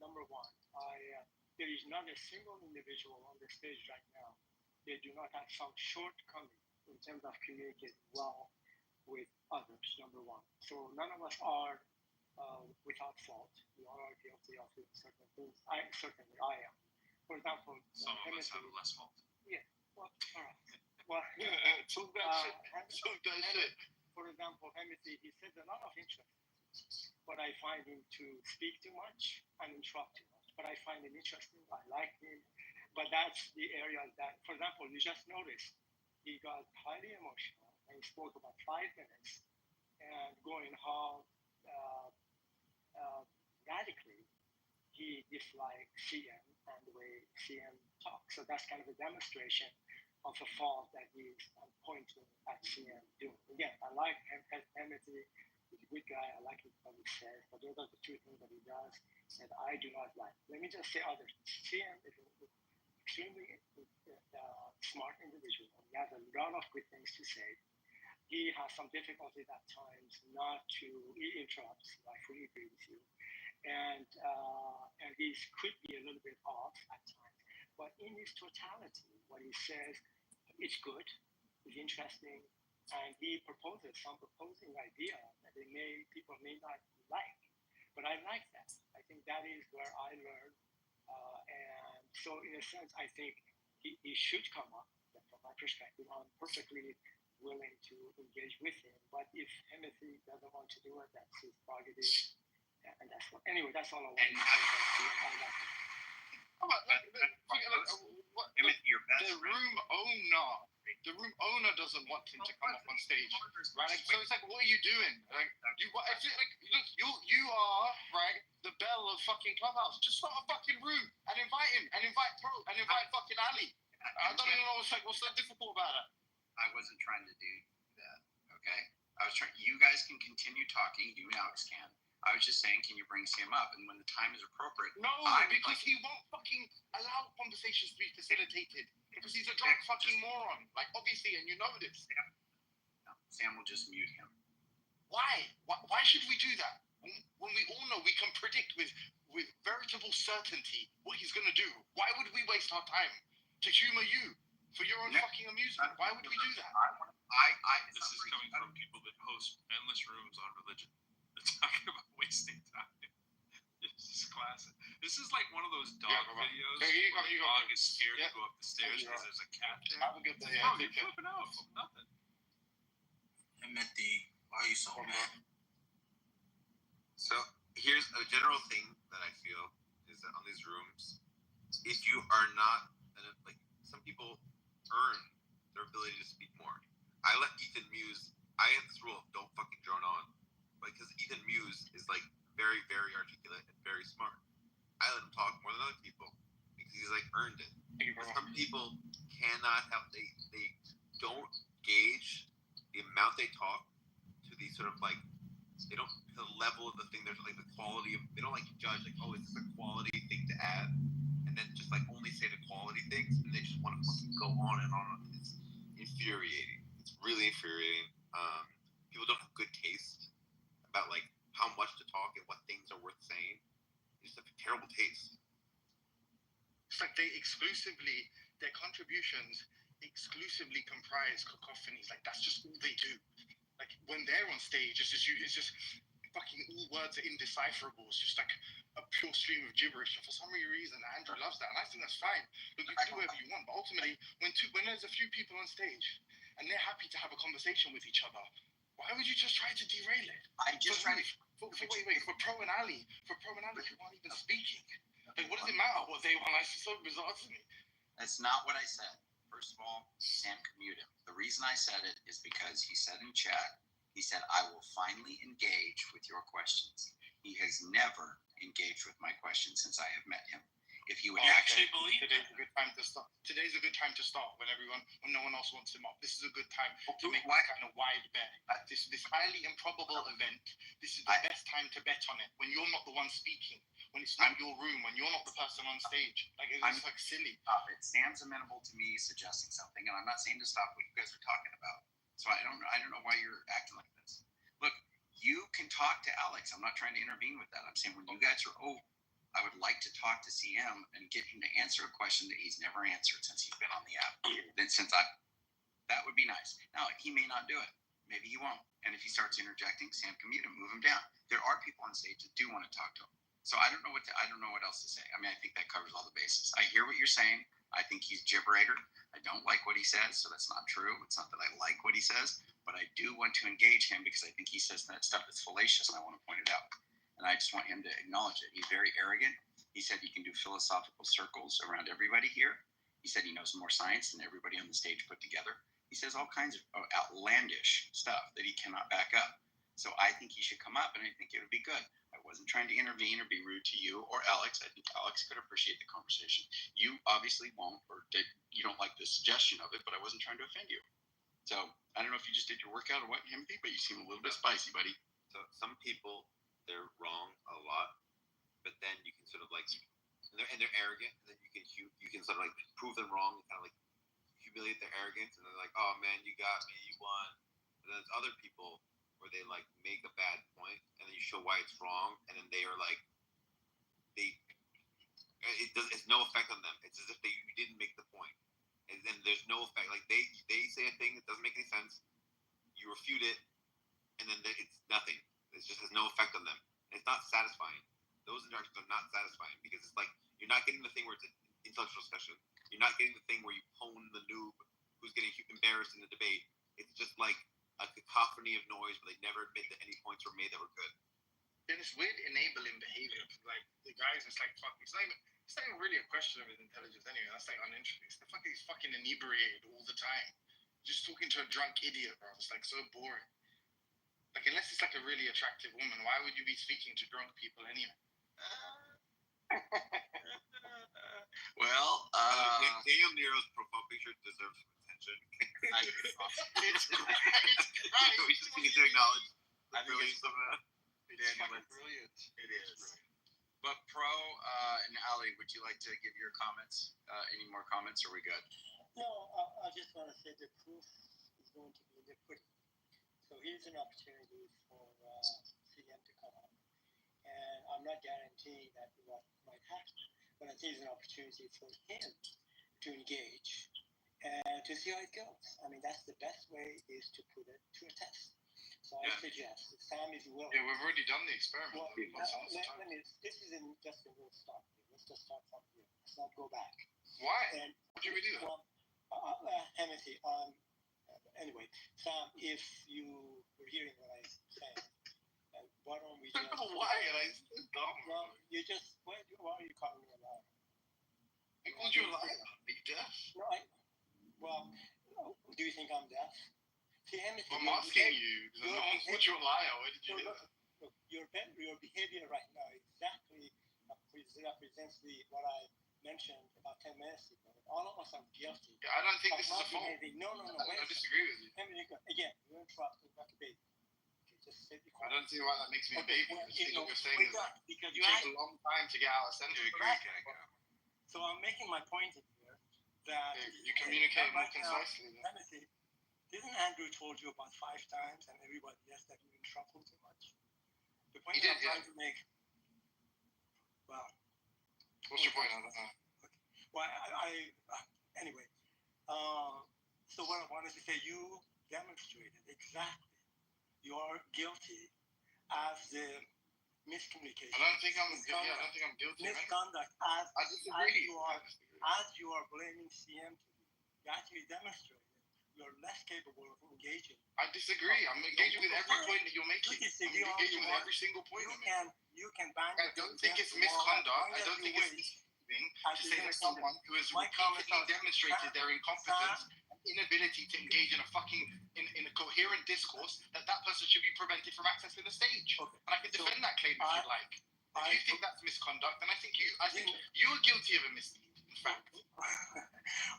number one, there is not a single individual on the stage right now they do not have some shortcoming in terms of communicating well with others, number one. So none of us are without fault. We all are guilty of doing certain things. Certainly I am. For example, Some of us have less fault. Yeah. Well, all right. Well, talk that shit. For example, Hemity, he says a lot of interesting things, but I find him to speak too much and interrupt too much. But I find him interesting. I like him. But that's the area that, for example, you just noticed he got highly emotional and he spoke about 5 minutes and going how radically he disliked CM and the way CM talks. So that's kind of a demonstration of a fault that he's pointing at CM doing. Again, I like Hemity. He's a good guy. I like what he says. But those are the 2 things that he does that I do not like. Let me just say others. CM is an extremely smart individual. He has a lot of good things to say. He has some difficulties at times not to, he interrupts. I fully agree with you. And he could be a little bit off at times. But in his totality, what he says is good, is interesting, and he proposes some proposing idea that people may not like. But I like that. I think that is where I learn. And so in a sense, I think he should come up. From my perspective, I'm perfectly willing to engage with him. But if Hemity doesn't want to do it, that's his prerogative. And that's what, anyway, that's all I want to say. The room owner doesn't want him to come up on stage, right? Like, so it's like, what are you doing? Like, you are right, the bell of fucking Clubhouse. Just start a fucking room and invite him, and invite Pro, and invite fucking Ali. I don't even know what's so difficult about it. I wasn't trying to do that. Okay, I was trying. You guys can continue talking. You and Alex can. I was just saying, can you bring Sam up? And when the time is appropriate, no, because he won't fucking allow conversations to be facilitated. Because he's a drunk fucking moron. Like, obviously, and you know this. Sam will just mute him. Why? Why should we do that? When we all know we can predict with veritable certainty what he's going to do. Why would we waste our time to humor you for your own fucking amusement? Why would we do that? This is coming from people that host endless rooms on religion. They're talking about wasting time. It's just classic. This is like one of those dog videos where the dog is scared to go up the stairs because there's a cat there. Have a good day. Oh, you're flipping out from nothing. Why are you so mad? So here's a general thing that I feel is that on these rooms, if you are not like, some people earn their ability to speak more. I let Ethan Muse. I have this rule: don't fucking drone on, because Ethan Muse is like very, very articulate and very smart. I let him talk more than other people because he's like earned it. Some people cannot have they don't gauge the amount they talk to the sort of like they don't to the level of the thing. There's like the quality of they don't like judge like, oh, is this a quality thing to add, and then just like only say the quality things, and they just want to fucking go on and on. It's infuriating. It's really infuriating. People don't have good taste about like how much to talk and what things are worth saying. They just have a terrible taste. It's like their contributions exclusively comprise cacophonies. Like, that's just all they do. Like, when they're on stage, it's just fucking all words are indecipherable. It's just like a pure stream of gibberish. And for some reason, Andrew loves that, and I think that's fine. Look, you can do whatever you want, but ultimately, when there's a few people on stage and they're happy to have a conversation with each other, why would you just try to derail it? For Pro and Ali who aren't even speaking. Like, what does it matter what they want? That's so bizarre to me. That's not what I said. First of all, Sam can mute him. The reason I said it is because he said in chat, he said, I will finally engage with your questions. He has never engaged with my questions since I have met him. If you would actually believe today's a good time to start. Today's a good time to start when no one else wants him up. This is a good time to make this kind of wide bet. This highly improbable event. This is the best time to bet on it when you're not the one speaking, when it's not your room, when you're not the person on stage. Like, it's like silly. Sam's amenable to me suggesting something, and I'm not saying to stop what you guys are talking about. So I don't know why you're acting like this. Look, you can talk to Alex. I'm not trying to intervene with that. I'm saying when you guys are over, I would like to talk to CM and get him to answer a question that he's never answered since he's been on the app. That would be nice. Now, he may not do it. Maybe he won't. And if he starts interjecting, Sam can mute him, move him down. There are people on stage that do want to talk to him. So I don't know what else to say. I mean, I think that covers all the bases. I hear what you're saying. I think he's gibberator. I don't like what he says, so that's not true. It's not that I like what he says, but I do want to engage him because I think he says that stuff that's fallacious, and I want to point it out. And I just want him to acknowledge it. He's very arrogant. He said he can do philosophical circles around everybody here. He said he knows more science than everybody on the stage put together. He says all kinds of outlandish stuff that he cannot back up. So I think he should come up, and I think it would be good. I wasn't trying to intervene or be rude to you or Alex. I think Alex could appreciate the conversation. You obviously won't, or you don't like the suggestion of it, but I wasn't trying to offend you. So I don't know if you just did your workout or what, Timothy, but you seem a little bit spicy, buddy. So some people, they're wrong a lot, but then you can sort of like, and they're arrogant, and then you can sort of like prove them wrong, and kind of like humiliate their arrogance, and they're like, oh man, you got me, you won. And then there's other people where they like make a bad point, and then you show why it's wrong, and then they are like, it's no effect on them. It's as if you didn't make the point, and then there's no effect. Like they say a thing that doesn't make any sense, you refute it, and then it's nothing. It just has no effect on them. And it's not satisfying. Those interactions are not satisfying because it's like you're not getting the thing where it's an intellectual discussion. You're not getting the thing where you pwn the noob who's getting embarrassed in the debate. It's just like a cacophony of noise where they never admit that any points were made that were good. Then it's weird enabling behavior. Like the guys, it's like fuck. It's not even really a question of his intelligence anyway. That's like uninteresting. The fuck he's fucking inebriated all the time, just talking to a drunk idiot, bro. It's like so boring. Like unless it's like a really attractive woman, why would you be speaking to drunk people anyway? Well, Daniel Nero's profile picture deserves some attention. It's great. We just need to acknowledge the I think brilliance of that. Daniel. Brilliant. It is. But Pro and Ali, would you like to give your comments? Any more comments? Or are we good? No, I just want to say the proof is going to be in the pudding. So here's an opportunity for CM to come up. And I'm not guaranteeing that what might happen, but I think it's an opportunity for him to engage and to see how it goes. I mean, that's the best way is to put it to a test. So I suggest if Sam is willing. Yeah, we've already done the experiment. Well, this isn't just a real start. Let's just start from here. Let's not go back. Why? And why do we do that? Well, Timothy, anyway, Sam, if you were hearing what I was saying, why don't we just... Why? It's dumb. Well, you just... Why are you calling me a liar? I called you a liar. Are you deaf? No, well, do you think I'm deaf? See, Timothy, I'm asking you, because no one called you a liar. Why did you do that? Look, your behavior right now exactly represents what I mentioned about 10 minutes ago. All of us are guilty. Yeah, I don't think this is a fault. No. I disagree with you. Again, you're interrupting like a baby. Just sit I don't see why that makes me a baby. I think what you're saying is that because it takes a long time to get out of center. So I'm making my point here that you communicate more concisely. Timothy, didn't Andrew told you about 5 times and everybody else that you're in trouble too much? The point I'm trying to make. Well. What's your point on that? Okay. Well, anyway. So what I wanted to say, you demonstrated exactly you're guilty as the miscommunication. I don't think I'm guilty. Misconduct I disagree. As you are blaming CM, you actually demonstrated you're less capable of engaging. I disagree. I'm engaging with every point that you're making. I'm engaging with every single point. You can bang. I don't think it's misconduct. I don't think it's misleading to say that someone who has repeatedly demonstrated their incompetence, inability to engage in a coherent discourse, that person should be prevented from accessing the stage. Okay. And I can defend that claim if you like. If you think that's misconduct, then I think you're guilty of a misdeed. In fact.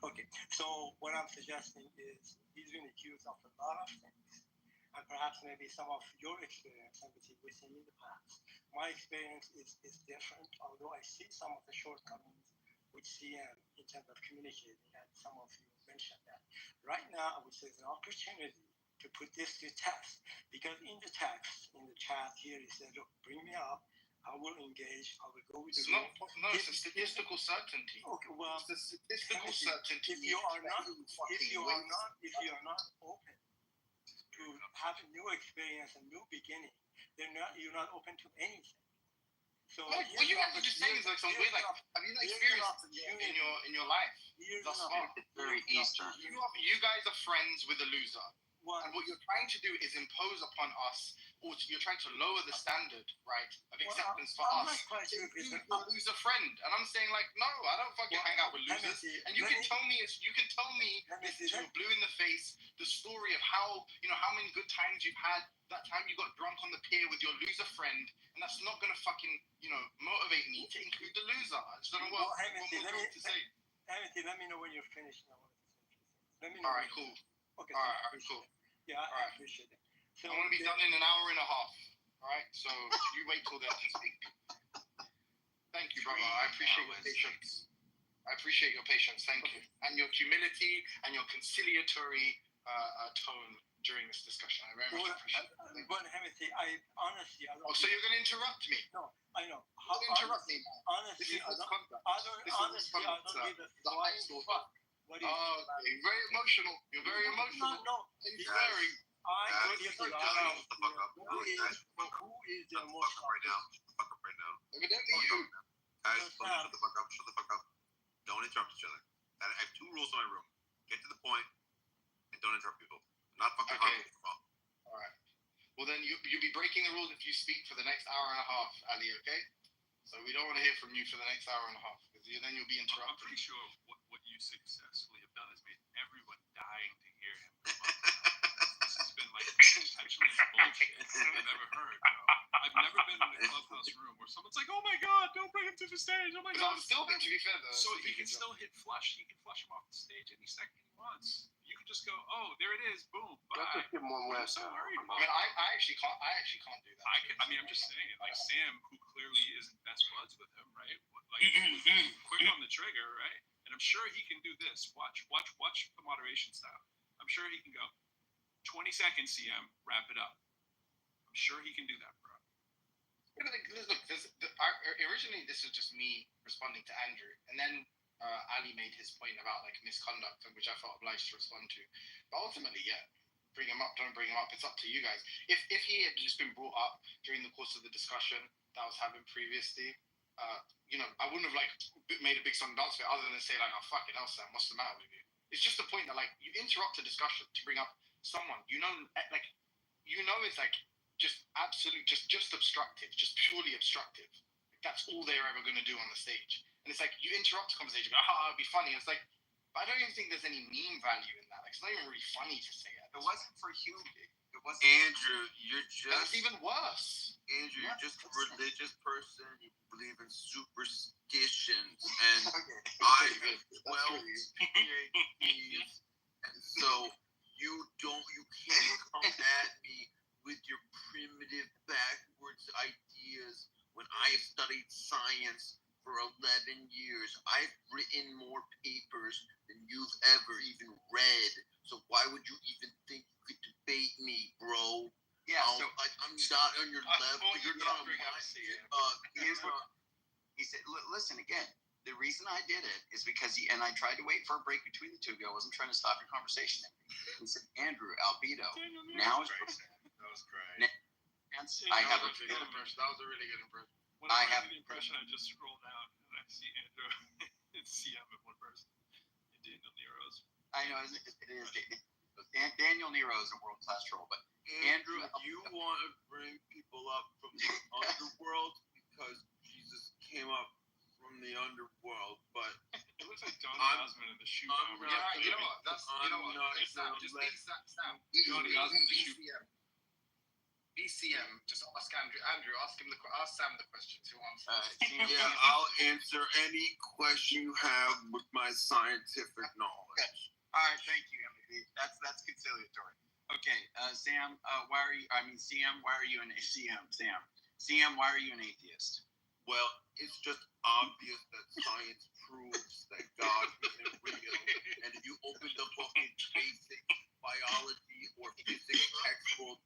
Okay. So what I'm suggesting is he's been accused of a lot of things, and perhaps maybe some of your experience with him in the past. My experience is different, although I see some of the shortcomings with CM in terms of communicating, and some of you mentioned that. Right now, I would say it's an opportunity to put this to test, because in the text, in the chat here, he said, look, bring me up, I will engage. I will go with It's the not. rule. No, it's a statistical certainty. Okay, well, It's a statistical certainty. if you are not open to have a new experience, a new beginning, then you're not open to anything. So What you guys are just saying is like some weird, like, have you not experienced in your life thus far? It's very Eastern. You guys are friends with a loser, and what you're trying to do is impose upon us, or you're trying to lower the standard, right, of acceptance for us. You a loser friend, and I'm saying like, no, I don't fucking hang out with losers. And you can tell me, you're blue in the face, the story of how many good times you've had. That time you got drunk on the pier with your loser friend, and that's not gonna fucking, motivate me to include the loser. I just don't know what more to say. Hamilton, let me know when you're finished. Let me All know. right, cool. Okay. All right, cool. Yeah, I appreciate it. So I'm gonna be done in an hour and a half. All right, so you wait till then to speak. Thank you, brother. I appreciate your patience. Thank you, and your humility and your conciliatory tone during this discussion. I very much appreciate it. But Hamilton, I honestly, I don't. Oh, so you're gonna interrupt me? No, I know. Don't interrupt me, man. Honestly, I don't give a flying fuck. What is you're very emotional. You're very emotional. No. Very. I don't give a fuck who is the most right now. Evidently you. Guys, shut the fuck up. Don't interrupt each other. I have 2 rules in my room. Get to the point and don't interrupt people. Not fucking hard. All right. Well, then you'll be breaking the rules if you speak for the next hour and a half, Ali. Okay. So we don't want to hear from you for the next hour and a half because then you'll be interrupted. I'm pretty sure what you successfully have done is made everyone dying to hear him. This has been like potentially bullshit I've ever heard. I've never been in a clubhouse room where someone's like, "Oh my god, don't bring him to the stage! Oh my god!" I'm still, to be fair though. So he can still hit flush. He can flush him off the stage any second he wants. You can just go, "Oh, there it is, boom, bye." Let's just give him one I'm last so time. worried. I mean, I actually can't do that. I'm just saying, like Sam, who clearly isn't best buds with him, right? Like, quick on the trigger, right? And I'm sure he can do this. Watch the moderation style. I'm sure he can go 20 seconds, CM, wrap it up. I'm sure he can do that, bro. Yeah, but look, originally this was just me responding to Andrew, and then Ali made his point about like misconduct, which I felt obliged to respond to. But ultimately, yeah, bring him up, don't bring him up. It's up to you guys. If he had just been brought up during the course of the discussion that I was having previously, I wouldn't have like made a big song dance for it, other than say like, "Oh fucking hell, Sam, what's the matter with you?" It's just the point that like you interrupt a discussion to bring up someone it's like just absolute, just obstructive, just purely obstructive. Like, that's all they're ever going to do on the stage. And it's like you interrupt the conversation, go, it'd be funny. And it's like, but I don't even think there's any meme value in that. Like, it's not even really funny to say it. It wasn't for humor. It wasn't. Andrew, you're just. That's even worse. Andrew, you're just a religious person. You believe in superstitions, and I have 12 PhDs, and so you can't come at me with your primitive, backwards ideas when I have studied science for 11 years. I've written more papers than you've ever even read. So why would you even think you could debate me, bro? Yeah, I'm not on your level. You're not on my. He said, listen, again, the reason I did it is because and I tried to wait for a break between the two of you. I wasn't trying to stop your conversation. He said, Andrew, Albedo, now is That was great. I have a good impression. That was a really good impression. When I have the impression, I just scroll down and I see Andrew and CM in one person. And Daniel Nero's. I know it is. Daniel Nero is a world-class troll, but Andrew, you want to bring people up from the underworld because Jesus came up from the underworld, but it looks like Donny Osmond in the shoe bomber. You know what? Sam, just be Sam. Donny Osmond in the shoe. BCM, just ask Andrew. Ask Sam the questions. Who wants? Yeah, I'll answer any question you have with my scientific knowledge. Okay. All right, thank you, Emily. That's conciliatory. Okay, Sam, why are you? CM, why are you an CM, why are you an atheist? Well, it's just obvious that science proves that God isn't real, and if you open the fucking basic biology or physics textbook,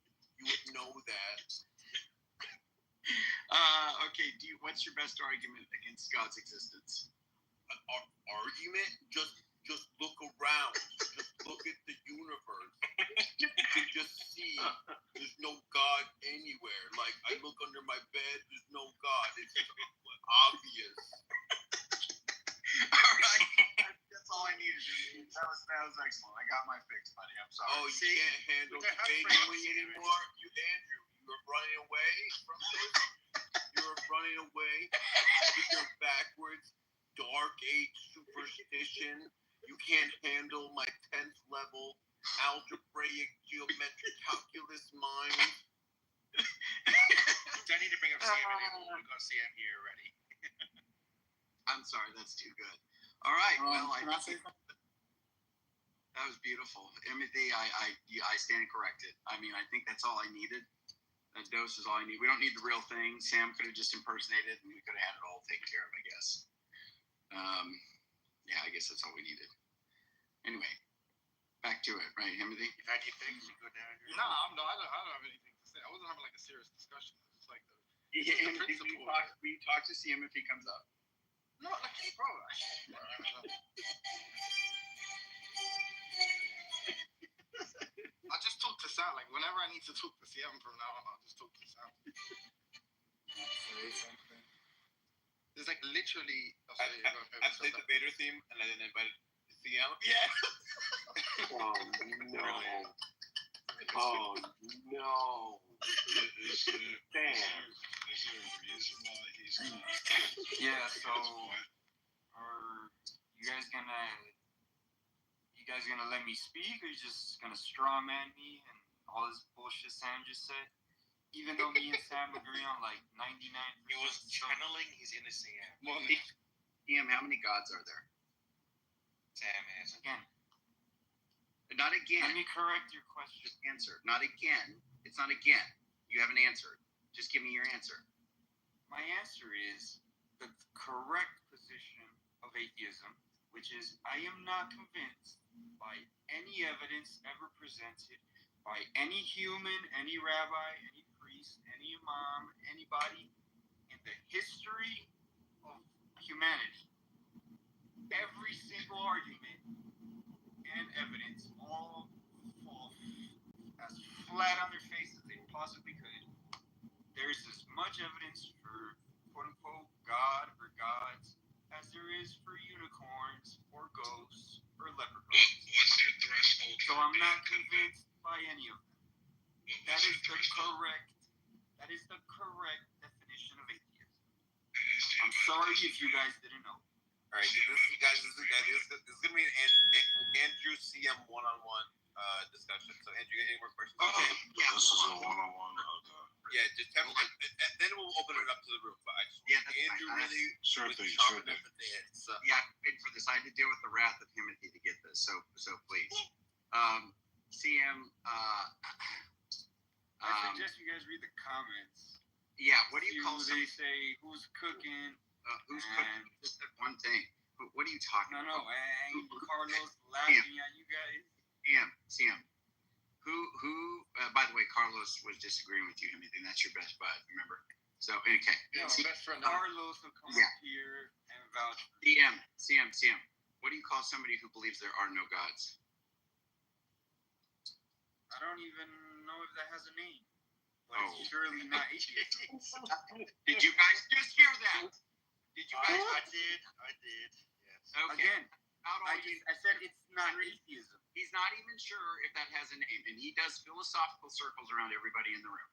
you would know that. Okay. What's your best argument against God's existence? Argument? Just look around. Just look at the universe. You can just see there's no God anywhere. Like, I look under my bed, there's no God. It's obvious. All right. That's all I needed. That was excellent. I got my fix, buddy. I'm sorry. Oh, you can't handle debating anymore? Andrew, you're running away from this? You're running away with your backwards dark age superstition. You can't handle my 10th level algebraic geometric calculus mind. Do I need to bring up CM anymore? We'll go CM here already. I'm sorry, that's too good. All right, well, I think that was beautiful. Timothy, I stand corrected. I mean, I think that's all I needed. That dose is all I need. We don't need the real thing. Sam could have just impersonated, and we could have had it all taken care of, I guess. Yeah, I guess that's all we needed. Anyway, back to it, right, Timothy? If I need things, you go down. No, I don't have anything to say. I wasn't having like a serious discussion. It's just like the principle. We talk to Sam if he comes up. No, like, bro. I just talk to Sam. Like, whenever I need to talk to Sam from now on, I'll just talk to Sam. There's like literally. I played the Vader theme and I then invited CM. Yeah. Oh no. Oh no. Damn. Is there a reason why he's not? Yeah, so are you guys gonna let me speak, or you just gonna straw man me and all this bullshit Sam just said? Even though me and Sam agree on like 99%. He was channeling his inner CM. CM, how many gods are there? Sam is. Again. Not again. Let me correct your question. Just answer. Not again. It's not again. You haven't answered. Just give me your answer. My answer is the correct position of atheism, which is I am not convinced by any evidence ever presented by any human, any rabbi, any priest, any imam, anybody in the history of humanity. Every single argument and evidence all fall as flat on their face as they possibly could. There's as much evidence for quote-unquote God or gods as there is for unicorns or ghosts or leprechauns. What's your threshold? So I'm not convinced by any of them. That is the correct definition of atheism. I'm sorry if you guys didn't know. All right, this is gonna be an Andrew CM one-on-one discussion. So Andrew, any more questions? Okay. Yeah. This is a one-on-one. Yeah, just have and then we'll open it up to the room. But I just Yeah, that's Andrew fine. really Sure was thing, chomping sure thing. at the bit. So Yeah, I'm waiting for this. I had to deal with the wrath of Timothy to get this. So please. CM. I suggest you guys read the comments. Yeah. What do you See call who some? they say who's cooking? Who's cooking? Just that one thing. What are you talking No, about? and Carlos laughing at you guys. CM. Who? By the way, Carlos was disagreeing with you. I mean, that's your best bud. Remember? So okay. No, best friend. Carlos will come Yeah. up here and vouch for CM. What do you call somebody who believes there are no gods? I don't even know if that has a name. But Oh. it's surely not atheist. Did you guys just hear that? Did you guys? I did. Yes. Okay. Again, Not all you- I said it's not atheism. He's not even sure if that has a name, and he does philosophical circles around everybody in the room.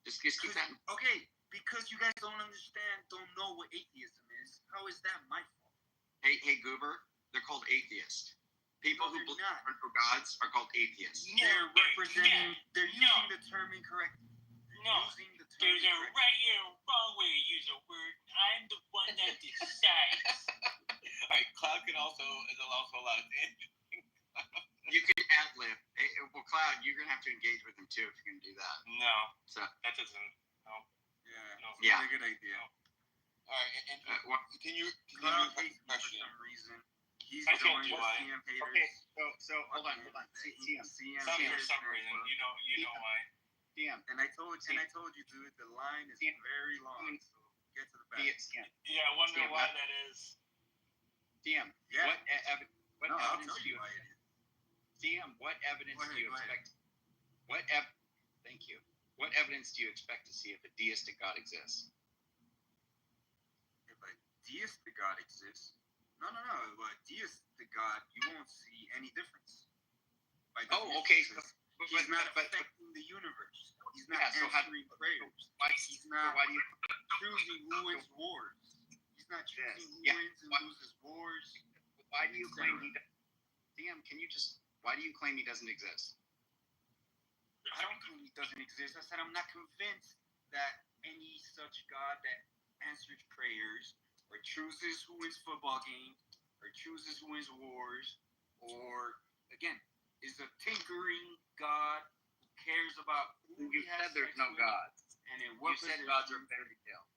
Just keep that. Okay, because you guys don't know what atheism is. How is that my fault? Hey, Goober. They're called atheists. People who believe there are no gods are called atheists. They're representing. They're using the term incorrect. No. Using the term There's a incorrect. right and a wrong way to use a word. I'm the one that decides. all right, Cloud is also allowed to Andrew. You can ad-lib. Hey, well, Cloud, you're going to have to engage with him, too, if you're going to do that. No, So, that doesn't. No. Yeah, No. Yeah. Not a good idea. All right, and what, continue Cloud your hates me for question. some reason. He's I can't joined do the why. CM haters. okay, so hold on. CM. CM For haters. some reason, you know why. DM. And I told you, dude, the line is very long. So get to the back. Yeah, I wonder DM, why what- that is. DM. Yeah. What No, I'll evidence tell do you you why it is. DM? What evidence Go do you ahead. expect? Thank you. What evidence do you expect to see if a deistic God exists? If a deistic God exists, no. If a deistic God, you won't see any difference. By Oh, definition, okay. because But he's not but affecting the universe. He's not Yeah, so how- answering prayers. why, He's not why do you? choosing who wins wars. He's not choosing who Yeah. wins and Why- loses wars. Why do you claim he? DM, can you just? Why do you claim he doesn't exist? I don't claim he doesn't exist. I said I'm not convinced that any such God that answers prayers or chooses who wins football games or chooses who wins wars or, again, is a tinkering God who cares about who You he has said there's sex no with gods. and in You what said position. gods are fairy tales.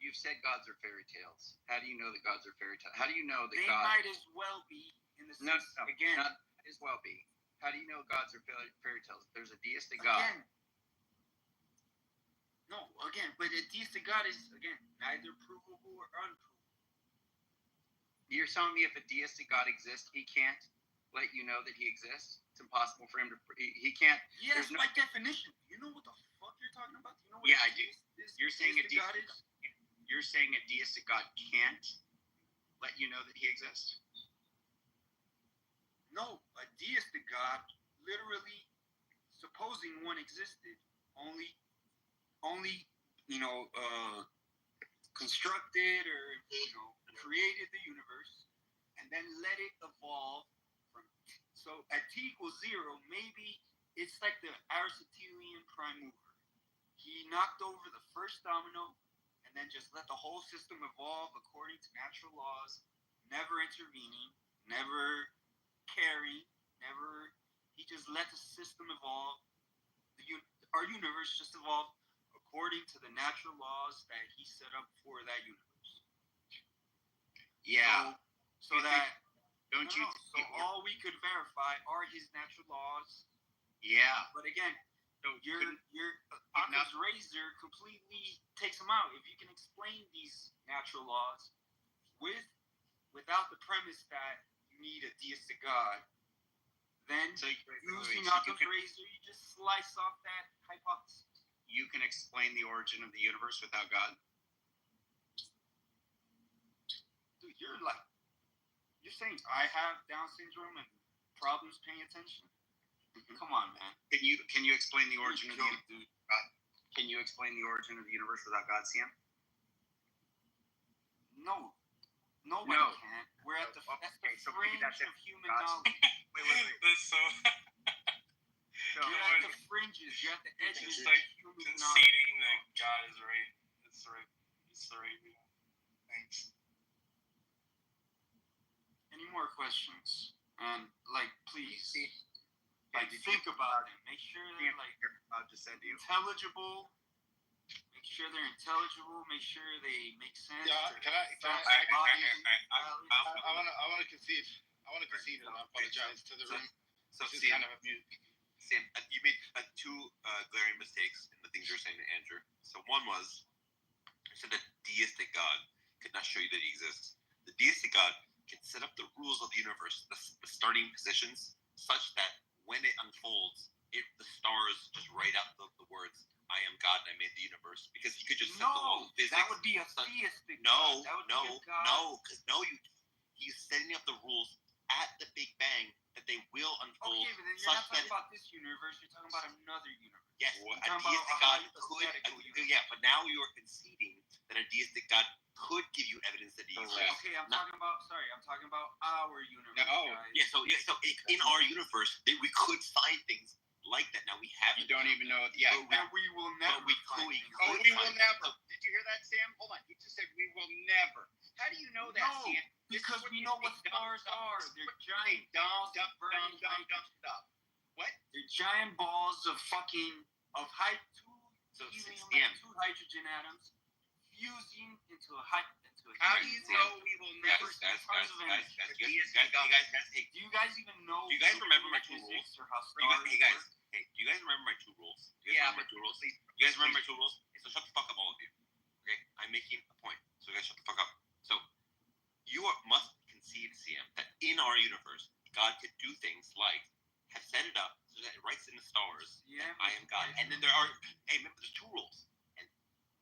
You've said gods are fairy tales. How do you know that gods are fairy tales? How do you know that They God? might as well be in the No, sense, again, not as well be. How do you know gods are fairy tales? There's a deistic God. again, but a deistic God is, again, neither provable or unprovable. You're telling me if a deistic God exists, he can't let you know that he exists? It's impossible for him to. He can't. Yes, there's no- by definition. You know what the fuck you're talking about? You know what Yeah, a I do. deist- You're saying a deistic God deistic. is? You're saying a deistic God can't let you know that he exists? No, a deistic God, literally, supposing one existed, only, constructed or, created the universe, and then let it evolve from. So at t equals 0, maybe it's like the Aristotelian prime mover. He knocked over the first domino, and then just let the whole system evolve according to natural laws, never intervening, never caring, never. He just let the system evolve. Our universe just evolved according to the natural laws that he set up for that universe. Yeah. So that Don't you? So all we could verify are his natural laws. Yeah. But again, So your Occam's razor completely takes them out. If you can explain these natural laws without the premise that you need a deistic God, then using Occam's razor, you just slice off that hypothesis. You can explain the origin of the universe without God? Dude, you're saying I have Down syndrome and problems paying attention? Come on, man. Can you explain the origin of the Joke, universe? Can you explain the origin of the universe without God, Sam? No. Nobody No. can. We're at the Okay, so maybe fringe that's it. of human God's- knowledge. Wait. That's so. You're at the fringes. You're at the edges It's of like human knowledge. conceding that God is right. It's the right. It's the right view. Thanks. Any more questions? And please, Did think about them. Make sure they're I'll just send you. intelligible. Make sure they're intelligible. Make sure they make sense. Yeah, they're can I facts, logic, I want to concede. I want to concede and I apologize to the room. So This is Sam, kind of a mute. Sam, you made two glaring mistakes in the things you were saying to Andrew. So one was, you said that deistic God could not show you that he exists. The deistic God can set up the rules of the universe, the starting positions, such that when it unfolds, the stars just write out the words, I am God and I made the universe. Because he could just set the laws of physics. That would be a theistic No, God. That would be a God. he's setting up the rules at the Big Bang that they will unfold. Okay, but then you're such not talking that about this universe. You're talking about another universe. yes, You're a talking deistic about God a could. hypothetical universe. Yeah, but now you are conceding that a deistic God could give you evidence that he exists. Okay, I'm talking about our universe. No. Guys. Yeah, so in our universe, we could find things like that. Now we haven't. You don't even know. Yeah. And we will never. we find could. things Oh, like we that. will never. Did you hear that, Sam? Hold on. He just said we will never. How do you know that, No, Sam? This is because we you know say what stars are. They're giant dumb balls of burning hydrogen. stuff. What? They're giant balls of So, helium Sam, and 2 hydrogen atoms fusing into a How do you know we will never? guys, hey, Do you guys even know? do you guys remember my two physics rules? or how You guys, stars hey guys, work? hey, do you guys remember my 2 rules? Do you guys remember my 2 rules? You guys remember my 2 rules? So shut the fuck up, all of you. Okay, I'm making a point. So you guys shut the fuck up. So must concede, CM, that in our universe, God could do things like have set it up so that it writes in the stars that I am God. And then there are, hey, remember, there's 2 rules. And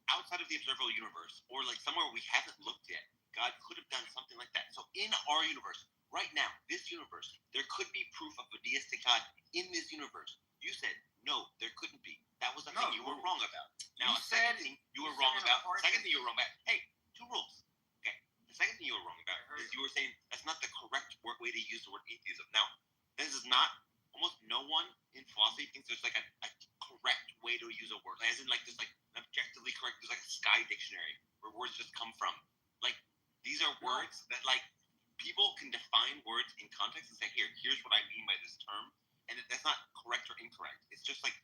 outside of the observable universe, or like somewhere we haven't looked yet, God could have done something like that. So in our universe, right now, this universe, there could be proof of a deistic God in this universe. You said, no, there couldn't be. That was the thing you were wrong about. Now, a second thing you were wrong about, hey, 2 rules. Okay, the second thing you were wrong about is you were saying that's not the correct way to use the word atheism. Now, this is not, almost no one in philosophy thinks there's like a correct way to use a word. As in like there's like an objectively correct, there's like a Sky Dictionary where words just come from. Like, these are words that like, people can define words in context and say, here's what I mean by this term. And that's not correct or incorrect. It's just like,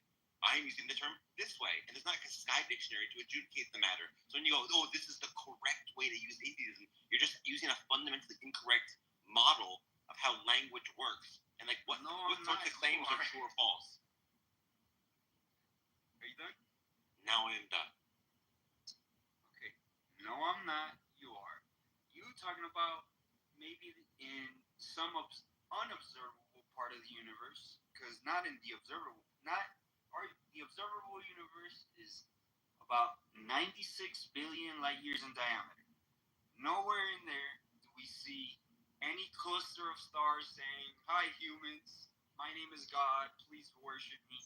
I'm using the term this way. And there's not like a Sky Dictionary to adjudicate the matter. So when you go, oh, this is the correct way to use atheism, you're just using a fundamentally incorrect model of how language works. And like, what sorts of claims are true or false? Are you done? Now I am done. Okay. No, I'm not. You are. You talking about maybe in some unobservable part of the universe, because not in the observable, the observable universe is about 96 billion light years in diameter. Nowhere in there do we see any cluster of stars saying, "Hi humans, my name is God, please worship me,"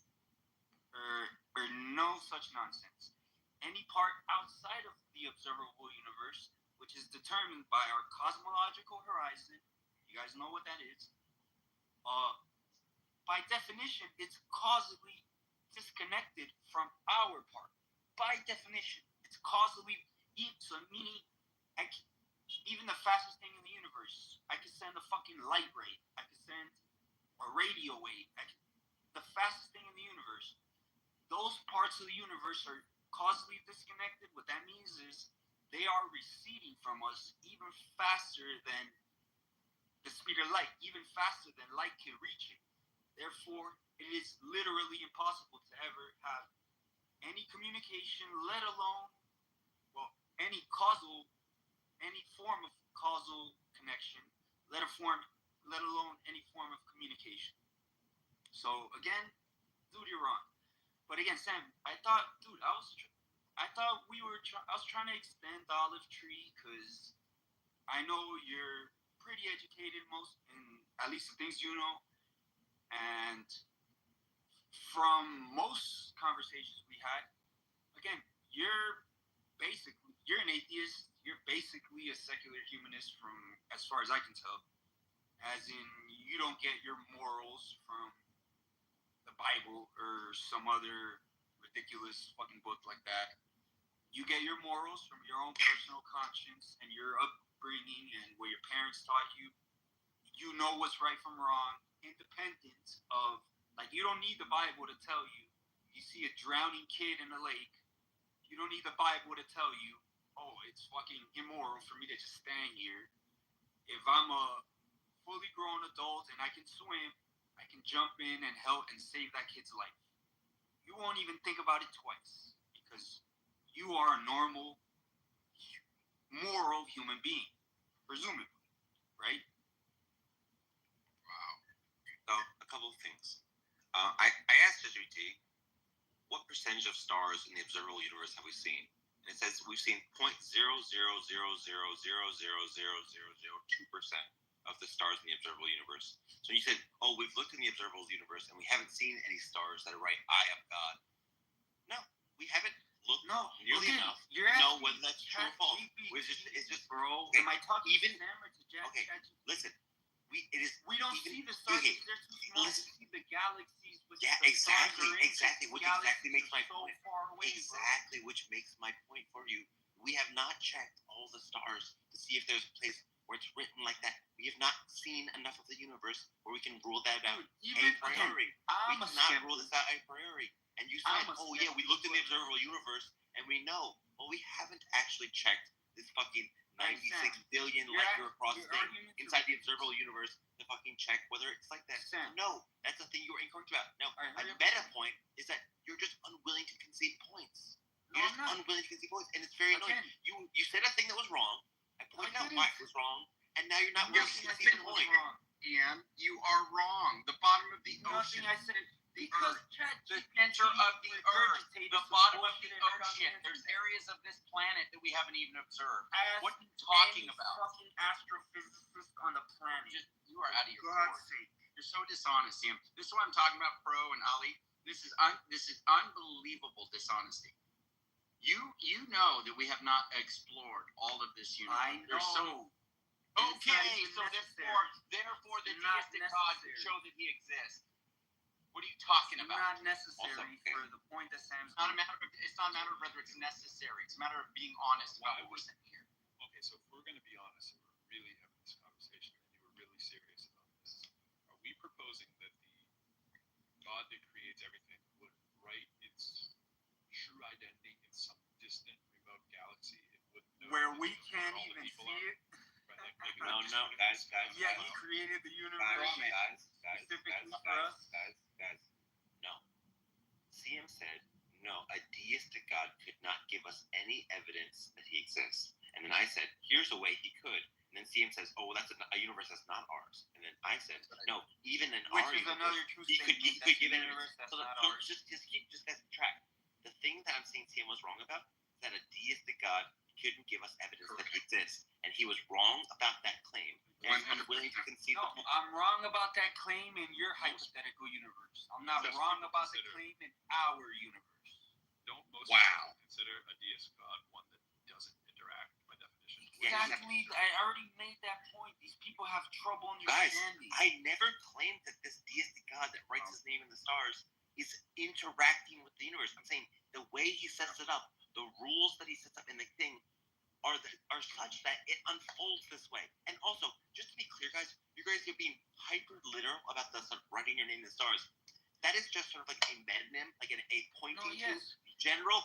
or no such nonsense. Any part outside of the observable universe, which is determined by our cosmological horizon, you guys know what that is, by definition, it's causally disconnected from our part. By definition, it's causally, so meaning, even the fastest thing in the universe, I could send a fucking light ray, I could send a radio wave, the fastest thing in the universe, those parts of the universe are causally disconnected. What that means is they are receding from us even faster than the speed of light, even faster than light can reach it. Therefore, it is literally impossible to ever have any communication, let alone, any form of causal connection, let alone any form of communication. So again, dude, you're wrong. But again, Sam, I thought I was trying to extend the olive tree because I know you're pretty educated, most in at least the things you know, and from most conversations we had, again, you're an atheist. You're basically a secular humanist, from as far as I can tell. As in, you don't get your morals from the Bible or some other ridiculous fucking book like that. You get your morals from your own personal conscience and your upbringing and what your parents taught you. You know what's right from wrong, independent of, like, you don't need the Bible to tell you. You see a drowning kid in a lake, you don't need the Bible to tell you, oh, it's fucking immoral for me to just stand here. If I'm a fully grown adult and I can swim, I can jump in and help and save that kid's life. You won't even think about it twice because you are a normal, moral human being, presumably, right? Wow. So, a couple of things. I asked ChatGPT, what percentage of stars in the observable universe have we seen? And it says we've seen 0.000000002% of the stars in the observable universe. So you said, oh, we've looked in the observable universe and we haven't seen any stars that are right, I am God. No, we haven't looked nearly enough to know whether that's true or false. It's just, bro. Am I talking even to them or to Jack? Okay, listen. We don't see the stars. Okay, they're too small to see the galaxies. Exactly. Which exactly makes my point. Far away, exactly, which makes my point for you. We have not checked all the stars to see if there's a place where it's written like that. We have not seen enough of the universe where we can rule that out a priori. We cannot rule this out a priori. And you said, oh yeah, we looked in the observable universe and we know. Well, we haven't actually checked this fucking 96 billion light year across thing inside the observable universe to fucking check whether it's like that. No, that's the thing you were incorrect about. No, I bet people, and it's very annoying. You said a thing that was wrong. I pointed out why it was wrong, and now you're not willing to see the point. Ian, you are wrong. The bottom of the ocean. I said the earth. The center of the earth. The bottom of the ocean. There's areas of this planet that we haven't even observed. What are you talking about? Fucking astrophysicist on the planet. You are out of your God's sake. You're so dishonest, Sam. This is what I'm talking about, Pro and Ali. This is unbelievable dishonesty. You know that we have not explored all of this universe. I know. Okay, so therefore the deistic God can show that he exists. What are you talking about? Not necessary for the point that Sam's. It's not a matter of whether it's necessary. It's a matter of being honest about what we're saying here. Okay, so if we're going to be honest and we're really having this conversation and you were really serious about this, are we proposing that the God that creates everything would write its true identity in some distant, remote galaxy? It wouldn't know where we can't even see it? No, guys. Yeah, he created the universe. Guys. No. CM said, no, a deistic God could not give us any evidence that he exists. And then I said, here's a way he could. And then CM says, oh, well, that's a universe that's not ours. And then I said, no, even in our universe, he could give an universe that's not ours. Just guys track. The thing that I'm saying CM was wrong about is that a deistic God couldn't give us evidence that he exists. And he was wrong about that claim. And I'm willing to concede. No, I'm wrong about that claim in your hypothetical universe. I'm not wrong about the claim in our universe. Don't most people consider a deist God one that doesn't interact by definition? Exactly. I already made that point. These people have trouble Guys, understanding. I never claimed that this deistic God that writes his name in the stars is interacting with the universe. I'm saying the way he sets it up, the rules that he sets up in the thing are such that it unfolds this way. And also, just to be clear, guys, you guys are being hyper literal about the sort of writing your name in the stars. That is just sort of like a metonym, like a pointing to the general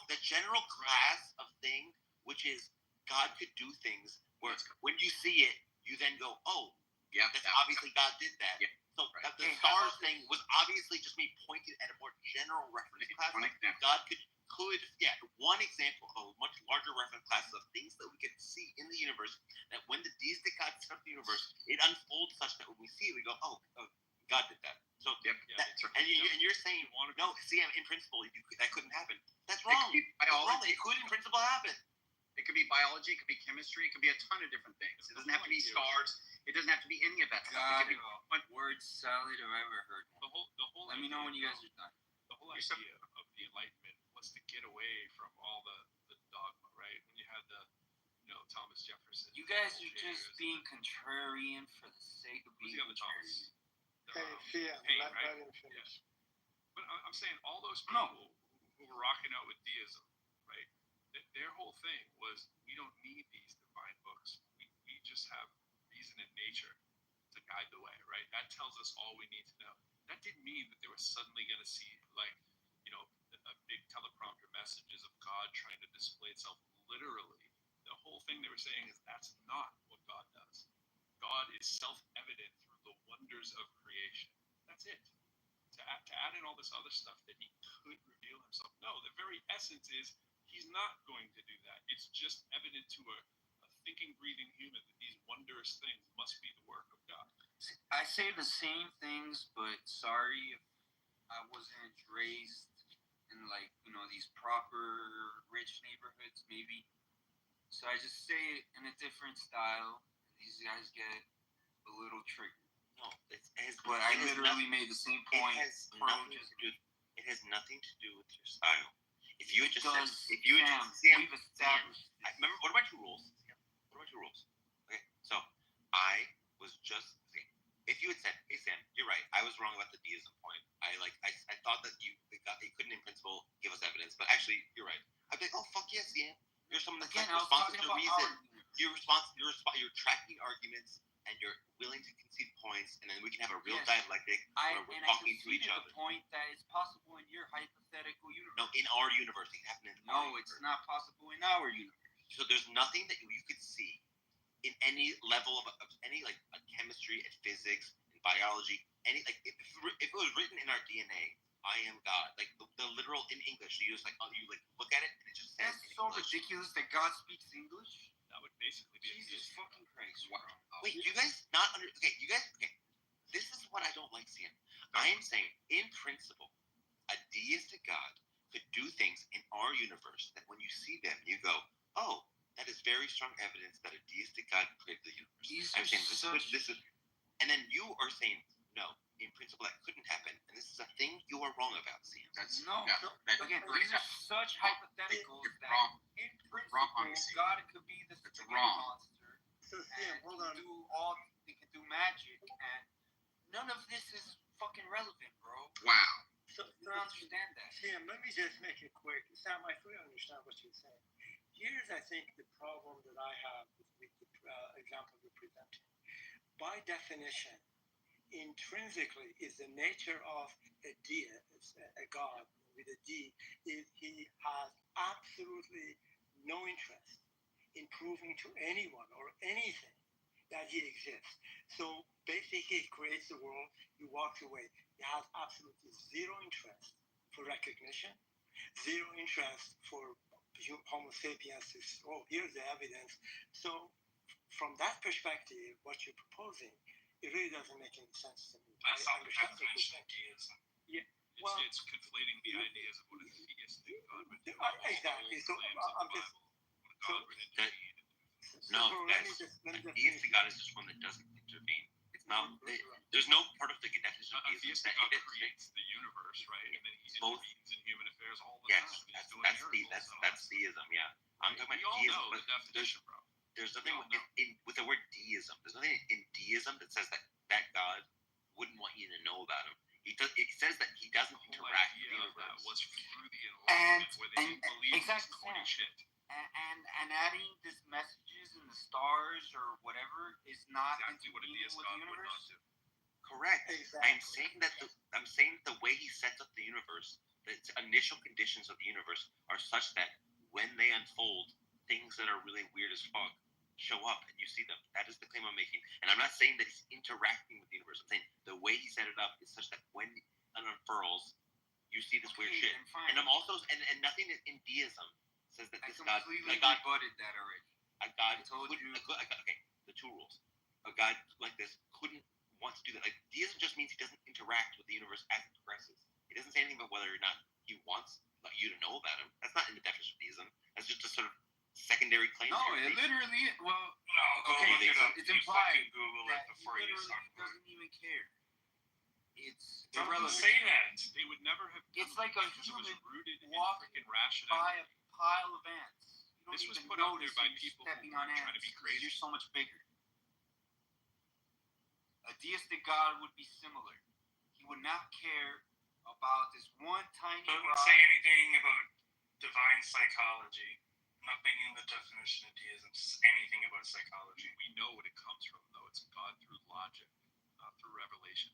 class of thing, which is God could do things where when you see it, you then go, oh, yeah, that's obviously God did that. Yeah. So the stars thing was obviously just me pointing at a more general reference class. God could one example of a much larger reference class of things that we can see in the universe, that when the deistic God set up the universe, it unfolds such that when we see it, we go, oh God did that. So and you're saying, no, see, in principle, that couldn't happen. That's wrong. It could in principle happen. It could be biology, it could be chemistry, it could be a ton of different things. It doesn't have to be stars. It doesn't have to be any of that stuff. God, word salad I've ever heard. The whole Let me know when you guys are done. The whole idea of the Enlightenment was to get away from all the dogma, right? When you had the Thomas Jefferson. You guys are just being contrarian for the sake of being contrarian. Paine, right? Yeah. But I'm saying all those people who were rocking out with deism, right? Their whole thing was, we don't need these divine books. We just have reason in nature to guide the way, right? That tells us all we need to know. That didn't mean that they were suddenly going to see, a big teleprompter messages of God trying to display itself literally. The whole thing they were saying is that's not what God does. God is self-evident through the wonders of creation. That's it. To add in all this other stuff that he could reveal himself. No, the very essence is he's not going to do that. It's just evident to a thinking, breathing human that these wondrous things must be the work of God. I say the same things, but sorry if I wasn't raised in these proper rich neighborhoods, maybe. So I just say it in a different style. These guys get a little triggered. No, but I literally made the same point. It has nothing to do with your style. If you had just we've established. Remember, what are my two rules? Okay, so I was just saying, if you had said, "Hey Sam, you're right. I was wrong about the deism point. I thought that you couldn't in principle give us evidence, but actually you're right." I'd be like, "Oh fuck yes, Sam. You're someone that's responsive to reason. You're tracking arguments, and you're willing to concede points, and then we can have a real dialectic where we're talking to each other." The point that it's possible in your hypothetical universe. No, in our universe, it happened in our universe. It's not possible in our universe. So there's nothing that you could see in any level of any chemistry and physics and biology. If it was written in our DNA I am God. Like the literal in English, you just you look at it and it just says That's so ridiculous that God speaks English. That would basically be Jesus fucking Christ. Wow. Wait, you guys not under? Okay, you guys. Okay, this is what I don't like seeing. I am saying, in principle, a deistic God could do things in our universe that when you see them, you go, "Oh, that is very strong evidence that a deistic God created the universe." I'm saying this is, and then you are saying, "No, in principle, that couldn't happen," and this is a thing you are wrong about, Sam. Again, these are such hypotheticals that in principle, God could be the spaghetti monster. So Sam, hold on. They can do magic, and none of this is fucking relevant, bro. Wow. So, You don't understand that. Sam, let me just make it quick. Sam, I fully understand what you're saying. Here's, I think, the problem that I have with the example you're presenting. By definition, intrinsically, is the nature of a God with a D, is he has absolutely no interest in proving to anyone or anything that he exists. So basically, he creates the world, he walks away. He has absolutely zero interest for recognition, zero interest for Homo sapiens to, here's the evidence. So from that perspective, what you're proposing, it really doesn't make any sense to me. That's I not the understand what definition you're of deism. Yeah. Well, It's conflating the ideas of what a theistic God would do. exactly. So I'm just. No, guys, a deistic God is just one that doesn't intervene. It's not. There's no part of the definition of deism that God creates the universe, right? And then he intervenes in human affairs all the time. That's theism. Yeah, I'm talking about We all deism. know But the definition, bro. there's nothing with the word deism. There's nothing in deism that says that God wouldn't want you to know about him. It says that he doesn't interact with the universe. That was through the Enlightenment, where they didn't believe exactly, this corny shit. And adding these messages in the stars or whatever is not exactly what a deist God would not do. Correct. Exactly. I'm saying the way he sets up the universe, the initial conditions of the universe are such that when they unfold, things that are really weird as fuck show up and you see them. That is the claim I'm making. And I'm not saying that he's interacting with the universe. I'm saying the way he set it up is such that when it unfurls, you see this weird shit. And I'm also and nothing in deism says that this God, completely God rebutted that already. A God okay, the two rules. A God like this couldn't want to do that. Like deism just means he doesn't interact with the universe as it progresses. He doesn't say anything about whether or not he wants you to know about him. That's not in the definition of deism. That's just a sort of secondary claim. No, it literally. Well, No, okay, look it up. it's You implied fucking Google it that before he you literally start. doesn't even care. It's Don't irrelevant. say that. They would never have. It's like a because it was human rooted in walking freaking rationality. by a pile of ants. You don't This was even put out notice there by you're people who stepping were on trying ants to be because crazy. you're so much bigger. A deistic God would be similar. He would not care about this one tiny Doesn't rock. say anything about divine psychology. Nothing in the definition of deism says anything about psychology. We know what it comes from, though. It's God through logic, not through revelation.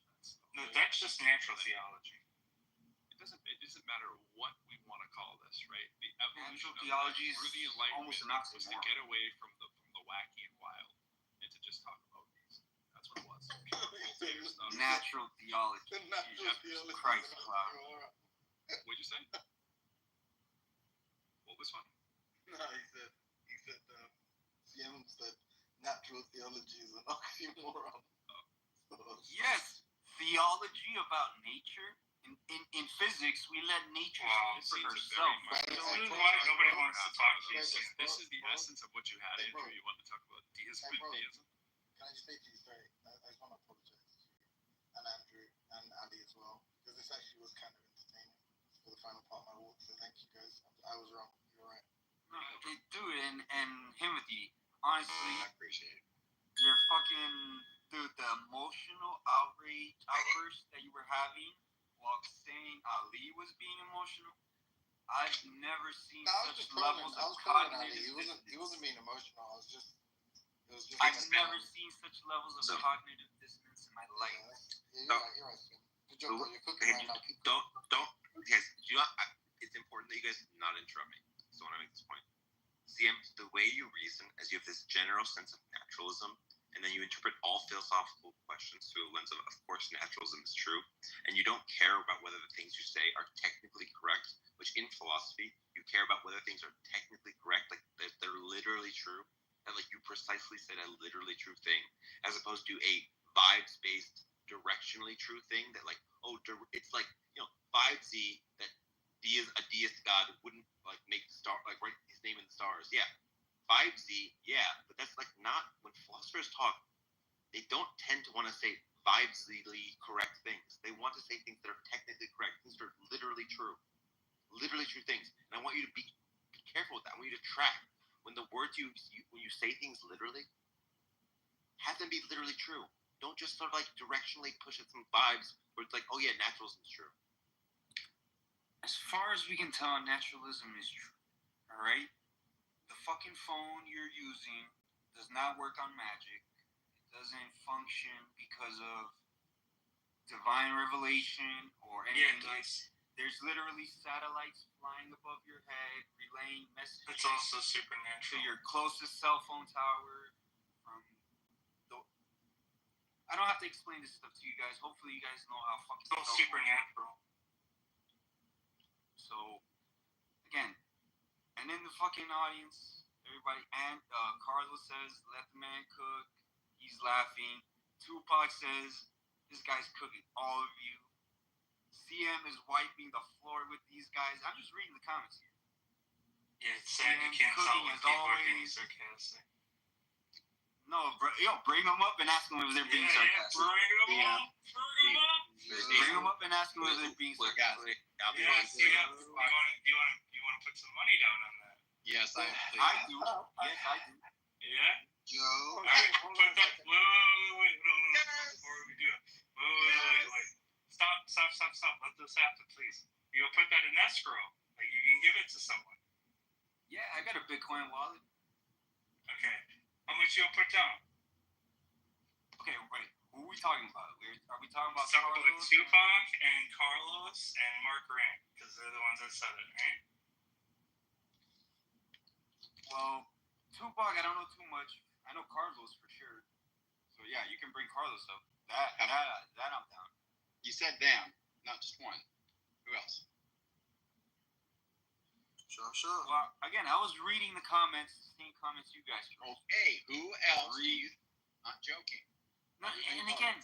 That's just natural theology. It doesn't matter what we want to call this, right? The evolution Natural of theology is through the Enlightenment almost an was to oxymoron. get away from the wacky and wild and to just talk about these. That's what it was. Voltaire stuff. Natural theology. Jesus Christ, Cloud. What'd you say? What was funny? No, he said CM said natural theology is an oxymoron. Yes, theology about nature. In physics, we let nature speak for herself. This is why nobody wants to talk to you. This is the essence of what you had, Andrew. You wanted to talk about deism and theism. Can I just say to you, sorry, I just want to apologize to you and Andrew and Andy as well, because this actually was kind of entertaining for the final part of my walk, so thank you guys. I was wrong, you were right. Dude, and Timothy, honestly, I appreciate it. you're fucking, dude, the emotional outburst that you were having while saying Ali was being emotional, I've never seen such levels of cognitive dissonance. He wasn't being emotional. It was just. I've never seen such levels of cognitive dissonance in my life. You're right. Good job, bro. You're cooking right now. Don't, guys. It's important that you guys not interrupt me. So I want to make this point. CM, the way you reason is you have this general sense of naturalism, and then you interpret all philosophical questions through a lens of course, naturalism is true, and you don't care about whether the things you say precisely said a literally true thing, as opposed to a vibes-based, directionally true thing that like, it's like, you know, 5Z that a deist god wouldn't like make write his name in the stars. Yeah, 5Z, yeah, but that's like not when philosophers talk. They don't tend to want to say vibesly correct things. They want to say things that are technically correct, things that are literally true things. And I want you to be careful with that. I want you to track when the words when you say things literally, have them be literally true. Don't just sort of like directionally push at some vibes where it's like, oh yeah, naturalism is true. As far as we can tell, naturalism is true. All right? The fucking phone you're using does not work on magic. It doesn't function because of divine revelation or anything else. There's literally satellites flying above your head, relaying messages. It's also to supernatural. your closest cell phone tower. I don't have to explain this stuff to you guys. Hopefully, you guys know how fucking. It's all supernatural. So, again, and in the fucking audience, everybody, and Carlos says, "Let the man cook." He's laughing. Tupac says, "This guy's cooking all of you." CM is wiping the floor with these guys. I'm just reading the comments here. Yeah, it's sad you can't tell when people are being sarcastic. No, bring them up and ask them if they're being sarcastic. Bring them up and ask them if they're being sarcastic. You want to put some money down on that? Yes, I do. Yes, I do. Yeah? Joe. All right, put that. Wait. Before we do it. Wait. Stop. Let this happen, please. You'll put that in escrow. Like, you can give it to someone. Yeah, I got a Bitcoin wallet. Okay. How much you'll put down? Okay, wait. Who are we talking about? Are we talking about Something like Tupac and Carlos and Mark Grant, because they're the ones that said it, right? Well, Tupac, I don't know too much. I know Carlos for sure. So yeah, you can bring Carlos up. That I'm down. You said them, not just one. Who else? Sure. Well, again, I was reading the comments, the same comments you guys wrote. Okay, who else? Not joking. And again,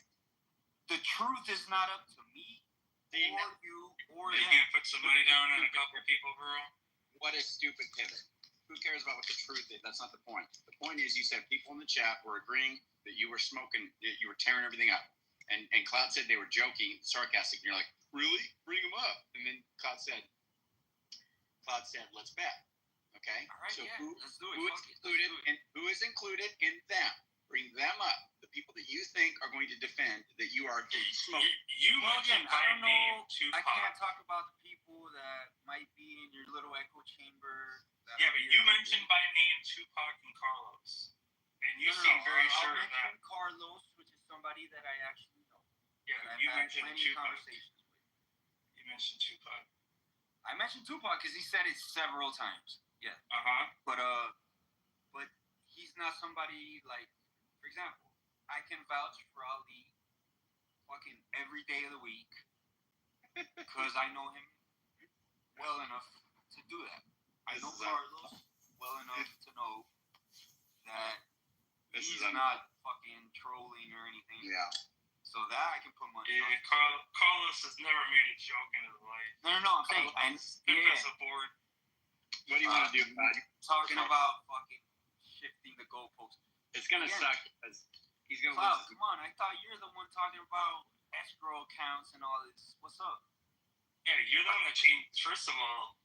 the truth is not up to me or you or You them. can't put some money down on a couple people, bro. What a stupid pivot. Who cares about what the truth is? That's not the point. The point is, you said people in the chat were agreeing that you were smoking, that you were tearing everything up. And Cloud said they were joking, sarcastic. And you're like, really? Bring them up. And then Cloud said, let's bet. Okay? All right, so yeah, let's do it. Who is included in them? Bring them up. The people that you think are going to defend that you are smoking. Well, again, I don't know. I can't talk about the people that might be in your little echo chamber. Yeah, but you mentioned by name Tupac and Carlos. And you seem very sure of that. Carlos, which is somebody that I actually know. Yeah, but you mentioned Tupac. You mentioned Tupac. I mentioned Tupac because he said it several times. Yeah. But he's not somebody like, for example, I can vouch for Ali fucking every day of the week because I know him well enough to do that. I know Carlos well enough to know that he's not fucking trolling or anything. Yeah. So that I can put money on. Yeah, Carlos has never made a joke in his life. No, I'm saying, board. What do you want to do, bud? Talking about fucking shifting the goalposts. It's gonna suck because he's gonna Cloud, lose. come on! I thought you're the one talking about escrow accounts and all this. What's up? Yeah, you're the one that changed. First of all,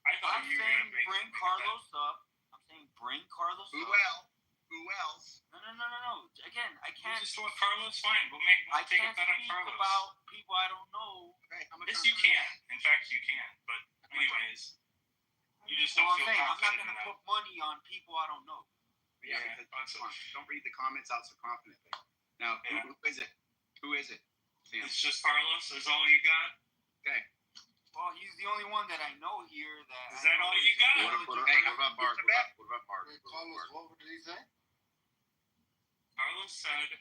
I thought you were gonna bring Carlos up. I'm saying bring Carlos Who up. Who else? No. Again, I can't. Just want Carlos. Fine, we'll take a bet on Carlos. About people I don't know. Okay, yes, you can. In fact, you can. But anyways, you just don't feel I'm not confident gonna in that. put money on people I don't know. Yeah, because don't read the comments out so confidently. Now, who is it? Who is it? Sam? It's just Carlos. Is all you got? Okay. Well, he's the only one that I know here that. Is that all you got? What about Bart? Carlos, what did he say? Carlos said,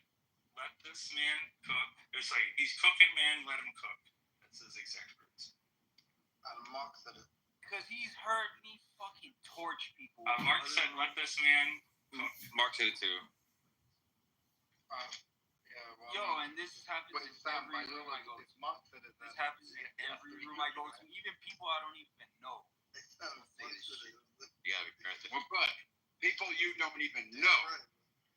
"Let this man cook." It's like he's cooking, man. Let him cook. That's his exact words. And Mark said it. Because he's heard me fucking torch people. Mark said, "Let this man Mark said it too. Yo, and this happens in every room I go to. This happens in every room I go to. Even people I don't even know. You gotta be careful. Well, but people you don't even know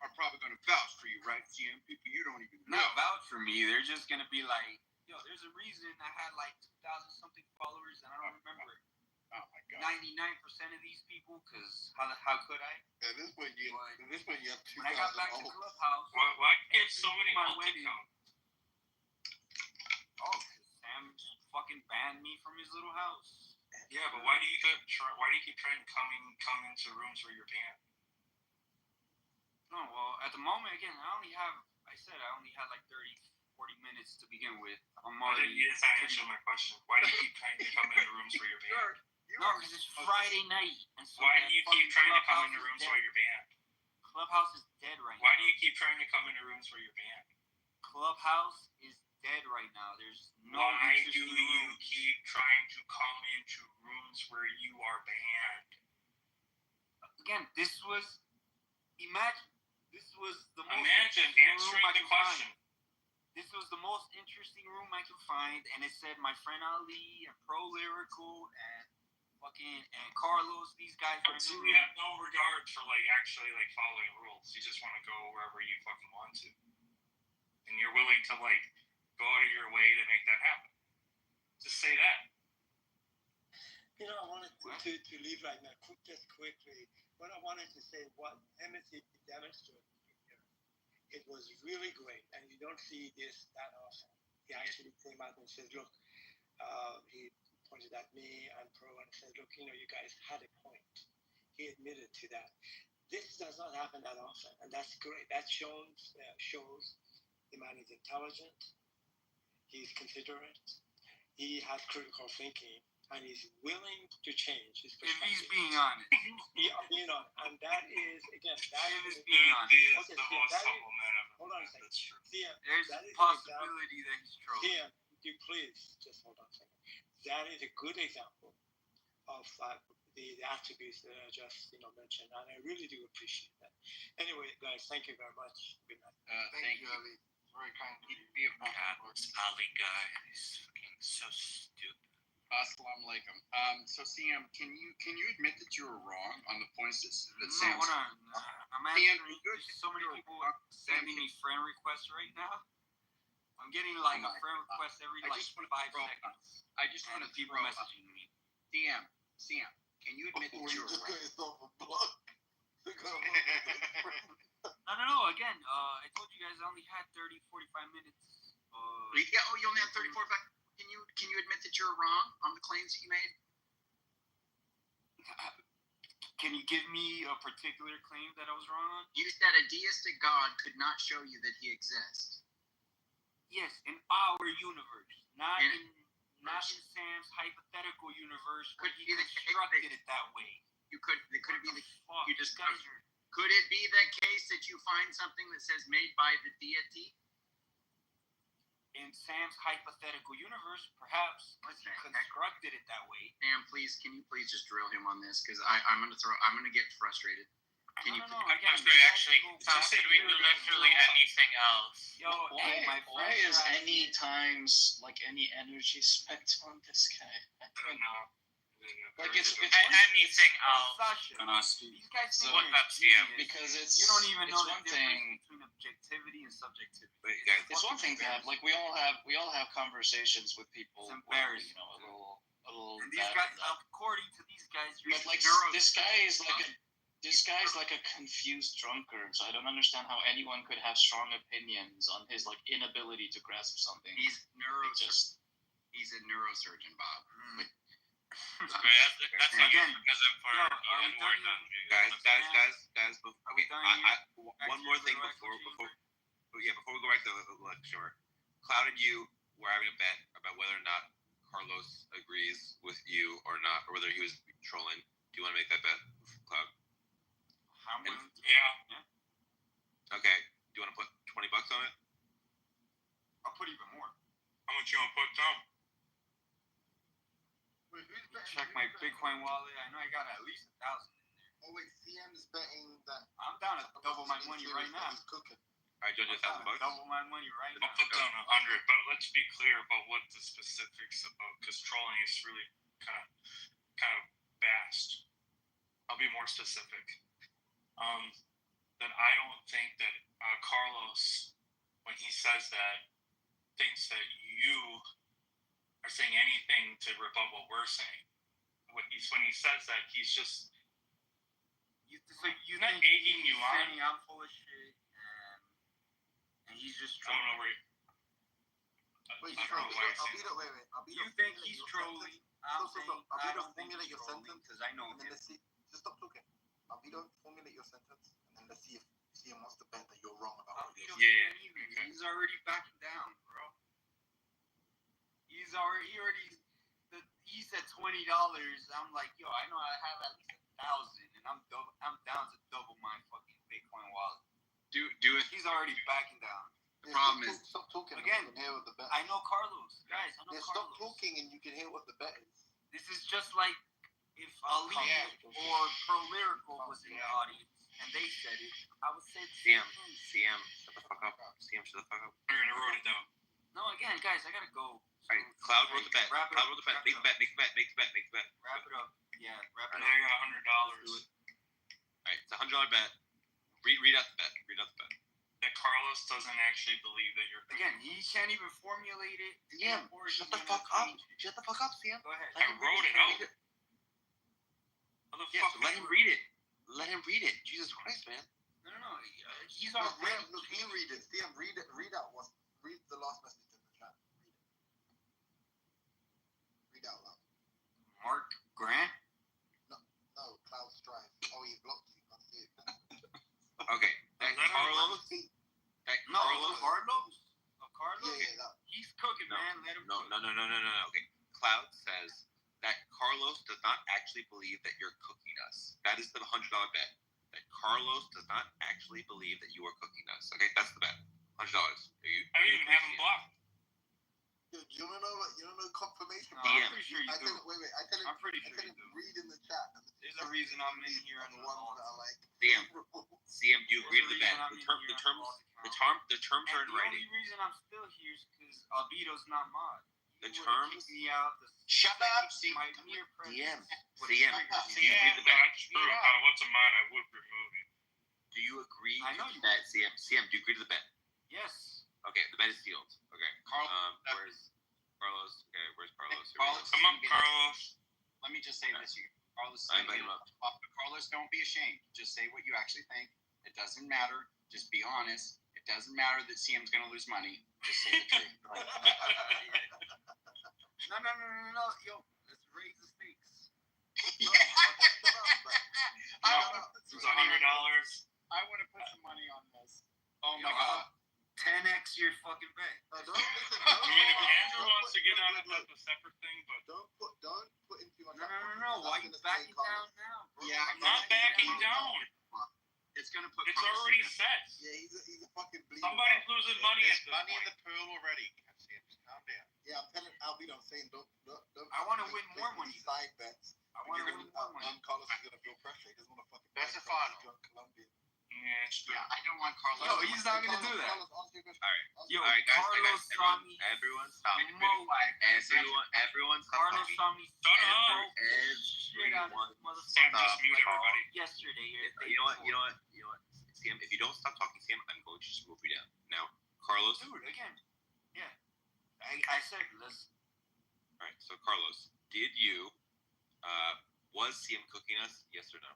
are probably going to vouch for you, right, CM? People you don't even know. Not vouch for me. They're just gonna be like, yo, there's a reason I had like 2,000 something followers and I don't remember. Oh my God. 99% of these people, because how could I? At this point, you have 2,000. When I got back to Clubhouse, Why get so many my multi wedding. count? Oh, Sam fucking banned me from his little house. Yeah, but why do you keep trying to come into rooms where you're banned? No, well, at the moment, again, I only had like 30, 40 minutes to begin with. I'm already. You didn't answer my question. Why do you keep trying to come into rooms where you're banned? No, because it's Friday night. And so Why do you keep trying to come into rooms where you're banned? Clubhouse is dead right now. Why do you keep trying to come into rooms where you're banned? Clubhouse is dead right now. There's no Why do interesting you rooms. keep trying to come into rooms where you are banned? Again, this was the most Imagine interesting answering room I the could question. find. This was the most interesting room I could find, and it said my friend Ali and Pro Lyrical and Carlos. These guys are in So the we room. have no regard for actually following rules. You just want to go wherever you fucking want to, and you're willing to go out of your way to make that happen. Just say that. I wanted to leave right now, just quickly. What I wanted to say, what Timothy demonstrated here, it was really great, and you don't see this that often. He actually came out and said, look, he pointed at me and Pro and said, look, you guys had a point. He admitted to that. This does not happen that often, and that's great. That shows the man is intelligent, he's considerate, he has critical thinking, and he's willing to change his perspective. If he's being honest. Being honest. And that is, again, that is being honest. Okay, hold on a second. There's that a is possibility that he's trolling. you please just hold on a second. That is a good example of the attributes that I just mentioned, and I really do appreciate that. Anyway, guys, thank you very much. Good night. Thank you, Ali. Very kind of you. This Ali guy is fucking so stupid. Assalamu alaikum. So CM, can you admit that you were wrong on the points that No, Sam? hold on. I'm CM, answering. There's so many people sending me friend requests right now. I'm getting a friend request every 5 seconds. I just want to people throw messaging me. CM, can you admit that you were wrong? No. Again, I told you guys I only had 30, 45 minutes. You only had 30, 45. Can you admit that you're wrong on the claims that you made? Can you give me a particular claim that I was wrong on? You said a deistic God could not show you that he exists. Yes, in our universe, not in Sam's hypothetical universe where he constructed it that way. Could it be the case that you find something that says made by the deity? In Sam's hypothetical universe, perhaps he constructed it that way. Sam, can you please just drill him on this? Because I'm gonna get frustrated. Can you? Actually, could we do literally anything else? Yo, why is any times any energy spent on this guy? I don't know. It's anything else. These guys think Look up CM. Because you don't even know the one difference thing. between objectivity and subjectivity. It's one thing to have we all have conversations with people. It's embarrassing. A little. And these guys, according to these guys, But this guy is like a confused drunkard. So I don't understand how anyone could have strong opinions on his inability to grasp something. He's a neurosurgeon, Bob. That's again because I'm for guys. Okay, one more thing before we go back to the lecture. Cloud and you were having a bet about whether or not Carlos agrees with you or not, or whether he was trolling. Do you want to make that bet, Cloud? Yeah. Okay. Do you want to put $20 on it? I'll put even more. How much you want to put down? Check my Bitcoin wallet. I know I got at least 1,000 in there. Oh wait, CM is betting that. I'm down to double my money right now. He's cooking. Alright, do you want to do $1,000? Double my money right I'll now. put down 100, but let's be clear about what the specifics about, because trolling is really kind of vast. I'll be more specific. That I don't think that Carlos, when he says that, thinks that you are saying anything to rebut what we're saying. When he says that, he's just You not think egging you he's on. saying I'm full of shit, and he's just I don't know trolling. where. Wait, I don't know why he's saying that. wait. You think he's trolling? I'm saying I don't think formulate he's your trolling sentence, because I know and then him. let's see. Just stop talking. Albedo, formulate your sentence, and then let's see if CM wants to bet that you're wrong about what you're Yeah. Okay. He's already backing down, bro. He said $20. I'm like, yo, I know I have at least 1,000, and I'm down to double my fucking Bitcoin wallet. Do it. He's already backing down. The problem is, Stop talking. Again, you can hear what the bet. I know Carlos, guys. I know Yeah, Carlos. stop talking, and you can hear what the bet is. This is just like if Ali or Pro Lyrical was in the audience and they said it, I would say the same thing. CM, shut the fuck up. CM, shut the fuck up. We're gonna wrote it down. No, again, guys, I gotta go. Alright, Cloud wrote the bet. Wrap it Cloud up. wrote the bet. Wrap Make it the bet. Make the bet. Make the bet. Make the bet. Wrap it up. Yeah, wrap And it I up. got $100. Alright, it's a $100 bet. Read out the bet. Read out the bet. That Carlos doesn't actually believe that you're. Again, he can't even formulate it. CM, shut the fuck up. Shut the fuck up, CM. Go ahead. I wrote it out. Yeah, so let him read it. Let him read it. Jesus Christ, man. No. He's No, already. CM, look, you read it. CM, read it. Read out what. Read the last message in the chat. Read out loud. Mark Grant? No, Cloud Strive. Oh, he blocked you. Can't see it. Okay. That Carlos. Carlos? Carlos? Yeah, that. He's cooking, man. Let him. No. Okay. Cloud says that Carlos does not actually believe that you're cooking us. That is the $100 bet. That Carlos does not actually believe that you are cooking us. Okay, that's the bet. $100. I don't even have him blocked. Dude, you don't know confirmation. No, I'm pretty sure you I do. tell him, I'm pretty sure you do. read in the chat. There's a reason I'm in here on the the ones wall. that are like. CM, do you agree to the bet? The terms are in The writing. only reason I'm still here is because Albedo's not mod. The He would've terms. kicked me out. Shut up, CM. My mere presence. CM, would CM, trigger do me. you agree to the bet? That's true. If I was a mod, I would remove it. Do you agree I know to you the bet, CM? CM, do you agree to the bet? Yes. Okay, the bet is sealed. Okay. Where's Carlos? Okay, where's Carlos? Here we go. Come on, Carlos. Let me just say this here. Carlos, I invite him up. Carlos, don't be ashamed. Just say what you actually think. It doesn't matter. Just be honest. It doesn't matter that CM's going to lose money. Just say the truth. No. Yo, let's raise the stakes. It's $100. I want to put some money on this. Oh my Yo, God. 10x your fucking bet. I mean, if Andrew wants to get on it, that's a separate thing, but. Don't put in too much. No. Why you backing down now, bro? Yeah, I'm not backing down. It's going to put. It's already set. Yeah, he's a fucking bleeder. Somebody's losing money at There's this money in point. the pool already. Calm down. Yeah, I'm telling Albedo, I'm saying don't. I want to win more money. Side bets. I want to win more money. Carlos is gonna feel pressure. He doesn't want to fucking. That's a final. Colombia. Yeah, it's true. Yeah, I don't want Carlos. Yo, he's not gonna do that. Carlos, answer your question. Alright. Yo, Alright, guys. Carlos saw me. Everyone stop. Smoke. Everyone stop. Carlos saw me. Shut up. Shit on this Sam, motherfucker just mute everybody. yesterday. You know what? CM, if you don't stop talking, CM, I'm going to just move you down. Now, Carlos. Dude, again. Yeah. I said let's. Alright, so Carlos, did you was CM cooking us? Yes or no?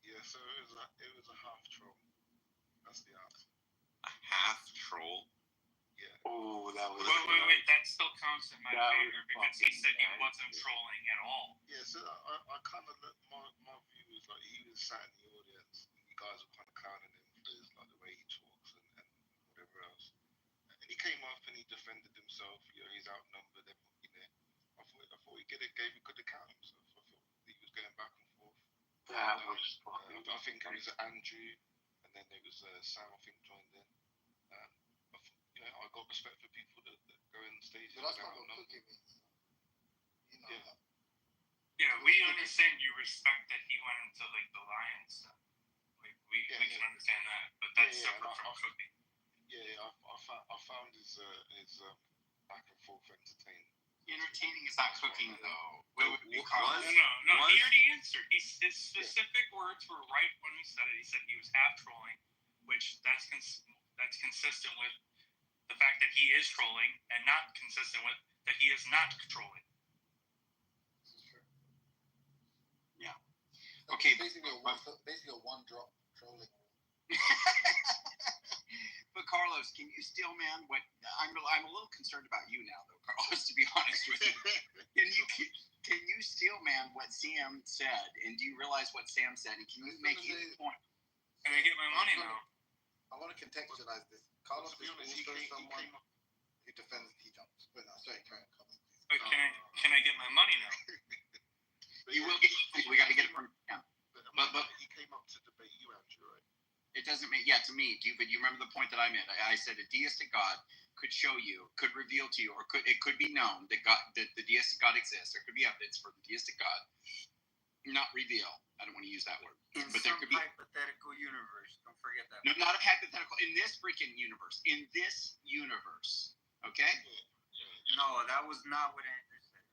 Yeah, so it was a half troll. That's the answer. A half troll? Yeah. Oh, that was. Wait. That still counts in my That was favor because he said he fucking wasn't trolling at all. Yeah, so I kind of looked, my view was like he was sat in the audience. And you guys were kind of clowning him for his, like the way he talks and whatever else. And he came off and he defended himself. You know, he's outnumbered. You know, I thought he gave a good account of himself. I thought he was going back and forth. That was fucking. I think it was Andrew, and then there was Sam. I think joined in. I got respect for people that go in stages. But that's not without what knowing. cooking means. You know Yeah. that. Yeah, we Cooking just saying you respect that he went into like the Lions stuff. Like we can understand that, but that's separate from cooking. I found his back and forth entertaining. Entertaining is not cooking though. No, he already answered. His specific words were right when he said it. He said he was half trolling, which that's consistent with the fact that he is trolling, and not consistent with that he is not trolling. Yeah. Okay. Basically a one-drop trolling. But Carlos, can you still, man? What I'm a little concerned about you now, though, Carlos. To be honest with you, can you steal, man, what Sam said? And do you realize what Sam said? And can you make any point? Can I get my money now? I want to contextualize this. Carlos is also someone who defends he jumps. But no, sorry, Carlos. But can I get my money now? You will get. We got to get it from him. But he came up to debate you, Andrew, right? It doesn't make, to me. But you remember the point that I made? I said a deistic God could show you, could reveal to you, or it could be known that God, that the deistic God exists. There could be evidence for the deistic God, not reveal. I don't want to use that word. But there could be hypothetical universe. Don't forget that. No, not a hypothetical. In this freaking universe. In this universe. Okay. No, that was not what Andrew said.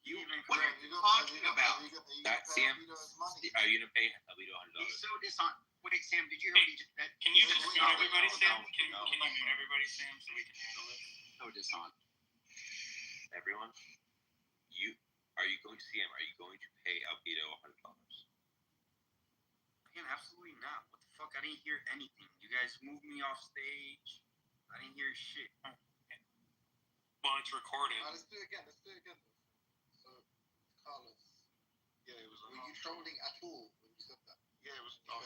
You even what are you talking about? That Sam, are you gonna pay Alito $100? He's so dishonest. Wait, Sam, did you hear what he just said? Can you just mute everybody, Sam? Can you mute everybody, Sam, so we can handle it? So dishonest. Everyone, are you going to see him? Are you going to pay Alito $100? Man, absolutely not. What the fuck? I didn't hear anything. You guys moved me off stage. I didn't hear shit. Well, it's recorded. Let's do it again. So, Carlos. Yeah, it was. Were you trolling at all when you said that? Yeah, it was. I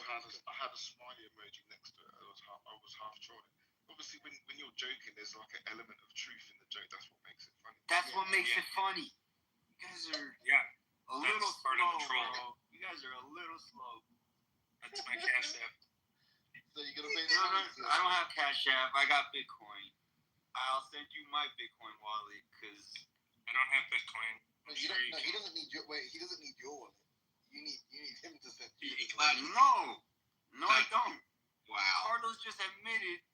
had a smiley emoji next to it. I was half trolling. Obviously, when you're joking, there's like an element of truth in the joke. That's what makes it funny. That's what makes it funny. You guys are a little slow, bro. You guys are a little slow. That's my Cash App. So you're gonna pay No, I don't have Cash App. I got Bitcoin. I'll send you my Bitcoin wallet because I don't have Bitcoin. He doesn't need your wallet. You need him to send you. No, I don't. Wow. Carlos just admitted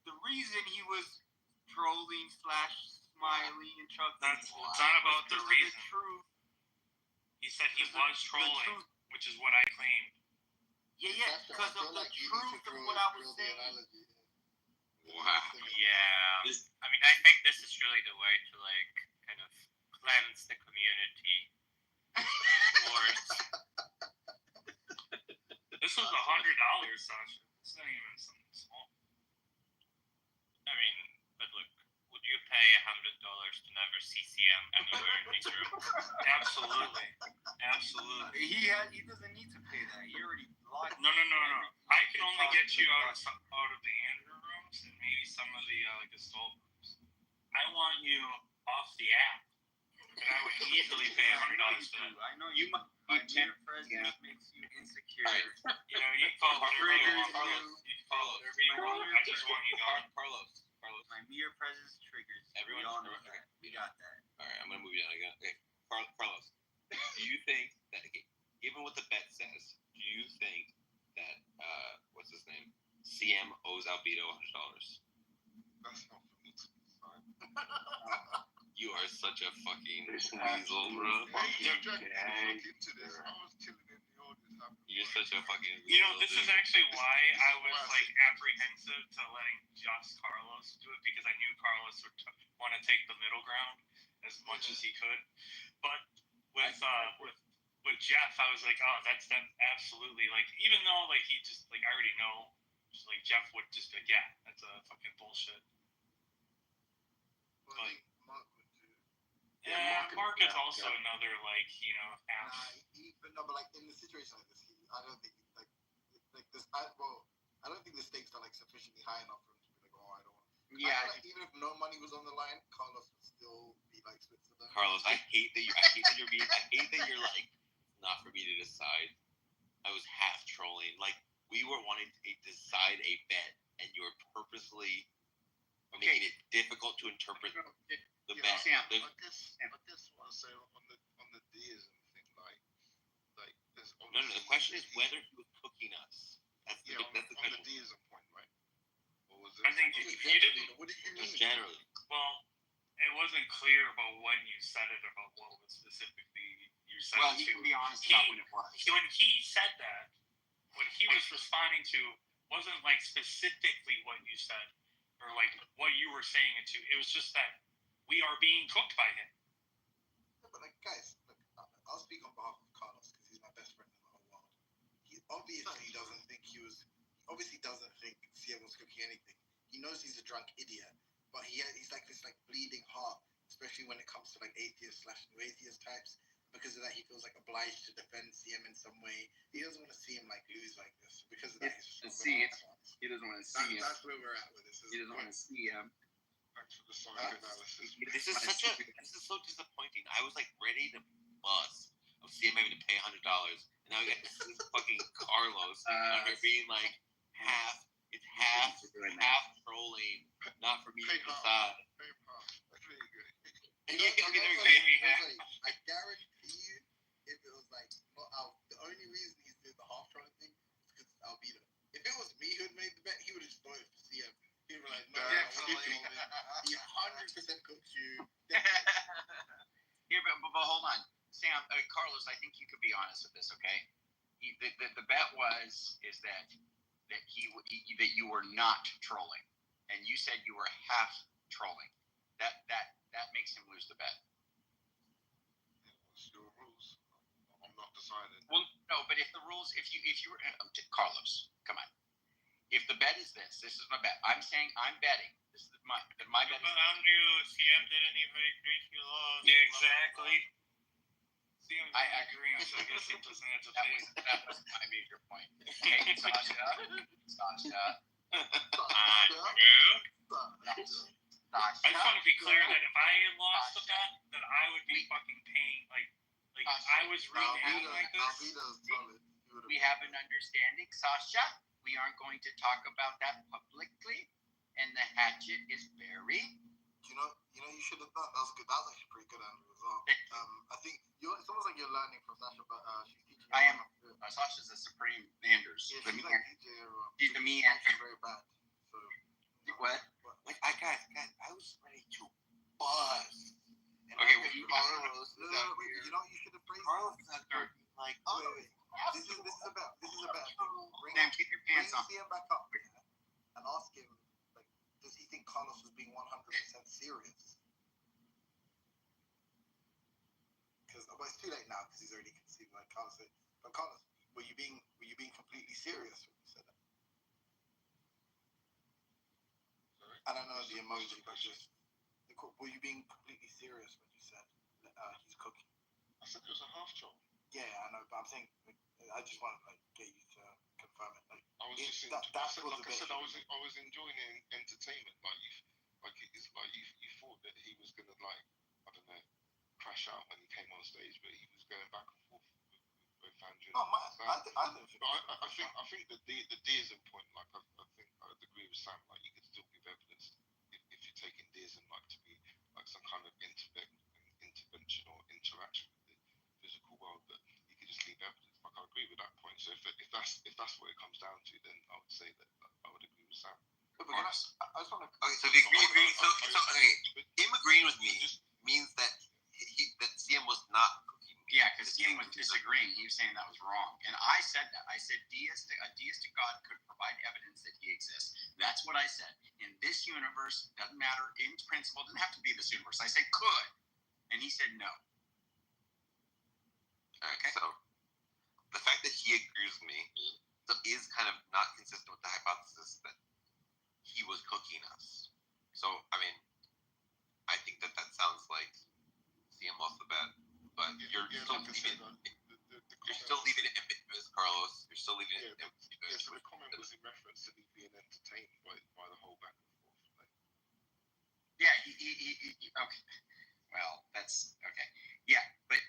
the reason he was trolling / smiling and chuckling. It's not about the reason. The truth. He said he was trolling, which is what I claimed. Yeah, because of the truth of what I was saying. Wow. Yeah. I mean, I think this is really the way to like kind of cleanse the community. This was $100, Sasha. It's not even something small. I mean, but look, would you pay $100 to never see CM anywhere in this room? Absolutely. He doesn't need to pay that. He already blocked. No. I can only get you out of the Andrew rooms and maybe some of the like assault rooms. I want you off the app. And I would easily pay $100 for that. I know you. My mere presence makes you insecure. Right. You know, you can follow whatever you want. You can follow whatever you want. I just want you gone. Carlos. My mere presence triggers. Everyone, we all know that. We got that. All right, I'm gonna move you on again. Okay, Carlos. Do you think that, given what the bet says, do you think that what's his name, CM owes Albedo $100? That's not for me to decide. You are such a fucking weasel, bro. You're into this. I was chilling in the audience. You're such a fucking weasel. You know, this is actually why I was like apprehensive to letting just Carlos do it, because I knew Carlos would want to take the middle ground as much as he could. But with Jeff, I was like, oh, that's absolutely, like, even though like he just like I already know, just like Jeff would just be like, yeah, that's a fucking bullshit. Well, I think Mark would do. Yeah, Mark is also another like, you know, ass. But like in a situation like this, I don't think like this. I don't think the stakes are like sufficiently high enough for him to be like, oh, I don't want. Yeah. Even if no money was on the line, Carlos would still be like Switzerland. Carlos, I hate that you're like, not for me to decide. I was half trolling. Like, we were wanting to decide a bet, and you were purposely making it difficult to interpret the bet. I guess what I say on the No, the question is whether he was cooking us. That's the on the question. deism point, right? Or was it? I think if you didn't, What did you Just mean? generally. well, it wasn't clear about when you said it, about what was specifically you said Well, it he to. can be honest He- about when it was. When he said that, what he was responding to wasn't like specifically what you said or like what you were saying it to. It was just that we are being cooked by him. Yeah, but like, guys, look, I'll speak on behalf of Carlos because he's my best friend in the whole world. He obviously doesn't think CM was cooking anything. He knows he's a drunk idiot, but he's like this like bleeding heart, especially when it comes to like atheist/new atheist types. Because of that, he feels like obliged to defend CM in some way. He doesn't want to see him like lose like this. Because of that, he's just He doesn't want to see him. That's where we're at with this. He doesn't want to see him. Thanks for the psychoanalysis. This is so disappointing. I was like ready to bust of CM having to pay $100, and now we got this fucking Carlos being like half trolling, not for me to decide. I guarantee you, if it was like not Al, the only reason he's doing the half trolling thing is because it's Albedo. If it was me who had made the bet, he would have just voted for CM. He'd be like, no, he 100% cooked you. Here, but hold on, Sam, Carlos. I think you could be honest with this, okay? The bet is that you were not trolling, and you said you were half trolling. That makes him lose the bet. What's your rules? I'm not deciding. Well, no, but if you were Carlos, come on. If the bet is this is my bet. I'm saying I'm betting. This is my bet. But Andrew, CM didn't even agree to law. Yeah, exactly. CM didn't agree, so I guess he doesn't have to pay. That was my major point. Okay, Sasha. I just want to be clear that if I had lost the bet, then I would be fucking paying like if I was really acting like this. We have an understanding, Sasha. We aren't going to talk about that publicly, and the hatchet is buried. You know, you should have done. That was good. That was actually pretty good, Andrew, as well. I think it's almost like you're learning from Sasha, but she's teaching. I am. Sasha's a supreme Anders. Yeah, she's the me. She's very bad. So. What? Like, guys, I was ready to buzz. Okay, well, Carlos is out here. You know, you should have praised Carlos is out there like, wait. This is about. Sam, keep your pants on. Bring CM back up here and ask him, like, does he think Carlos was being 100% serious? Because it's too late now because he's already conceded, like Carlos said. But Carlos, were you being completely serious when you said that? I don't know the emoji, but just were you being completely serious when you said he's cooking? I said it was a half troll. Yeah, I know, but I'm saying I just want to get you to confirm it. Like, I was just I was enjoying entertainment. You thought that he was gonna crash out when he came on stage, but he was going back and forth with both Andrew. I think the deism point, I think I'd agree with Sam. Like, you could still give evidence if you're taking deism to be like some kind of intervention or interaction with the physical world, but you could just leave evidence. Like, I agree with that point. So if that's what it comes down to, then I would say that I would agree with Sam. But I just want to. Okay, so if you agree, him agreeing with me means that that CM was not cooking. Yeah, because CM was disagreeing. He was saying that was wrong, and I said that. I said a deistic God could provide evidence that he exists. That's what I said. In this universe, doesn't matter. In principle, doesn't have to be this universe. I said could, and he said no. Okay. So the fact that he agrees with me is kind of not consistent with the hypothesis that he was cooking us. So, I mean, I think that sounds like CM lost the bet, but you're still leaving it ambiguous, Carlos. You're still leaving it ambiguous. So the comment was in reference to me being entertained by the whole back and forth. Yeah, okay. Well, that's okay. Yeah, but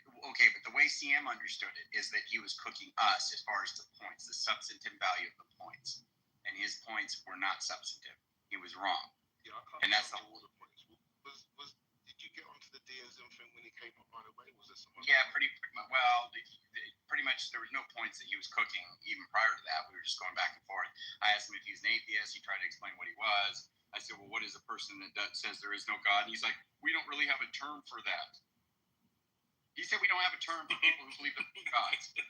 the way CM understood it is that he was cooking us as far as the points, the substantive value of the points, and his points were not substantive. He was wrong. Yeah, I can't. And that's the all the points. Did you get onto the deism thing when he came up right away? Was there someone? Yeah, pretty much. Well, pretty much match. There was no points that he was cooking even prior to that. We were just going back and forth. I asked him if he's an atheist. He tried to explain what he was. I said, well, what is a person that says there is no God? And he's like, we don't really have a term for that. He said we don't have a term for people who believe in gods. Do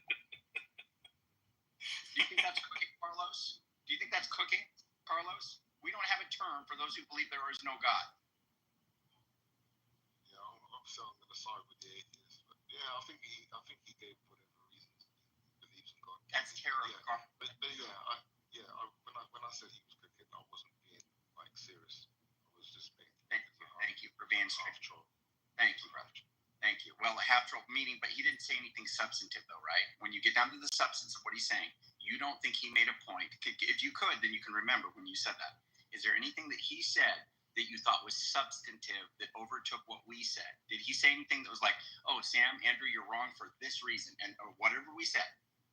you think that's cooking, Carlos? Do you think that's cooking, Carlos? We don't have a term for those who believe there is no God. Yeah, obviously I'm going to side with the atheist, but yeah, I think he gave whatever reasons he believes in God. That's terrible. Yeah, when I said he was cooking, I wasn't being like serious. I was just being. Thank you for being half troll. Thank you, brother. Thank you. Well, a half troll meaning, but he didn't say anything substantive, though, right? When you get down to the substance of what he's saying, you don't think he made a point. If you could, then you can remember when you said that. Is there anything that he said that you thought was substantive that overtook what we said? Did he say anything that was like, oh, Sam, Andrew, you're wrong for this reason, and or whatever we said?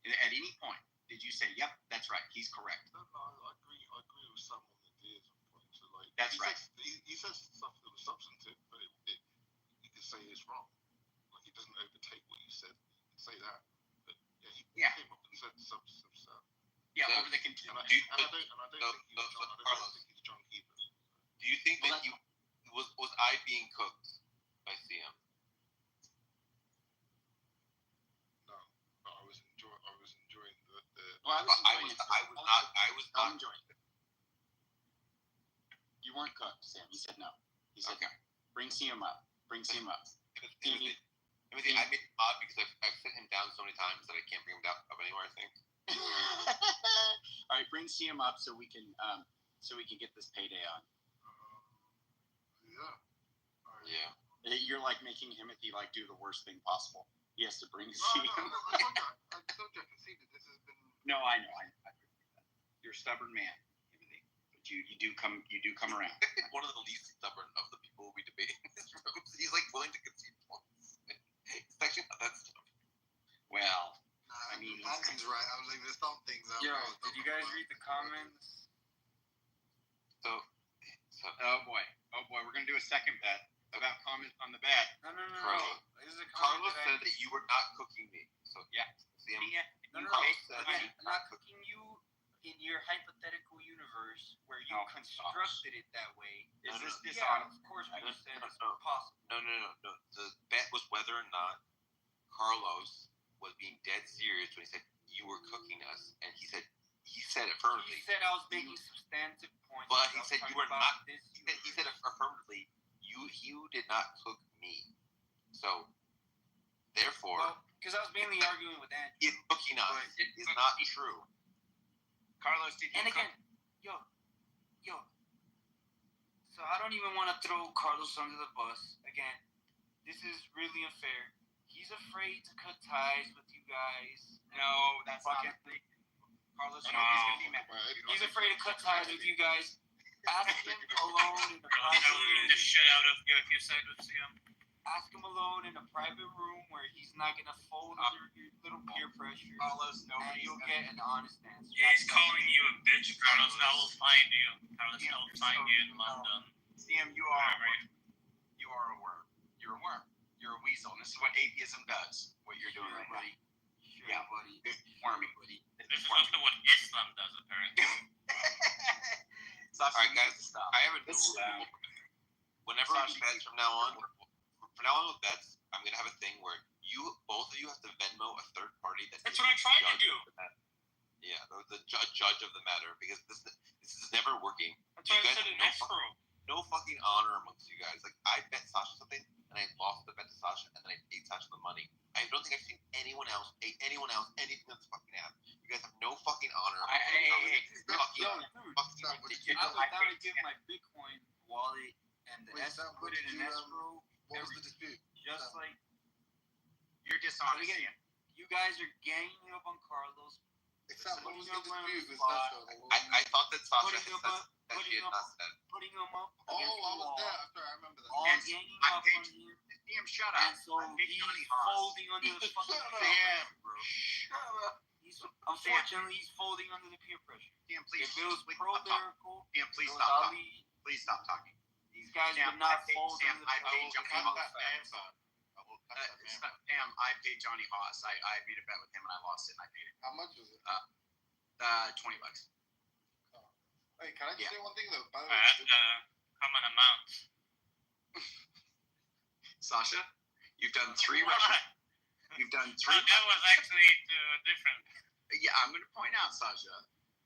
At any point, did you say, yep, that's right, he's correct? No, I agree with some of the deism points. So like, that's right. He says stuff that was substantive, but you could say it's wrong. Like, he doesn't overtake what you said. You can say that. But yeah, he came up and said substantive stuff. Yeah, so, over the continuum. And I don't think he's drunk either. Do you think that was I being cooked by CM? No, but I was enjoying the. Well, I was not enjoying it. You weren't cooked, Sam. He said no. He said okay. Bring CM up. Timothy, I made it odd because I've sent him down so many times that I can't bring him up anywhere, I think. All right, bring CM up so we can get this payday on. Yeah. You're like making Timothy like do the worst thing possible. He has to bring CM. I told you I conceded. This has been. No, I know. I appreciate that. You're a stubborn man, Timothy, but you do come around. One of the least stubborn of the people we debate in this room. He's like willing to concede points. It's actually not that stubborn. Well. I mean, Anthony's right. I was like, there's some things. Yo, did you guys read the comments? So, oh boy, we're gonna do a second bet about comments on the bet. No. This is a Carlos said that you were not cooking me. So yeah, CM. No. I'm not cooking you in your hypothetical universe where you constructed it that way. Is this dishonest? Yeah, of course we said it's No. possible. No. The bet was whether or not Carlos was being dead serious when he said you were cooking us, and he said it affirmatively. He said I was making substantive points. But he said you were not. He said affirmatively you did not cook me. So therefore, because I was mainly arguing with Andrew. He's cooking us. It's not true. Carlos, did you? And again, yo. So I don't even want to throw Carlos under the bus. Again, this is really unfair. He's afraid to cut ties with you guys. No, that's not Carlos. No. He's afraid to cut ties with you guys. Ask him alone in the private room. The shit out of you if you side with CM. Ask him alone in a private room where he's not gonna fold under your little peer pressure. Carlos, and you'll get an honest answer. Yeah, he's calling you a bitch, Carlos. Now we'll find you. Carlos, now we'll find you in London. CM, you are a worm. You're a worm. You're a weasel. And this is what atheism does. What you're doing right now. Sure, yeah, buddy. It's wormy, buddy. This is also what Islam does, apparently. All right, guys. I have a new rule. Whenever we do bets from now on with bets, I'm gonna have a thing where both of you have to Venmo a third party. That's what I tried to do. Yeah, the judge of the matter, because this is never working. That's why I said an escrow. No fucking honor amongst you guys. Like, I bet Sasha something, and I lost the bet to Sasha, and then I paid Sasha the money. I don't think I've seen anything that's fucking happened. You guys have no fucking honor. I was down to give my Bitcoin wallet and the put it in escrow. What was the dispute? Just like you're dishonest. You guys are ganging up on Carlos. Except what was the dispute? I thought that Sasha had said that she had not said. Putting him up. Oh, I was there. Sorry, I remember that. All ganging up on you. Damn, shut up. And so he's folding under the fucking pressure, bro. Shut up. Unfortunately, he's folding under the peer pressure. Damn, please. If it was pro-lyrical, Damn, please stop talking. Please stop talking. These guys would not fold under the pressure. I will cut it's not, Pam, I paid Johnny Haas. I made a bet with him and I lost it and I paid it. How much was it? $20. Hey, can I just say one thing though? By the way, That's a common amount. Sasha, you've done 3 references. You've done 3. That was actually different. Yeah, I'm going to point out, Sasha,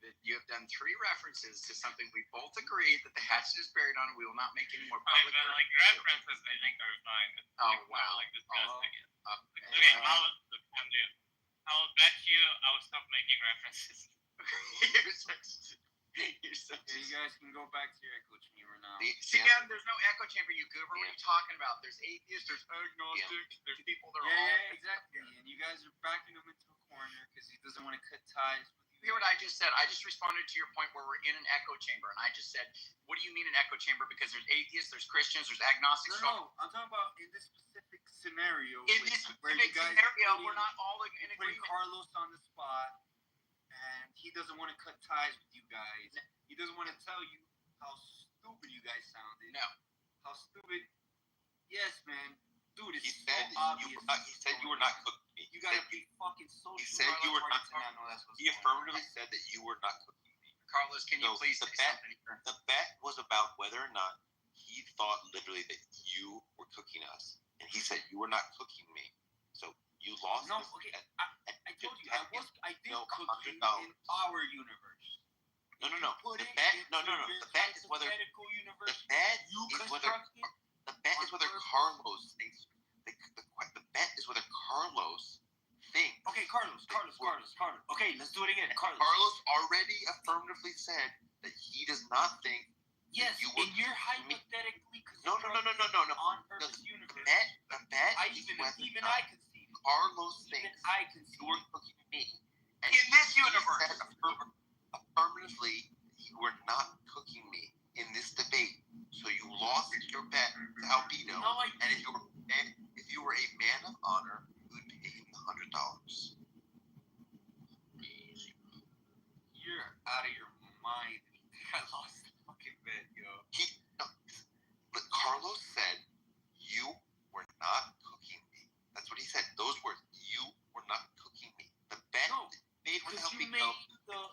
that you have done 3 references to something we both agreed that the hatchet is buried on. We will not make any more public. But like references, I think are fine. Oh like, wow! Like disgusting. Okay, Okay, I'll bet you I will stop making references. You're such Yeah, you guys can go back to your echo chamber now. See, man, there's no echo chamber, you goober. What are you talking about? There's atheists, there's agnostics, there's people that are all. Yeah, exactly. And you guys are backing him into a corner because he doesn't want to cut ties with you. Hear what I just said? I just responded to your point where we're in an echo chamber, and I just said, "What do you mean an echo chamber?" Because there's atheists, there's Christians, there's agnostics. No, I'm talking about in this specific scenario. In this where specific you guys scenario, we're not all in putting agreement. Carlos on the spot, and he doesn't want to cut ties with you guys. He doesn't want to tell you how stupid you guys sounded. No. How stupid. Yes, man. Dude, it's He so said obvious. he said you were not cooking me. You gotta be fucking social. He said you were not. He affirmatively said that you were not cooking me. Carlos, can you please the say bet? something? The bet was about whether or not he thought literally that you were cooking us, and he said you were not cooking me. So you lost. No, this okay. bet. I told you I did No, cook you in $100. our universe. No. The bet. No. The bet is whether. Universe, The bet you is whether. constructed. The bet is whether Carlos thinks. The bet is whether Carlos thinks. Okay, Carlos. Okay, let's do it again. Carlos already affirmatively said that he does not think. Yes, you were and you're hypothetically. No. On Earth's universe. The bet I is even whether even or I not conceded. Carlos Even thinks I conceded. you were cooking me. And In this he universe. said affirmatively, you were not cooking me in this debate. So you lost your bet to Albino. No, and if you were a man of honor, you would pay him the $100. You're out of your mind. I lost the fucking bet, yo. But Carlos said you were not cooking me. That's what he said. Those words. You were not cooking me. The bet made with Because you Albino. made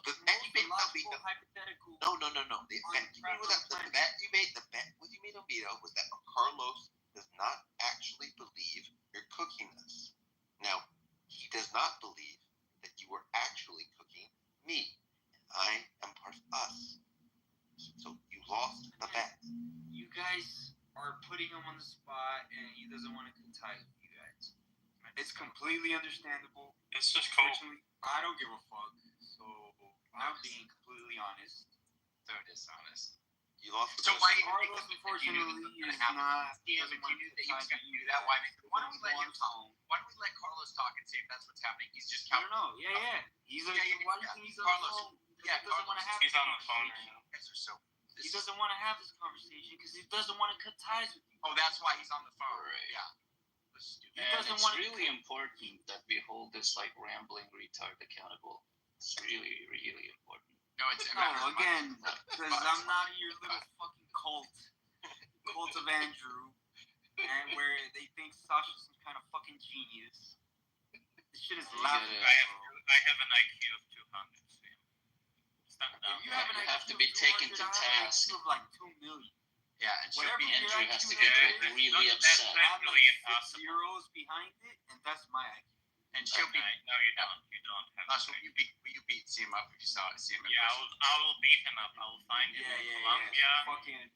The bet you made with Albino. hypothetical. No. The bet you made with Albino was that Carlos does not actually believe you're cooking us. Now, he does not believe that you were actually cooking me. I am part of us. So you lost the bet. You guys are putting him on the spot, and he doesn't want to cut ties with you guys. It's completely understandable. It's just cool. Unfortunately, I don't give a fuck. So I'm being completely honest. So dishonest. You lost the So bet. why you Carlos, unfortunately, is not. Yeah, but you knew that he was going to do that. Why don't we let him talk? Why don't we let Carlos talk and see if that's what's happening? He's just I don't know. Yeah. He's like, why do you think he's on the phone? Yeah, He doesn't want to have. He's on the phone right now. You guys are so. He doesn't want to have this conversation because he doesn't want to cut ties with you. Oh, that's why he's on the phone. Right. Yeah. He And doesn't it's want really important that we hold this like rambling retard accountable. It's really, really important. No, it's No, again, because I'm not in your little fucking cult of Andrew, and where they think Sasha's some kind of fucking genius. This shit is laughable. I have an IQ of 200. It's not down. You have an You have IQ to be of taken 200, to I have an task. IQ of like 2 million. Yeah, and she'll Whatever be your Andrew IQ has to is, get really upset. I have Really like 6 impossible. zeros behind it, and that's my IQ. And she'll be. No, you don't. You don't have. That's what you beat CM up if you saw it. CM. Yeah, I will beat him up. I will find him in Colombia. Fucking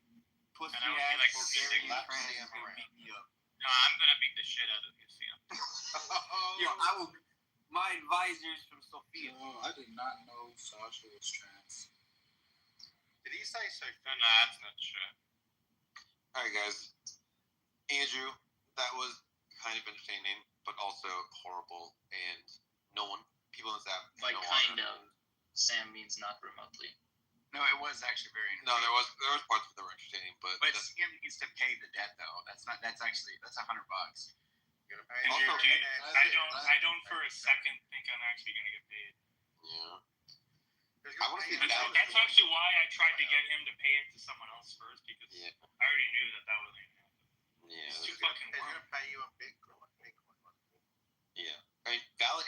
pussy And I will be ass like, Bulgarian "Slap friends CM gonna around." beat me up. No, I'm gonna beat the shit out of you, CM. Yo, I will. My advisors from Sofia. Oh, I did not know Sasha was trans. Did he say so? No, that's not true. All right, guys. Andrew, that was kind of entertaining, but also horrible, and people in this app. Like no kind honor. of. Sam means not remotely. No, it was actually very. No, there was parts of it that were entertaining, but But CM needs to pay the debt though. That's $100. You gotta pay. Andrew, Also, dude, I don't for a second think I'm actually gonna get paid. yeah. I want to see That's actually why I tried to get him to pay it to someone else first because Yeah. I already knew that was gonna happen. Yeah. It's too that's good. fucking He's long. gonna pay you in Bitcoin.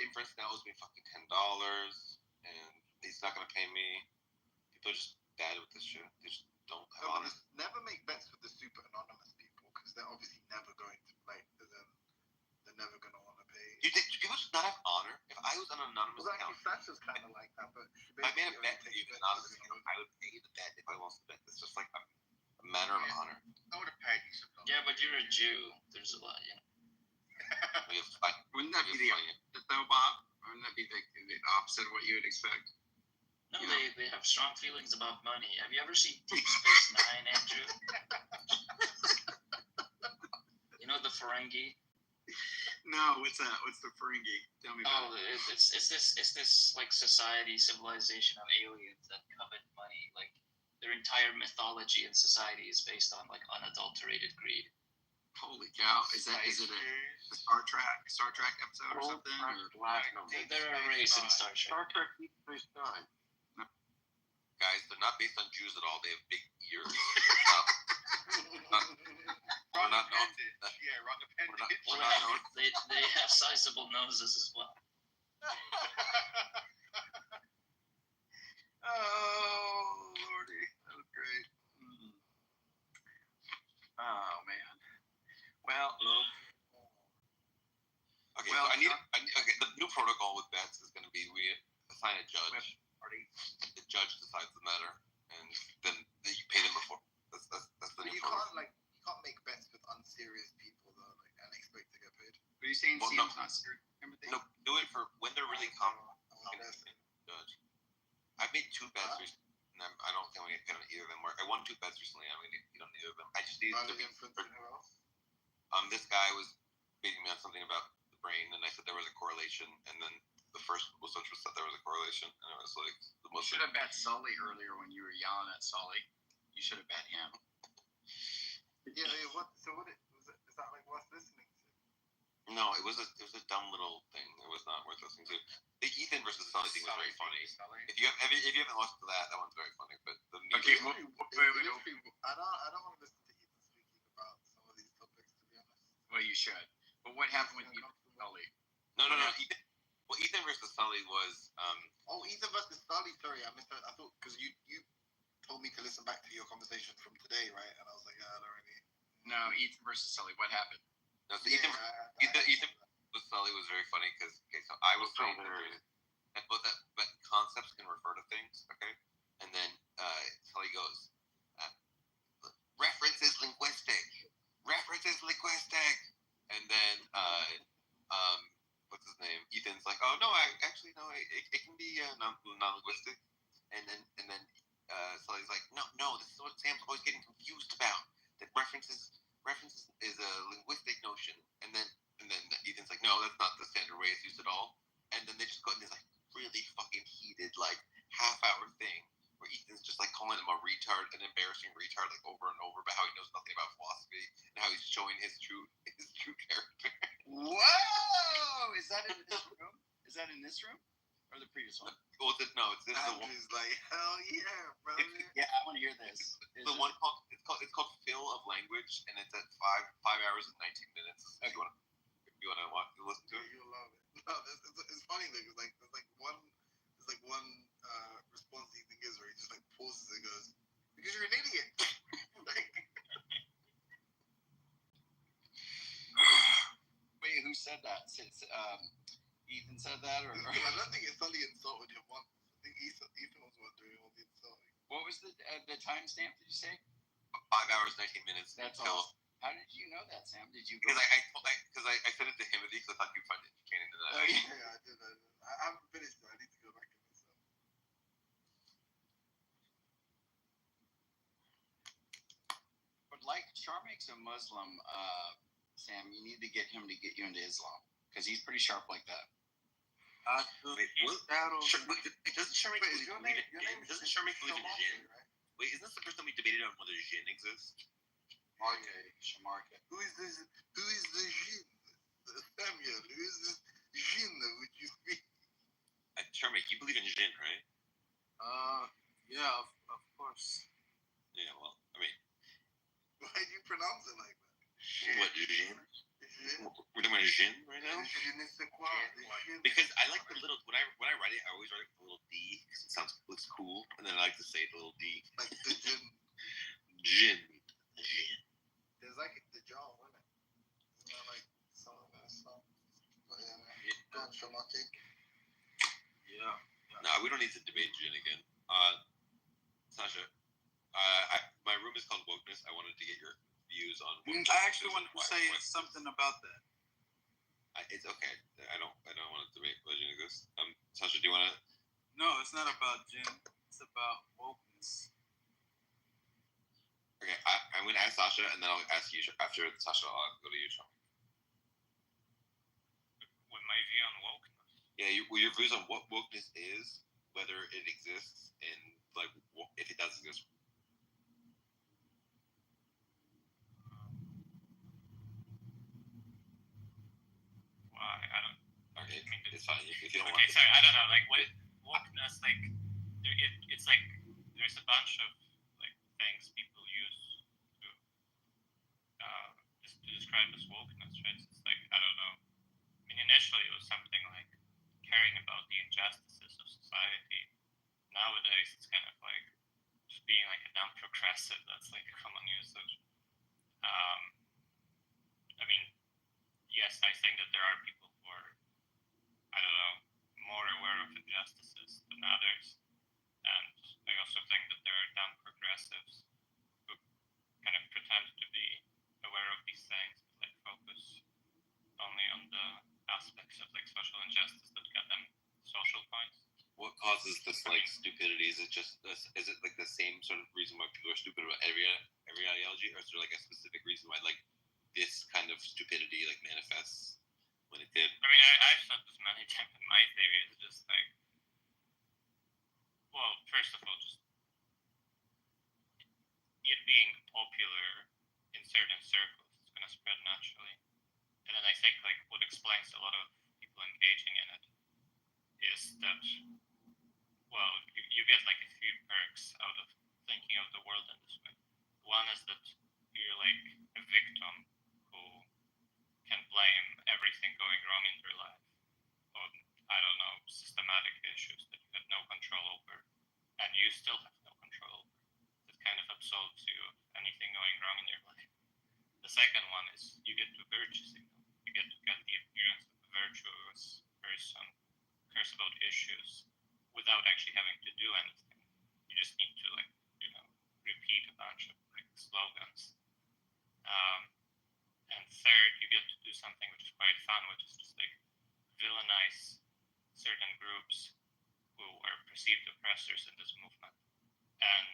Inference now owes me fucking $10, and he's not gonna pay me. People are just bad with this shit. They just don't have No, but honor. never make bets with the super anonymous people because they're obviously never going to they're never going to want to pay. Do people just not have honor? If I was an anonymous Well, account, actually, Sasha's kind of like that, but if I made a bet with you, an anonymous account, I would pay the bet if I lost the bet. It's just like a matter of honor. I would have paid you some. Yeah, but you're a Jew. There's a lot, you know. Wouldn't that be the opposite, though, Bob? Wouldn't that be the opposite of what you would expect? No, they have strong feelings about money. Have you ever seen Deep Space Nine, Andrew? You know the Ferengi? No, what's that? What's the Ferengi? Tell me about it. It's this like society, civilization of aliens that covet money. Like their entire mythology and society is based on like unadulterated greed. Holy cow! Is it a Star Trek episode or something? They're a race in Star Trek. Star Trek Deep Space Nine. Guys, they're not based on Jews at all. They have big ears. We're not known. Yeah, wrong appendage. We're not known. They have sizable noses as well. Oh, Lordy. That was great. Oh, man. Well, Okay, so I need okay, the new protocol with bets is going to be we assign a judge. The judge decides the matter, and then you pay them before. That's the new You protocol. can't make bets with unserious people though, and expect to get paid. Are you saying Well, CM's not serious? No, do it for when they're really competent. Judge. I've made 2 bets recently, and I don't think I'm going to get paid on either of them. I won 2 bets recently. I'm going to get paid on either of them. I just need to be. This guy was beating me on something about the brain, and I said there was a correlation, and then the first was said there was a correlation, and it was like the You most. should have bet Sully earlier when you were yelling at Sully. You should have bet him. Yeah, what? So what? Is that like worth listening to? No, it was a dumb little thing. It was not worth listening to. The Ethan versus Sully thing was very funny. If you haven't listened to that one's very funny. But the Okay, I don't want to listen to Ethan speaking about some of these topics, to be honest. Well, you should. But what happened with you, Sully? No. Ethan versus Sully was. Ethan versus Sully. Sorry, I missed that. I thought because you told me to listen back to your conversation from today, right? And I was like, I don't really. No, Ethan versus Sully. What happened? No, so Ethan versus Sully was very funny because so I was saying that concepts can refer to things, okay, and then Sully goes, reference is linguistic, and then what's his name? Ethan's like, oh no, it can be non-linguistic, and then Sully's like, no, this is what Sam's always getting confused about. That references is a linguistic notion, and then Ethan's like, no, that's not the standard way it's used at all. And then they just go in this like really fucking heated like half-hour thing where Ethan's just like calling him a retard, an embarrassing retard, like over and over about how he knows nothing about philosophy and how he's showing his true character. Whoa! Is that in this room? Is that in this room or the previous one? Well, this is the one. He's like, hell yeah, bro. Yeah, I want to hear this. The one it's called Fill of Language, and it's at 5 hours and 19 minutes. If you want to listen to it, You'll love it. No, it's funny though. There's like one response Ethan gives where he just like pauses and goes, "Because you're an idiot." Wait, who said that? Ethan said that, or I don't think it's Sully insulted him once. I think Ethan was one doing all the insulting. what was the timestamp? Did you say? 5 hours 19 minutes. That's until, all. How did you know that, Sam? Did you? Because I said it to him because I thought you'd find it entertaining. Oh yeah, I did. I haven't finished it. I need to go back and listen. But like Charmake's a Muslim, Sam, you need to get him to get you into Islam because he's pretty sharp like that. Doesn't Sharmik believe in Jinn? Wait, isn't this the first time we debated on whether Jinn exists? Shamarka. Who is the Jinn? Samuel, who is this Jinn that would you speak? Sharmik, you believe in Jinn, right? Yeah, of course. Yeah, well, I mean, Why do you pronounce it like that? what, Jinn? Jinn? We're talking about Jin right now? Je ne sais quoi. Because I like the little when I write it, I always write the little D because it looks cool, and then I like to say the little D. Like the Jin. Jin. There's like the jaw, isn't it? Isn't that like some of that stuff? But yeah, go on, Shamaki. Yeah. No, we don't need to debate Jin again. Sasha, my room is called Wokeness. I wanted to get your views on. I actually wanted to say something about that. It's okay. I don't want to debate Legend of Ghosts. Sasha, do you want to? No, it's not about Jin. It's about wokeness. Okay, I'm going to ask Sasha, and then I'll ask you after Sasha. I'll go to you, Sean. What my view on wokeness? Yeah, your views on what wokeness is, whether it exists, and like if it does exist. I don't. Okay, it's fine if you don't want. Okay, sorry, I don't know. Like what wokeness? Like it's like there's a bunch of like things people use to describe as wokeness, right? It's like I don't know. I mean, initially it was something like caring about the injustices of society. Nowadays, it's kind of like just being like a dumb progressive. That's like a common usage. I mean, yes, I think that there are people who are, I don't know, more aware of injustices than others. And I also think that there are dumb progressives who kind of pretend to be aware of these things, but like focus only on the aspects of like social injustice that get them social points. What causes this like stupidity? Is it just this? Is it like the same sort of reason why people are stupid about every ideology, or is there like a specific reason why like this kind of stupidity like manifests when it did? I mean, I've said this many times. In my theory is just like, well, first of all, just it being popular in certain circles is going to spread naturally, and then I think like what explains a lot of people engaging in it is that, well, you get like a few perks out of thinking of the world in this way. One is that you're like a victim who can blame everything going wrong in your life on, I don't know, systematic issues that you have no control over, and you still have no control over. That kind of absolves you of anything going wrong in your life. The second one is you get to virtue signal. You get to get the appearance of a virtuous person, cares about issues, without actually having to do anything. You just need to like, repeat a bunch of like slogans. And third, you get to do something which is quite fun, which is just like villainize certain groups who are perceived oppressors in this movement and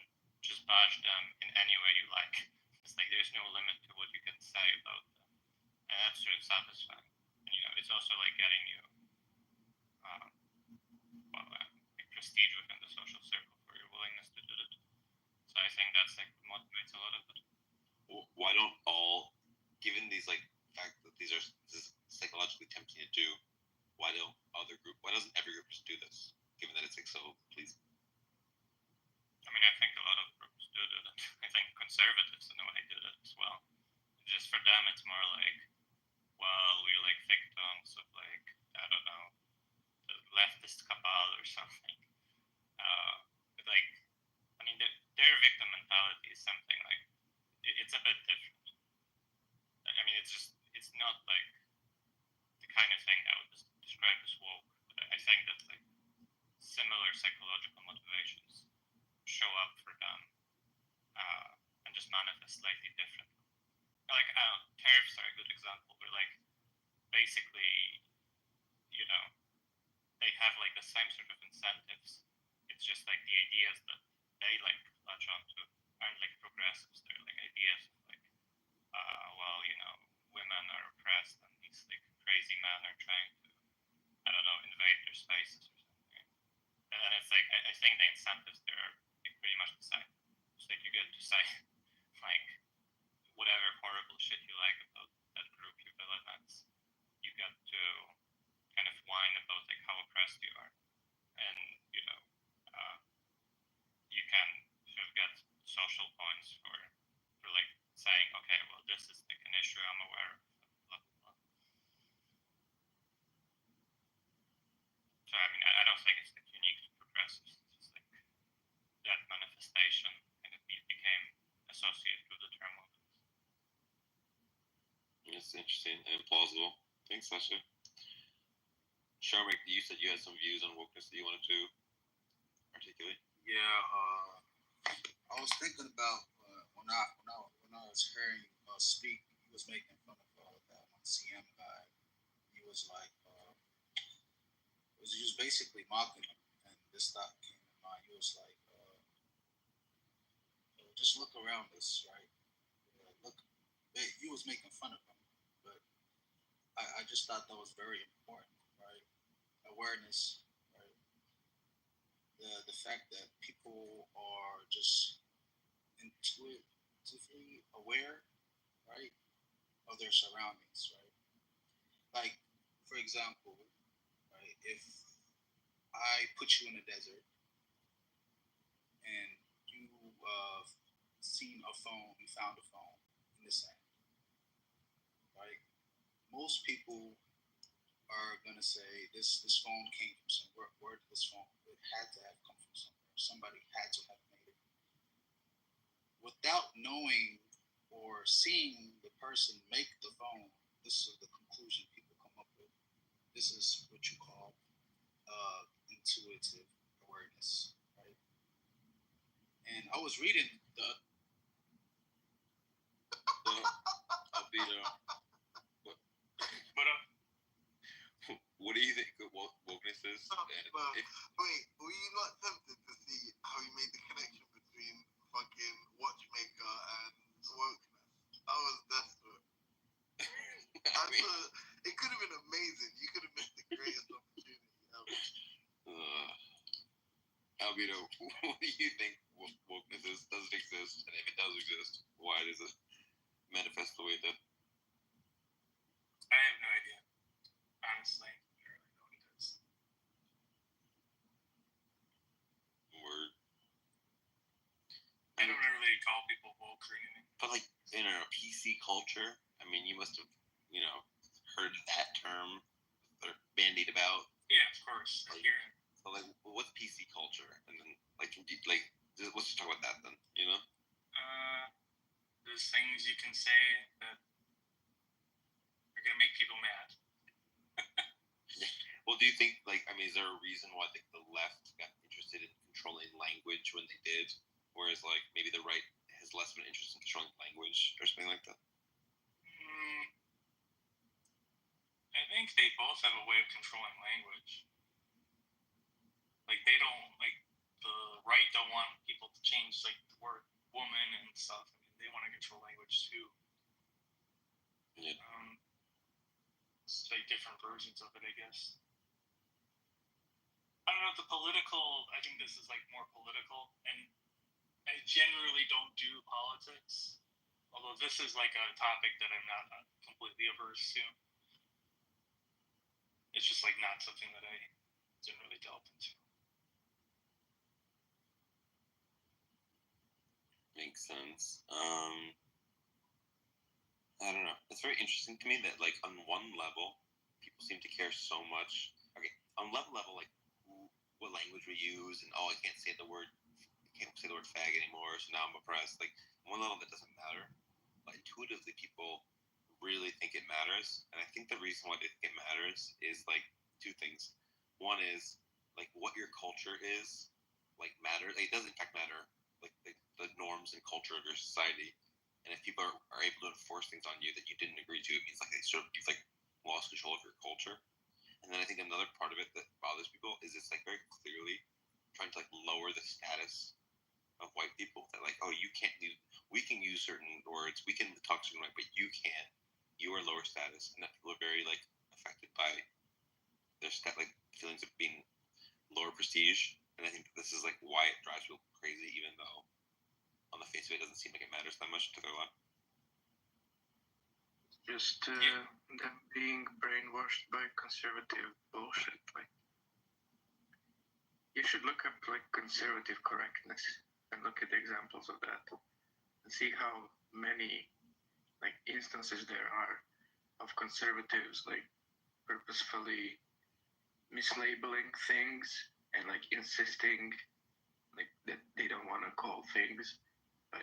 just bash them in any way you like. It's like there's no limit to what you can say about them. And that's sort of satisfying. And it's also like getting you like prestige within the social circle for your willingness to do it. So I think that's like what motivates a lot of it. Why don't all, given these like fact that this is psychologically tempting to do, why doesn't every group just do this? Given that it's like so pleasing. I mean, I think a lot of groups do it. I think conservatives in a way did it as well. Just for them, it's more like, well, we're like victims of like, I don't know, the leftist cabal or something. Like, I mean, their victim mentality is something like, it's a bit different. I mean, it's not like the kind of thing I would describe as woke. I think that like similar psychological motivations show up for them and just manifest slightly differently. Like tariffs are a good example where like basically, they have like the same sort of incentives. It's just like the ideas that they like latch onto aren't like progressives. They're like ideas of like, well, women are oppressed and these like crazy men are trying to, I don't know, invade their spaces or something. And then it's like, I think the incentives there are like pretty much the same. It's like you get to say like whatever horrible shit you like about that group you villainize. You get to kind of whine about like how oppressed you are. And, you can sort of get social points for like saying, okay, well, this is like an issue I'm aware of, blah, blah, blah. was like it's like unique to progressives. It's like that manifestation, and it became associated with the term wokeness. It's interesting and plausible. Thanks, Sasha. Sharmik, you said you had some views on wokeness that you wanted to articulate. Yeah, I was thinking about when I was hearing speak, he was making fun of that one CM guy. He was like, he was basically mocking him, and this thought came to mind. He was like, just look around us, right? Look, he was making fun of him, but I just thought that was very important, right? Awareness, right? The fact that people are just intuitively aware, right, of their surroundings, right? Like, for example, right, if I put you in a desert and you seen a phone, you found a phone in the sand, right? Most people are gonna say this phone came from somewhere. Where did this phone? It had to have come from somewhere. Somebody had to have made it. Without knowing or seeing the person make the phone, this is the conclusion people come up with. This is what you call intuitive awareness, right? And I was reading Albedo. What do you think wokeness is? Wait, were you not tempted to see how he made the connection between fucking Watchmaker and wokeness? I was desperate. It could have been amazing. You could have missed the greatest opportunity ever. Albedo, what do you think wokeness is? Does it exist? And if it does exist, why does it manifest the way it did? I have no idea. Honestly, I really know what it is. Word. I don't really call people woke or anything. But like in our PC culture, I mean, you must have, heard that term or bandied about. Yeah, of course. I hear it. So like, what's PC culture? And then let's just talk about that then. There's things you can say that are gonna make people mad. Well, do you think is there a reason why the left got interested in controlling language when they did, whereas maybe the right has less of an interest in controlling language or something like that? I think they both have a way of controlling language. They don't the right don't want people to change the word woman and stuff. I mean, they want to control language too. Yeah. It's different versions of it, I guess. I don't know, I think this is more political, and I generally don't do politics, although this is a topic that I'm not completely averse to. It's just not something that I didn't really delve into. Makes sense. I don't know. It's very interesting to me that on one level, people seem to care so much. Okay, on one level, what language we use, and I can't say the word fag anymore, so now I'm oppressed. On one level, that doesn't matter, but intuitively, people really think it matters, and I think the reason why they think it matters is two things. One is what your culture is matters. It does in fact matter, the norms and culture of your society. And if people are able to enforce things on you that you didn't agree to, it means you've lost control of your culture. And then I think another part of it that bothers people is it's very clearly trying to lower the status of white people. That you can't use, we can use certain words, we can talk certain way, but you can't. You are lower status, and that people are very affected by their feelings of being lower prestige. And I think this is why it drives people crazy, even though on the face of it doesn't seem like it matters that much to their life. Just them being brainwashed by conservative bullshit. You should look up conservative correctness and look at the examples of that and see how many instances there are of conservatives purposefully mislabeling things and like insisting like that they don't want to call things by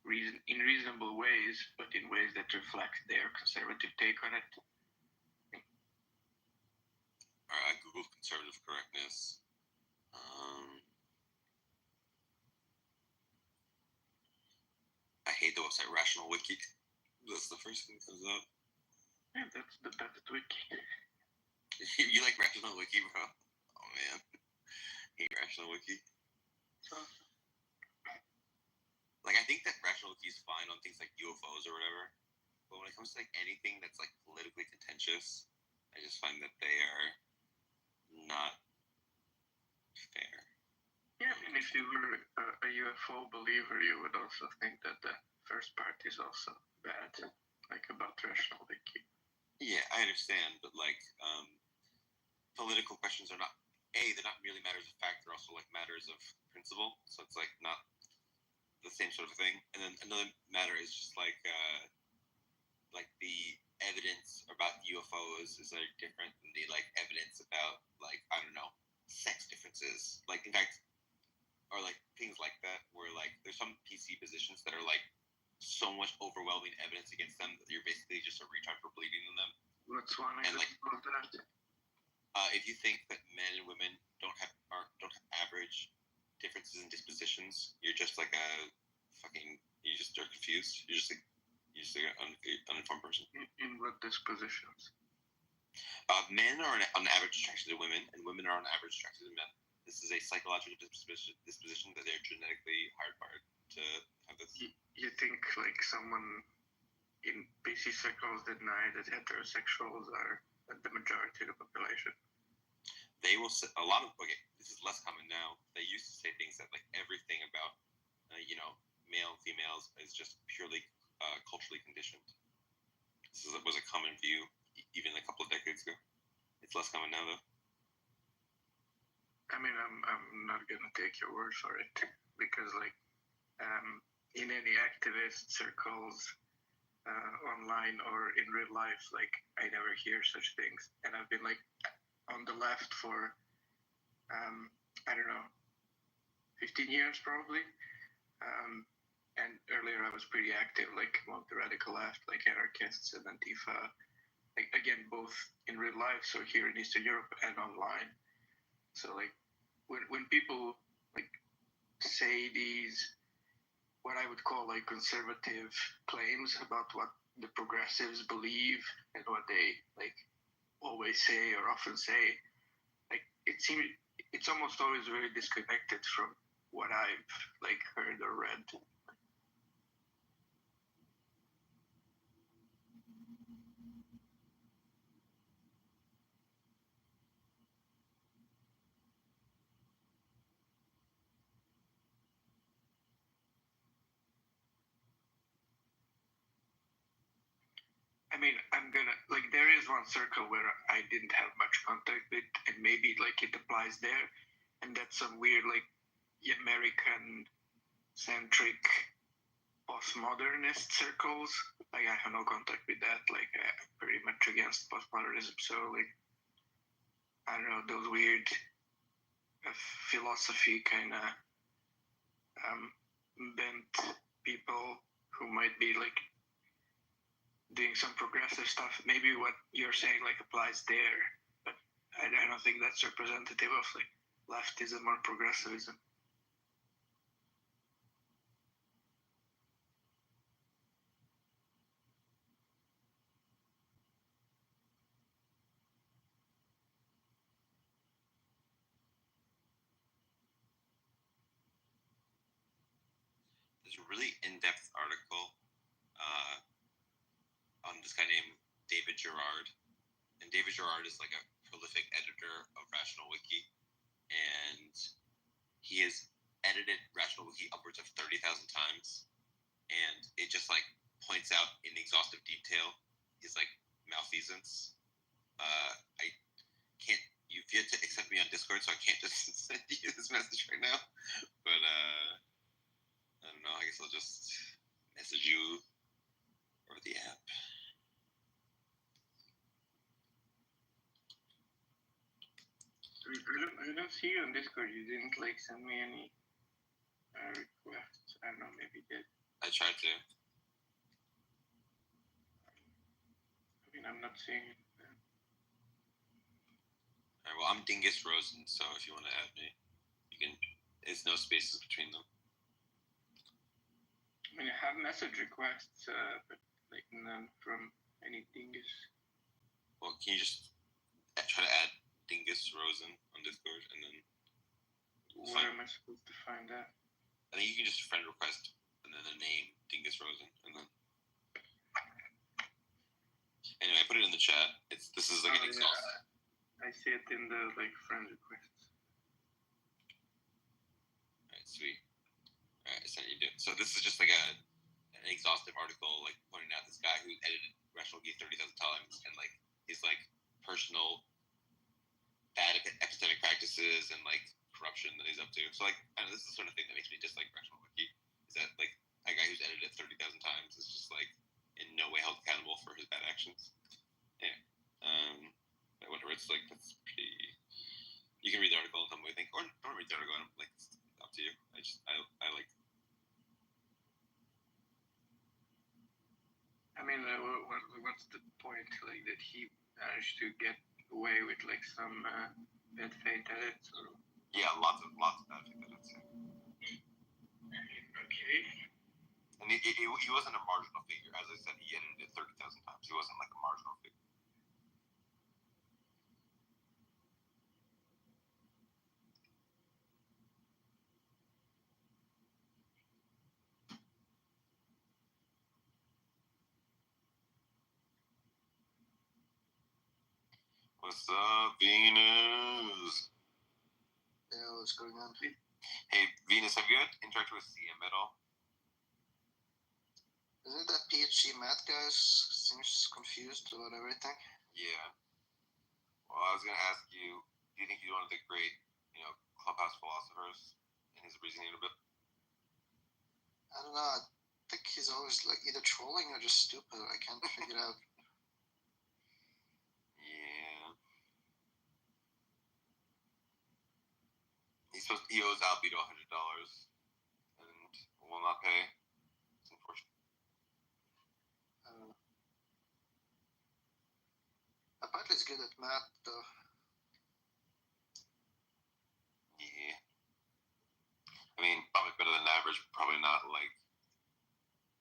in reasonable ways, but in ways that reflect their conservative take on it. I googled conservative correctness. I hate the website Rational Wiki. That's the first thing that comes up. Yeah, that's the best wiki. You like Rational Wiki, bro? Oh man, hate Rational Wiki. Like, I think that Rational Wiki is fine on things like UFOs or whatever, but when it comes to like anything that's like politically contentious, I just find that they are not fair. Yeah, I mean, if you were a UFO believer, you would also think that the first part is also bad, like about Rational Wiki. Yeah, I understand, but like, political questions are not they're not merely matters of fact; they're also like matters of principle. So it's like not the same sort of thing. And then another matter is just like the evidence about UFOs is like different than the like evidence about like, I don't know, sex differences. Like, in fact, or like things like that, where like there's some PC positions that are like so much overwhelming evidence against them that you're basically just a retard for believing in them. What's one example of that? If you think that men and women don't have average differences in dispositions, you're just like a fucking, you just are confused. You're just like an uninformed person. In what dispositions? Men are on average attracted to women, and women are on average attracted to men. This is a psychological disposition that they're genetically hardwired to have this. You think like someone in PC circles deny that heterosexuals are the majority of the population? They will say a lot of, okay, this is less common now. They used to say things that like everything about male and females is just purely culturally conditioned. This was a common view even a couple of decades ago. It's less common now, though. I mean, I'm not gonna take your word for it, because like in any activist circles, online or in real life, like I never hear such things, and I've been like on the left for I don't know, 15 years probably. And earlier I was pretty active, like among the radical left, like anarchists and Antifa, like again, both in real life, so here in Eastern Europe, and online. So like when people like say these, what I would call like conservative claims about what the progressives believe and what they like always say or often say, like it seems it's almost always very disconnected from what I've like heard or read. I mean, I'm gonna like there is one circle where I didn't have much contact with, and maybe like it applies there, and that's some weird like American centric postmodernist circles. Like I have no contact with that. Like I'm pretty much against postmodernism. So like I don't know, those weird philosophy kind of bent people who might be like doing some progressive stuff. Maybe what you're saying like applies there, but I don't think that's representative of like leftism or progressivism. There's a really in-depth article on this guy named David Gerard, and David Gerard is like a prolific editor of Rational Wiki, and he has edited Rational Wiki upwards of 30,000 times, and it just like points out in exhaustive detail his like malfeasance. I can't. You've yet to accept me on Discord, so I can't just send you this message right now. But I don't know. I guess I'll just message you over the app. I don't see you on Discord. You didn't like send me any requests. I don't know, maybe you did. I tried to. I mean, I'm not seeing it. Alright, well, I'm Dingus Rosen, so if you want to add me, you can. There's no spaces between them. I mean, I have message requests, but like none from any dingus. Well, can you just try to add Dingus Rosen on Discord, and then Where am I supposed to find that? I think you can just friend request and then the name Dingus Rosen, and then anyway, I put it in the chat. This is like an exhaustive. I see it in the like friend requests. Alright, sweet. Alright, I sent you to. So this is just like an exhaustive article, like pointing out this guy who edited Rational Geek 30,000 times, and like his like personal bad epistemic practices and like corruption that he's up to. So like, I know this is the sort of thing that makes me dislike Rational Wiki. Is that like a guy who's edited it 30,000 times is just like in no way held accountable for his bad actions. Yeah. But whatever. It's like that's pretty. You can read the article and tell me what you think, or don't read the article. Like it's up to you. I like. I mean, what's the point? Like that he managed to get away with like some bad faith edits, or Yeah, lots of bad faith edits. okay. And he wasn't a marginal figure, as I said. He edited it 30,000 times. He wasn't like a marginal figure. What's up, Venus? Yeah, what's going on? Hey, Venus, have you interacted with CM at all? Isn't that PhD math guy seems confused about everything? Yeah. Well, I was gonna ask you, do you think he's one of the great, clubhouse philosophers in his reasoning a bit? I don't know. I think he's always like either trolling or just stupid. I can't figure it out. Yeah. He owes Albedo $100 and will not pay. It's unfortunate. Apparently he's good at math, though. Yeah. I mean, probably better than average. Probably not like.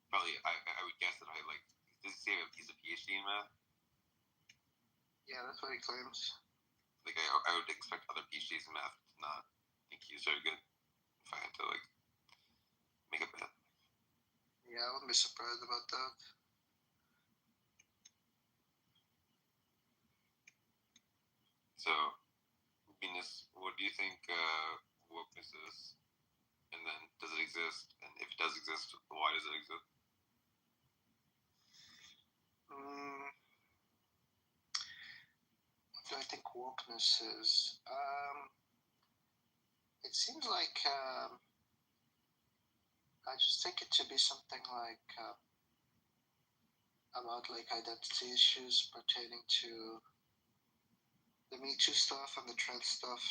Probably, I would guess that does he say he's a PhD in math? Yeah, that's what he claims. Like, I would expect other PhDs in math to not think he's very good. If I had to, make a bet. Yeah, I wouldn't be surprised about that. So, Venus, what do you think wokeness is? And then, does it exist? And if it does exist, why does it exist? What do I think wokeness is? It seems like I just think it should be something like about like identity issues pertaining to the Me Too stuff and the trans stuff,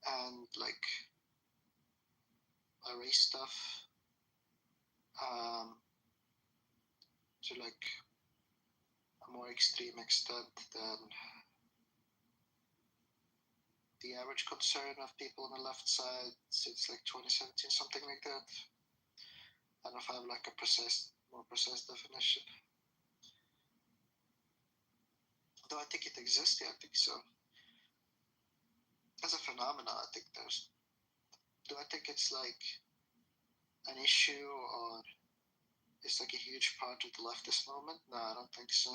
and like race stuff, to like a more extreme extent than the average concern of people on the left side since like 2017, something like that. I don't know if I have like a more precise definition. Though I think it exists, yeah, I think so. As a phenomenon, I think there's. Do I think it's like an issue or it's like a huge part of the leftist movement? No, I don't think so.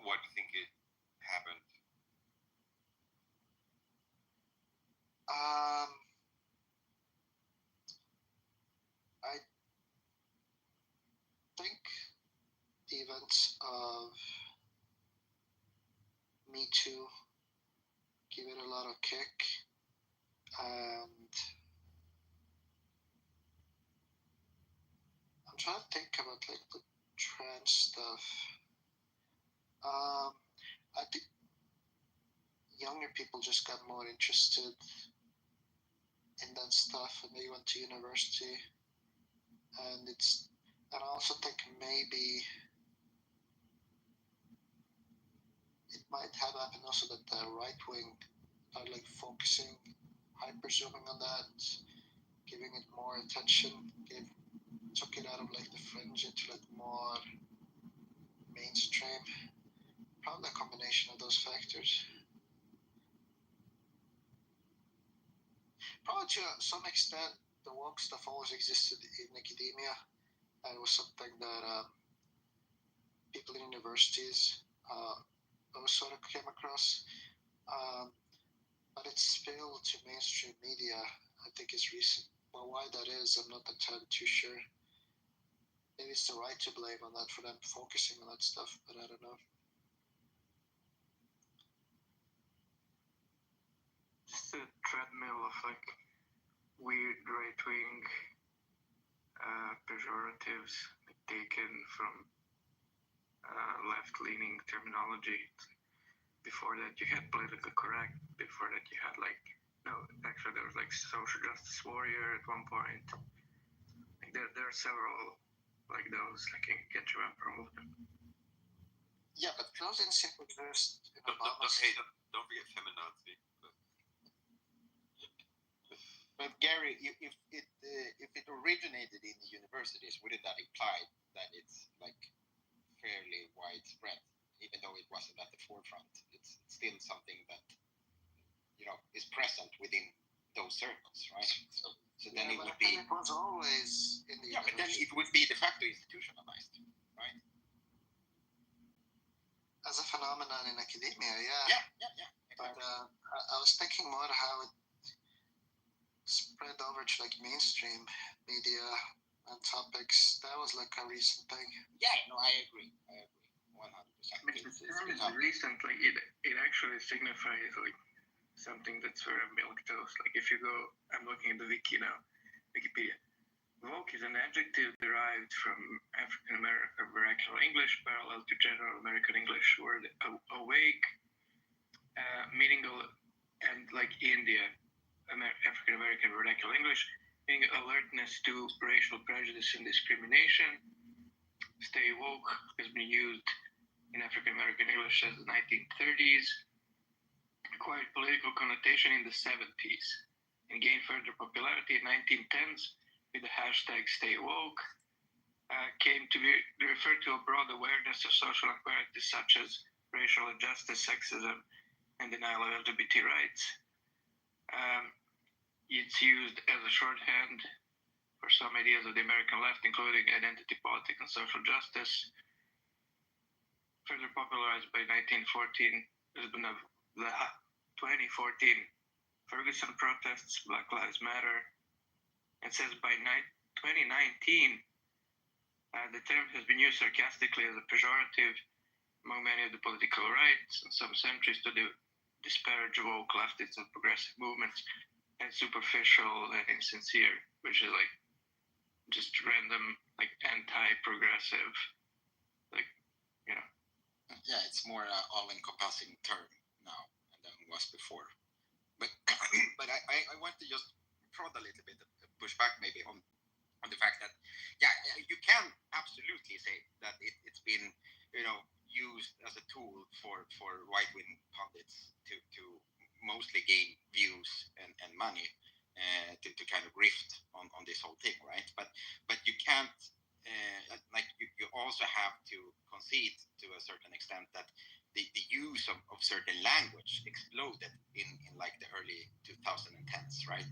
Why do you think it happened? I think the events of Me Too give it a lot of kick, and I'm trying to think about like trans stuff. I think younger people just got more interested in that stuff, and they went to university. And I also think maybe it might have happened also that the right wing are like focusing, hyper zooming on that, giving it more attention, took it out of like the fringe into like more mainstream. Probably a combination of those factors. Probably to some extent, the woke stuff always existed in academia, and it was something that people in universities sort of came across. But it's spilled to mainstream media, I think is recent. Well, why that is, I'm not entirely too sure. Maybe it's the right to blame on that for them focusing on that stuff, but I don't know. Just a treadmill of like weird right-wing pejoratives like, taken from left-leaning terminology. Before that, you had politically correct. Before that, you had like actually there was like social justice warrior at one point. Like there are several like those. Like I can't remember all of them. Yeah, but those didn't seem to exist in Obama's. Don't forget feminazi. But Gary, if it originated in the universities, wouldn't that imply that it's like fairly widespread, even though it wasn't at the forefront? It's still something that is present within those circles, right? So then it would be. It was always in the. Yeah, but then it would be de facto institutionalized, right? As a phenomenon in academia, yeah. Yeah. But I was thinking more how it spread over to like mainstream media and topics. That was like a recent thing. Yeah, no, I agree. 100%. But the term is recent. Like it actually signifies like something that's very milquetoast. Like if you go, I'm looking at the wiki now, Wikipedia. Woke is an adjective derived from African American vernacular English, parallel to general American English word awake, meaning and like India, African American vernacular English, meaning alertness to racial prejudice and discrimination. Stay woke has been used in African American English since the 1930s, acquired political connotation in the 70s, and gained further popularity in 1910s with the hashtag Stay Woke. Came to be referred to a broad awareness of social inequalities such as racial injustice, sexism, and denial of LGBT rights. It's used as a shorthand for some ideas of the American left, including identity politics and social justice. Further popularized by 1914, there's been the 2014 Ferguson protests, Black Lives Matter. It says by 2019, the term has been used sarcastically as a pejorative among many of the political rights and some centuries to disparage woke leftists and progressive movements and superficial and insincere, which is like just random, like anti-progressive, like, Yeah, it's more all-encompassing term now than it was before. But but I want to just prod a little bit, push back maybe on the fact that you can absolutely say that it's been used as a tool for right-wing pundits to mostly gain views and money to kind of rift on this whole thing, right? But you can't you also have to concede to a certain extent that the use of certain language exploded in like the early 2010s, right?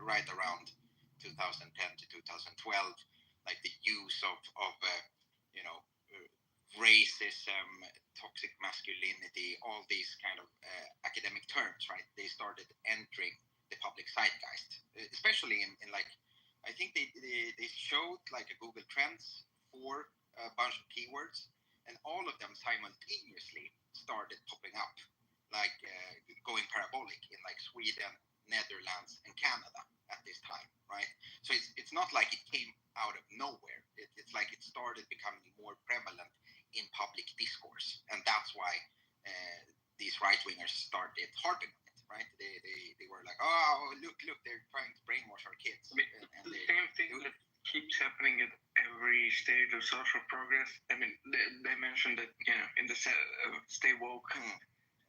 Right around 2010 to 2012, like the use of racism, toxic masculinity, all these kind of academic terms, right? They started entering the public zeitgeist, especially in like, I think they showed like a Google Trends for a bunch of keywords, and all of them simultaneously started popping up, like going parabolic in like Sweden, Netherlands, and Canada at this time, right? So it's not like it came out of nowhere. It's like it started becoming more prevalent in public discourse, and that's why these right wingers started harping on it. Right? They were like, oh look, they're trying to brainwash our kids. I mean, and the same thing that keeps happening at every stage of social progress. I mean, they mentioned that in the stay woke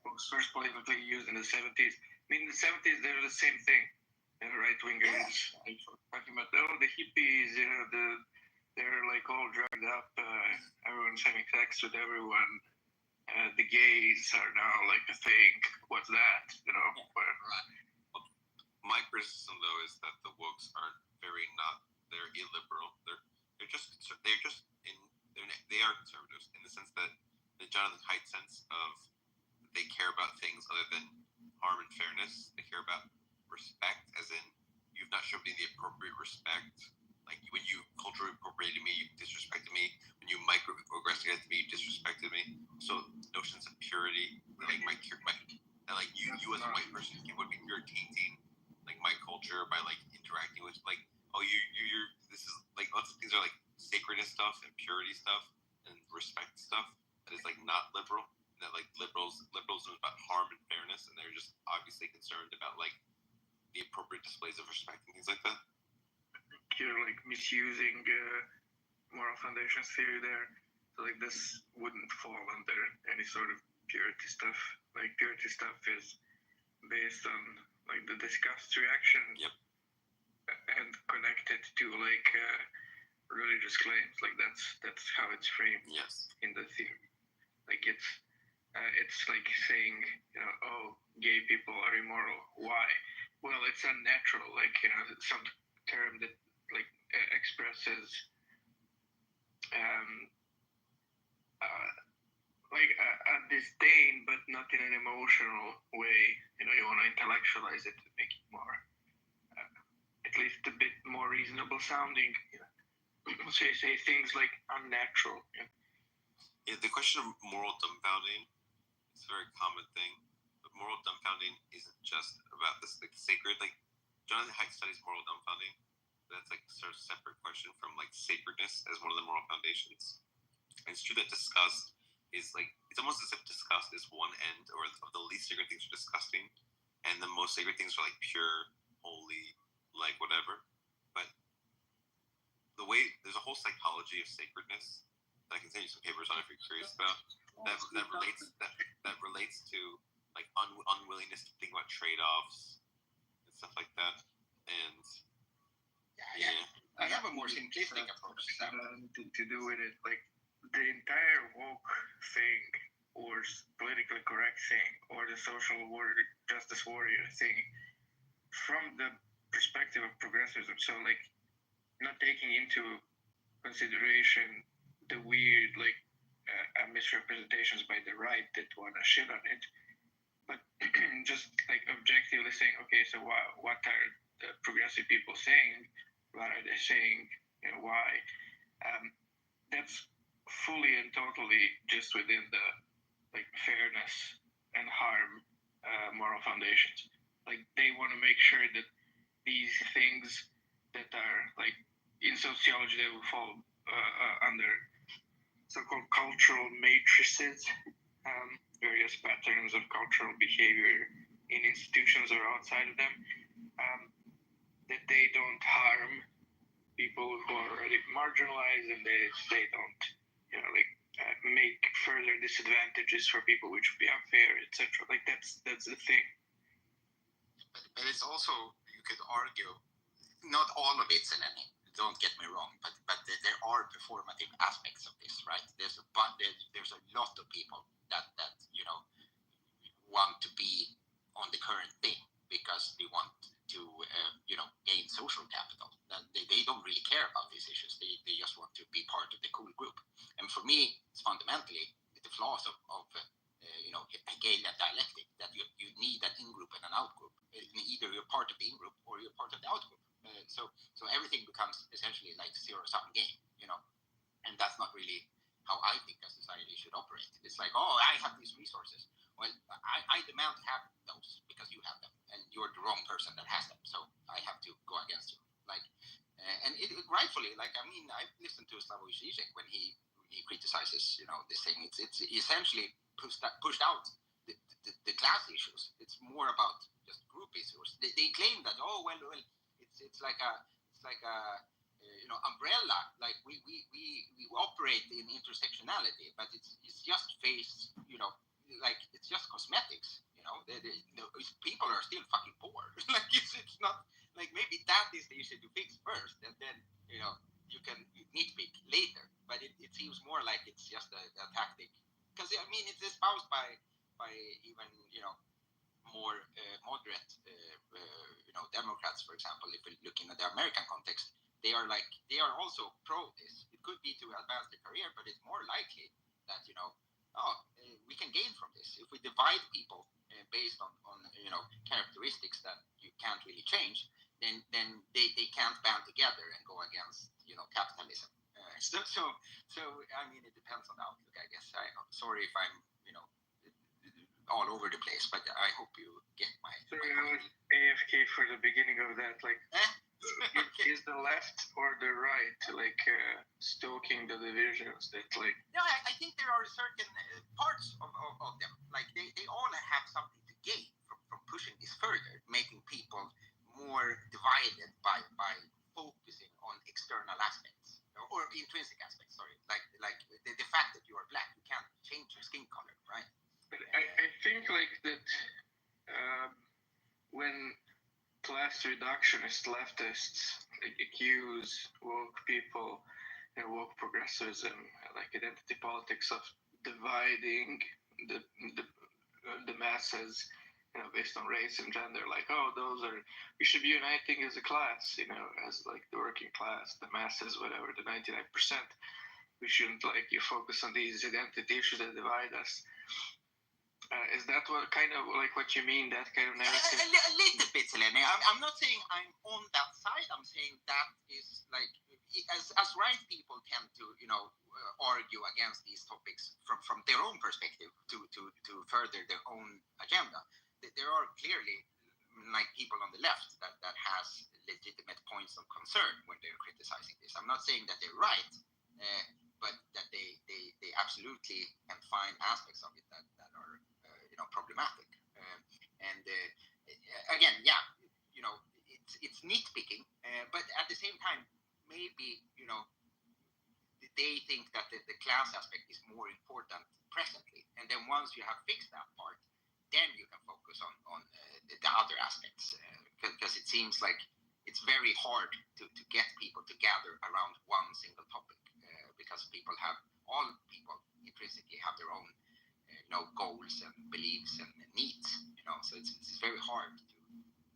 was first politically used in the 70s. I mean, in the 70s they were the same thing. The right wingers talking about the hippies, they're like all drugged up. Everyone's having sex with everyone. The gays are now like a thing. What's that? My criticism though is that the wokes aren't they're illiberal. They are conservatives in the sense that the Jonathan Haidt sense of they care about things other than harm and fairness. They care about respect, as in you've not shown me the appropriate respect. Like when you culturally appropriated me, you disrespected me. When you microaggressed against me, you disrespected me. So notions of purity, like like you as a white person, you're tainting like my culture by like interacting with like you're this is like lots of things are like sacredness stuff and purity stuff and respect stuff that is like not liberal. And that like liberalism is about harm and fairness, and they're just obviously concerned about like the appropriate displays of respect and things like that. You're like misusing moral foundations theory there. So like this wouldn't fall under any sort of purity stuff. Like purity stuff is based on like the disgust reaction. Yep. And connected to like religious claims. Like that's how it's framed. Yes. In the theory. Like it's like saying, gay people are immoral. Why? Well, it's unnatural. Like, some term that like expresses like a disdain, but not in an emotional way. You want to intellectualize it to make it more, at least a bit more reasonable sounding. So you say things like unnatural. Yeah, the question of moral dumbfounding is a very common thing. But moral dumbfounding isn't just about this like sacred. Like Jonathan Haidt studies moral dumbfounding. That's like sort of separate question from like sacredness as one of the moral foundations. And it's true that disgust is like it's almost as if disgust is one end, or of the least sacred things are disgusting, and the most sacred things are like pure, holy, like whatever. But the way there's a whole psychology of sacredness that I can send you some papers on if you're curious about. That relates to like unwillingness to think about trade-offs and stuff like that. And I have a more simplistic approach to do with it. Like the entire woke thing, or politically correct thing, or the social justice warrior thing, from the perspective of progressivism. So like not taking into consideration the weird like misrepresentations by the right that want to shit on it, but just like objectively saying, okay, so what are the progressive people saying? What are they saying? Why? That's fully and totally just within the like fairness and harm moral foundations. Like they want to make sure that these things that are like in sociology they will fall under so-called cultural matrices, various patterns of cultural behavior in institutions or outside of them, that they don't harm people who are already marginalized, and they don't make further disadvantages for people which would be unfair, etc. Like that's the thing. But it's also, you could argue, not all of it's in any. Don't get me wrong, but there are performative aspects of this, right? There's a lot of people that want to be on the current thing because they want to gain social capital. They don't really care about these issues. They just want to be part of the cool group. And for me, it's fundamentally the flaws of Hegelian dialectic, that you need an in-group and an out-group. Either you're part of the in-group or you're part of the out-group. So everything becomes essentially like zero-sum game, and that's not really how I think a society should operate. It's like, I have these resources. Well, I demand to have those because you have them, and you're the wrong person that has them, so I have to go against you. Like, And rightfully, like, I mean, I've listened to Slavoj Žižek when he criticizes, this thing. It's essentially pushed out the class issues. It's more about just group issues. They claim that it's like a umbrella. Like we operate in intersectionality, but it's just like it's just cosmetics. People are still fucking poor. Like it's not like maybe that is the issue to fix first, and then you can nitpick later. But it seems more like it's just a tactic, because I mean it's espoused by even more moderate Democrats, for example. If we're looking at the American context, they are also pro this. It could be to advance their career, but it's more likely that we can gain from this if we divide people based on characteristics that you can't really change. Then they can't band together and go against capitalism. So I mean it depends on the outlook, I guess. I'm sorry if I'm all over the place, but I hope you get my. Sorry, I was AFK for the beginning of that. Like, is the left or the right stoking the divisions that like? No, I think there are certain parts of them. Like they all have something to gain from pushing this further, making people more divided by focusing on external aspects or intrinsic aspects. Sorry, like the fact that you are black, you can't change your skin color, right? But I think like that when class reductionist leftists accuse woke people and woke progressivism, like identity politics, of dividing the masses, based on race and gender, like, we should be uniting as a class, as like the working class, the masses, whatever, the 99%. We shouldn't you focus on these identity issues that divide us. Is that what kind of what you mean? That kind of narrative? A little bit, Selene. I'm not saying I'm on that side. I'm saying that is like as right people tend to argue against these topics from their own perspective to further their own agenda. There are clearly like people on the left that has legitimate points of concern when they're criticizing this. I'm not saying that they're right, but that they absolutely can find aspects of it that are problematic. And again, it's nitpicking, but at the same time, maybe they think that the class aspect is more important presently, and then once you have fixed that part, then you can focus on the other aspects, because it seems like it's very hard to get people to gather around one single topic, because all people intrinsically have their own goals and beliefs and needs, so it's very hard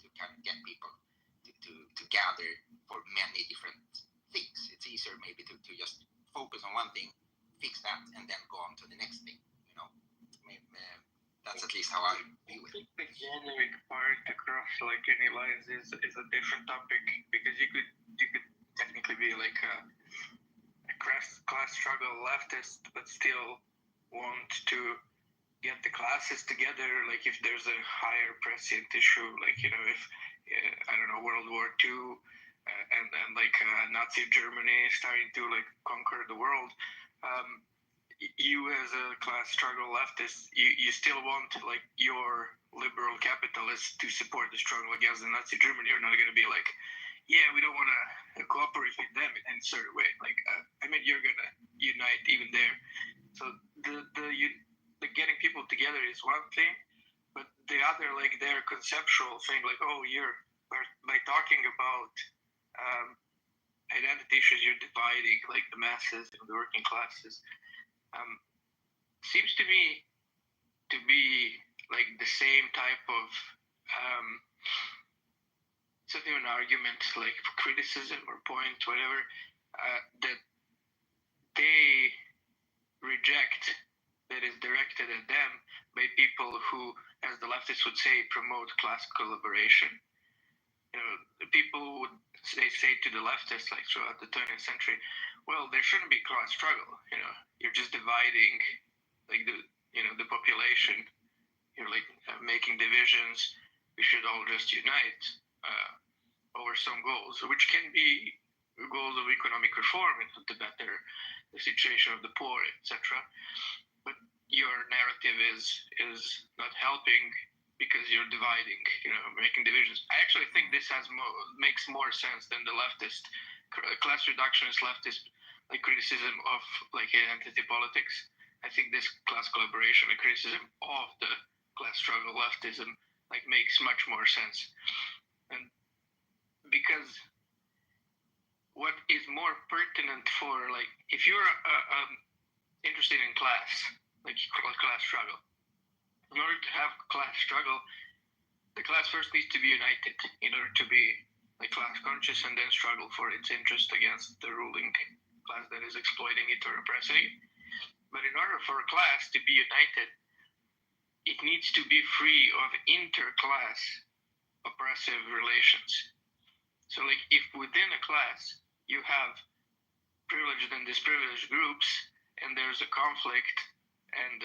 to kind of get people to gather for many different things. It's easier maybe to just focus on one thing, fix that, and then go on to the next thing. That's at least how I view it. The generic part across any lines is a different topic, because you could technically be like a class struggle leftist, but still want to get the classes together. Like if there's a higher prescient issue, if World War II and Nazi Germany starting to conquer the world, you as a class struggle leftist, you still want your liberal capitalists to support the struggle against the Nazi Germany. You're not going to be like, yeah, we don't want to cooperate with them in any sort of way. You're going to unite even there. So the getting people together is one thing, but the other, their conceptual thing, by talking about identity issues, you're dividing the masses and the working classes. Seems to me to be the same type of something, an argument, criticism or point, whatever, that they reject, that is directed at them by people who, as the leftists would say, promote class collaboration. The people would say to the leftists, throughout the 20th century, well, there shouldn't be class struggle. You're just dividing, the population. You're making divisions. We should all just unite over some goals, which can be goals of economic reform and to better the situation of the poor, etc. But your narrative is not helping because you're dividing, making divisions. I actually think this makes more sense than the leftist, class reductionist leftist criticism of identity politics. I think this class collaboration and criticism of the class struggle leftism makes much more sense. And because what is more pertinent for if you're interested in class, class struggle, in order to have class struggle, the class first needs to be united in order to be class conscious and then struggle for its interest against the ruling class that is exploiting it or oppressing it. But in order for a class to be united, it needs to be free of inter-class oppressive relations. So if within a class you have privileged and disprivileged groups and there's a conflict and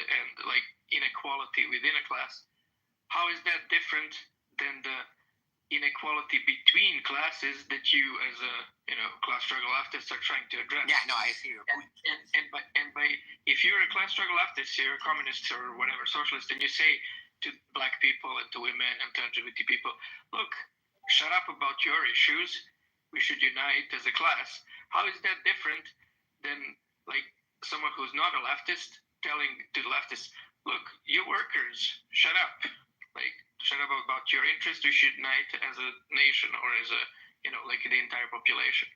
inequality within a class, how is that different than the inequality between classes that you as a class struggle leftists are trying to address? Yeah, no, I see your point. And by if you're a class struggle leftist, you're a communist or whatever, socialist, and you say to black people and to women and to LGBT people, look, shut up about your issues, we should unite as a class. How is that different than someone who's not a leftist telling to the leftists, look, you workers, shut up. Shut up about your interest. We should unite as a nation or as a, the entire population.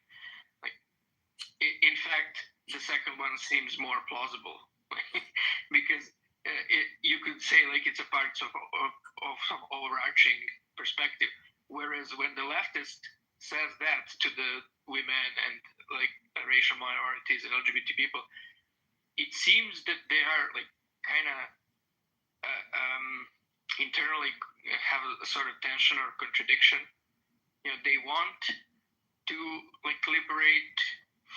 In fact, the second one seems more plausible because you could say it's a part of some overarching perspective. Whereas when the leftist says that to the women and racial minorities and LGBT people, it seems that they are kind of internally have a sort of tension or contradiction. They want to liberate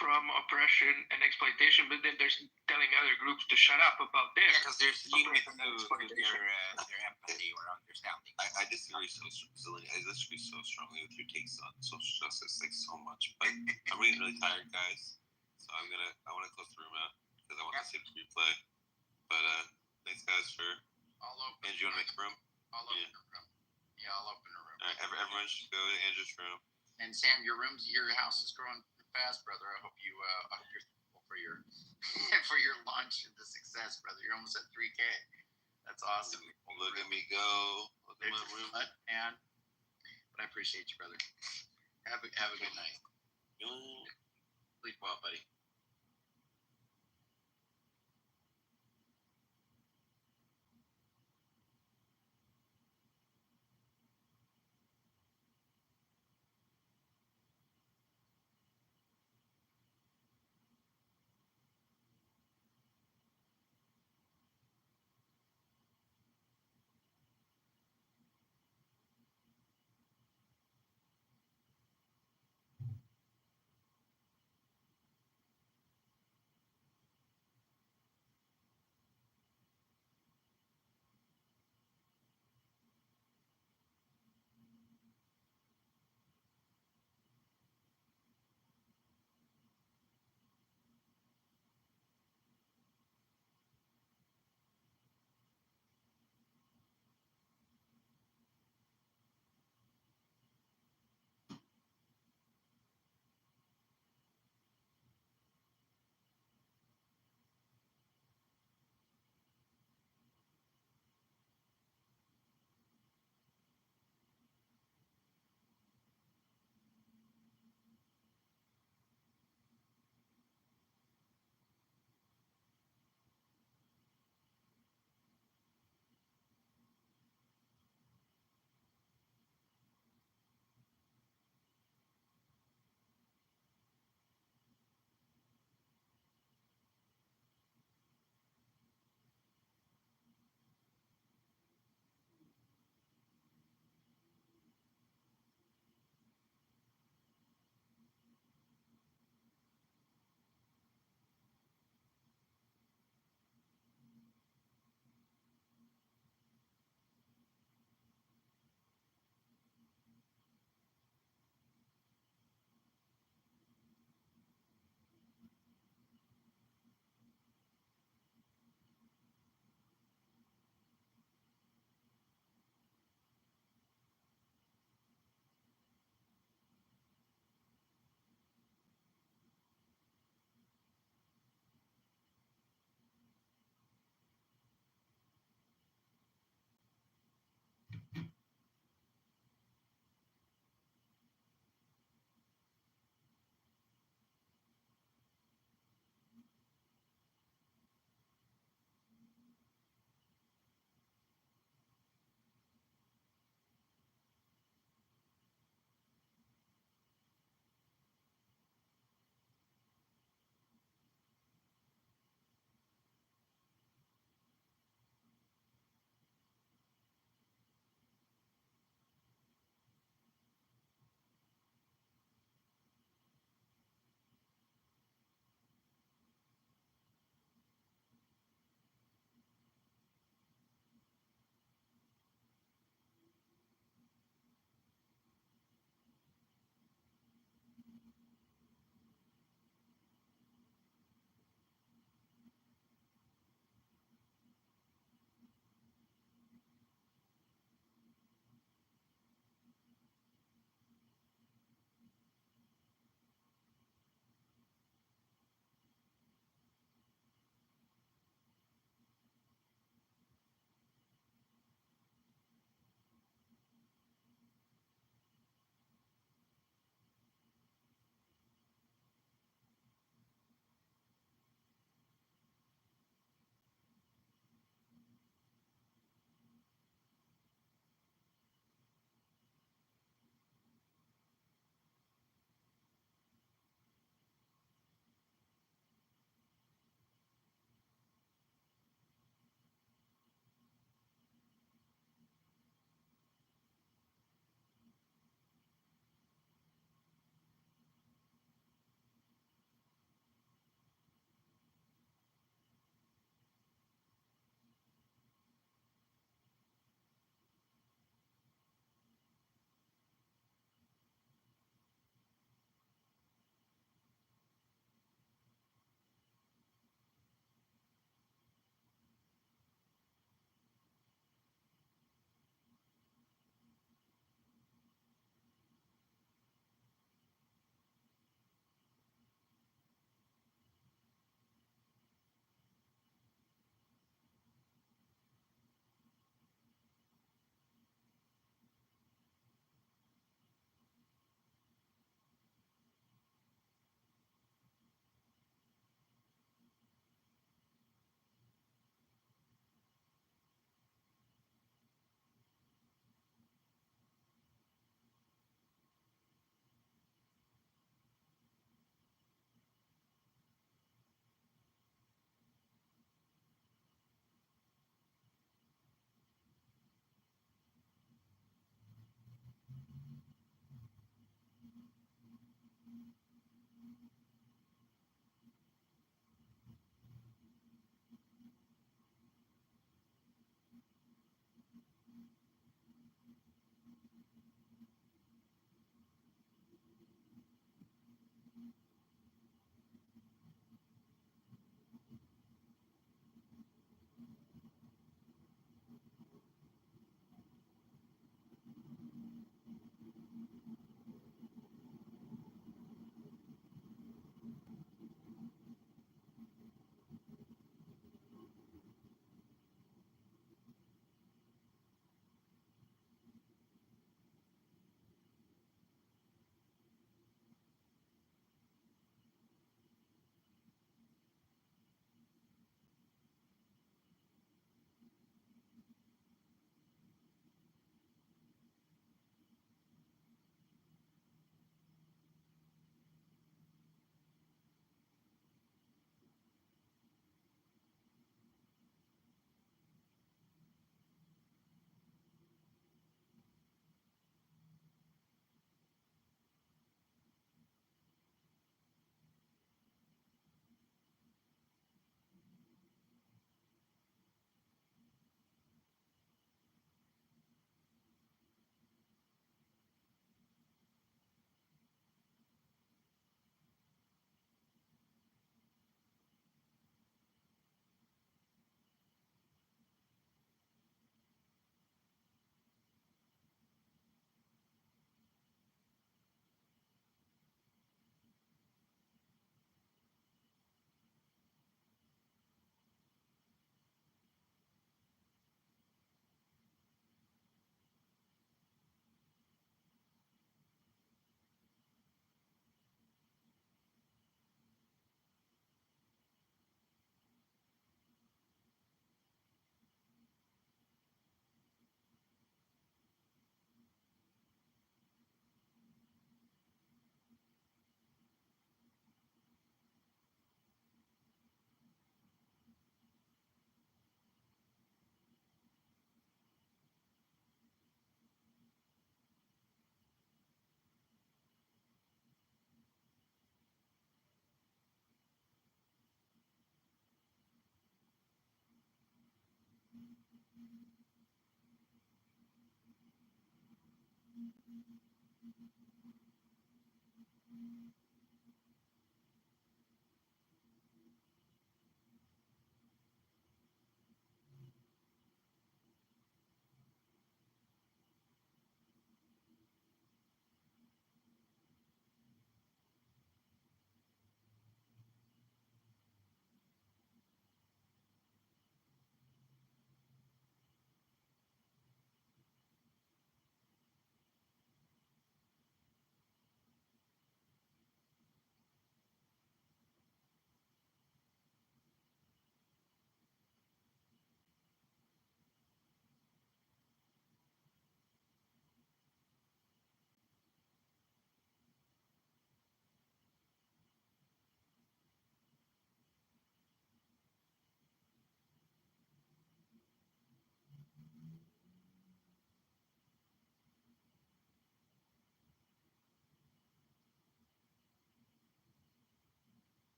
from oppression and exploitation, but then they're telling other groups to shut up about this. Yeah, because there's limits to their empathy or understanding. I disagree so strongly with your takes on social justice, so much. But I'm really tired, guys. So I want to close the room out because I want to see the replay. But thanks, guys, for. Andrew, you want to make a room? I'll open a room. Yeah, I'll open a room. All right, everyone should go to Andrew's room. And Sam, your house is growing fast, brother. I hope you're thankful for your for your launch into success, brother. You're almost at 3K. That's awesome. Look at me go. Look at my room. Man. But I appreciate you, brother. Have a good night. Sleep well, buddy.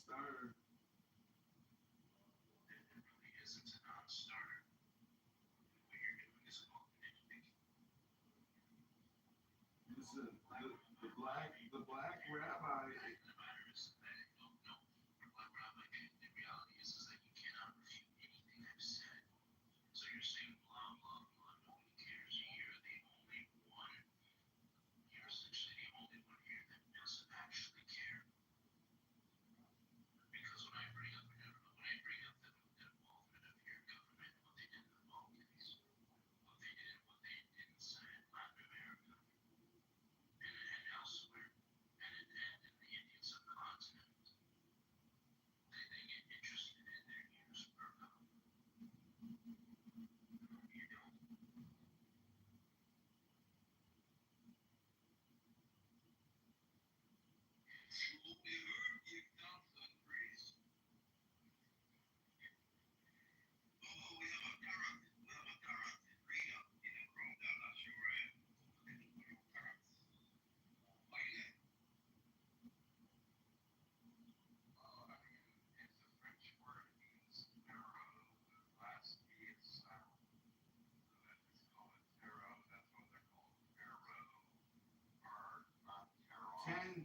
non-starter. Listen, the black rabbi.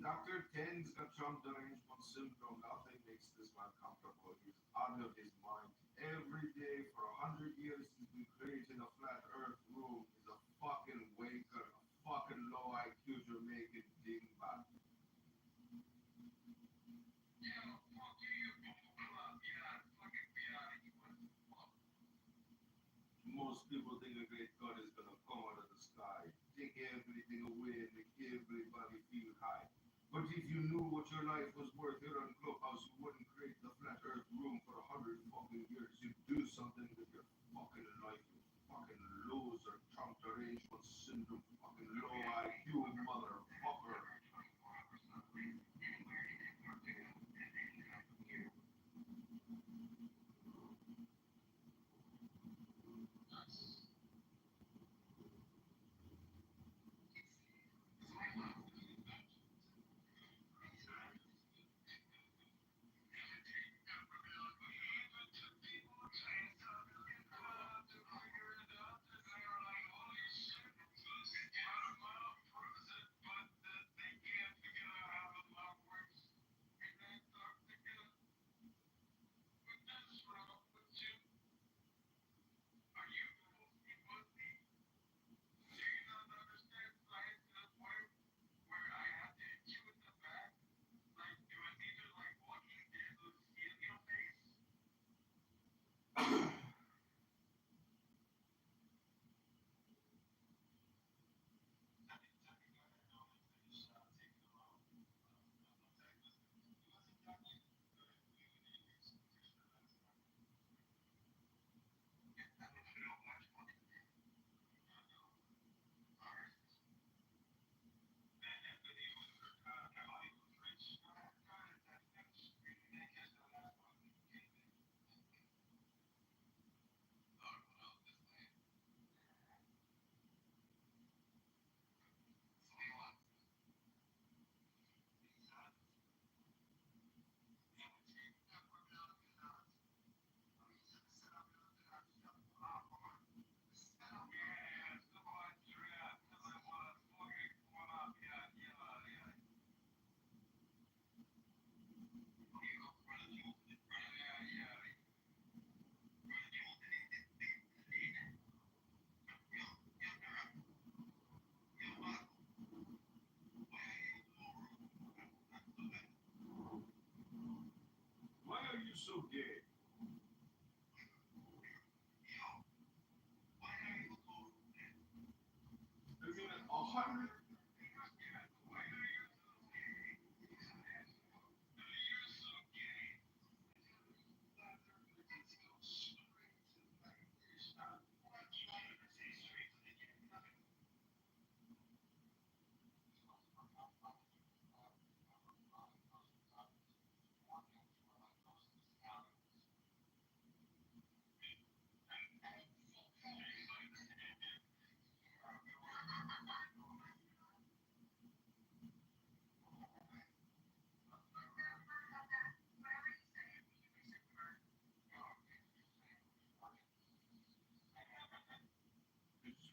Dr. Ten's got Trump derangement syndrome. Nothing makes this man comfortable. He's out of his mind. Every day for 100 years he's been creating a flat earth room. He's a fucking waker, a fucking low IQ Jamaican dingbat. Most people think a great God is gonna come out of the sky, take everything away and make everybody feel high. But if you knew what your life was worth here on Clubhouse, you wouldn't create the flat earth room for 100 fucking years. You'd do something with your fucking life, you fucking loser, Trump derangement syndrome, fucking low IQ motherfucker. Why are you so gay? I mean, 100.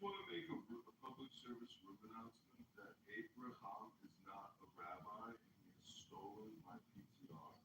want to make a public service room announcement that Abraham is not a rabbi and he has stolen my PTR.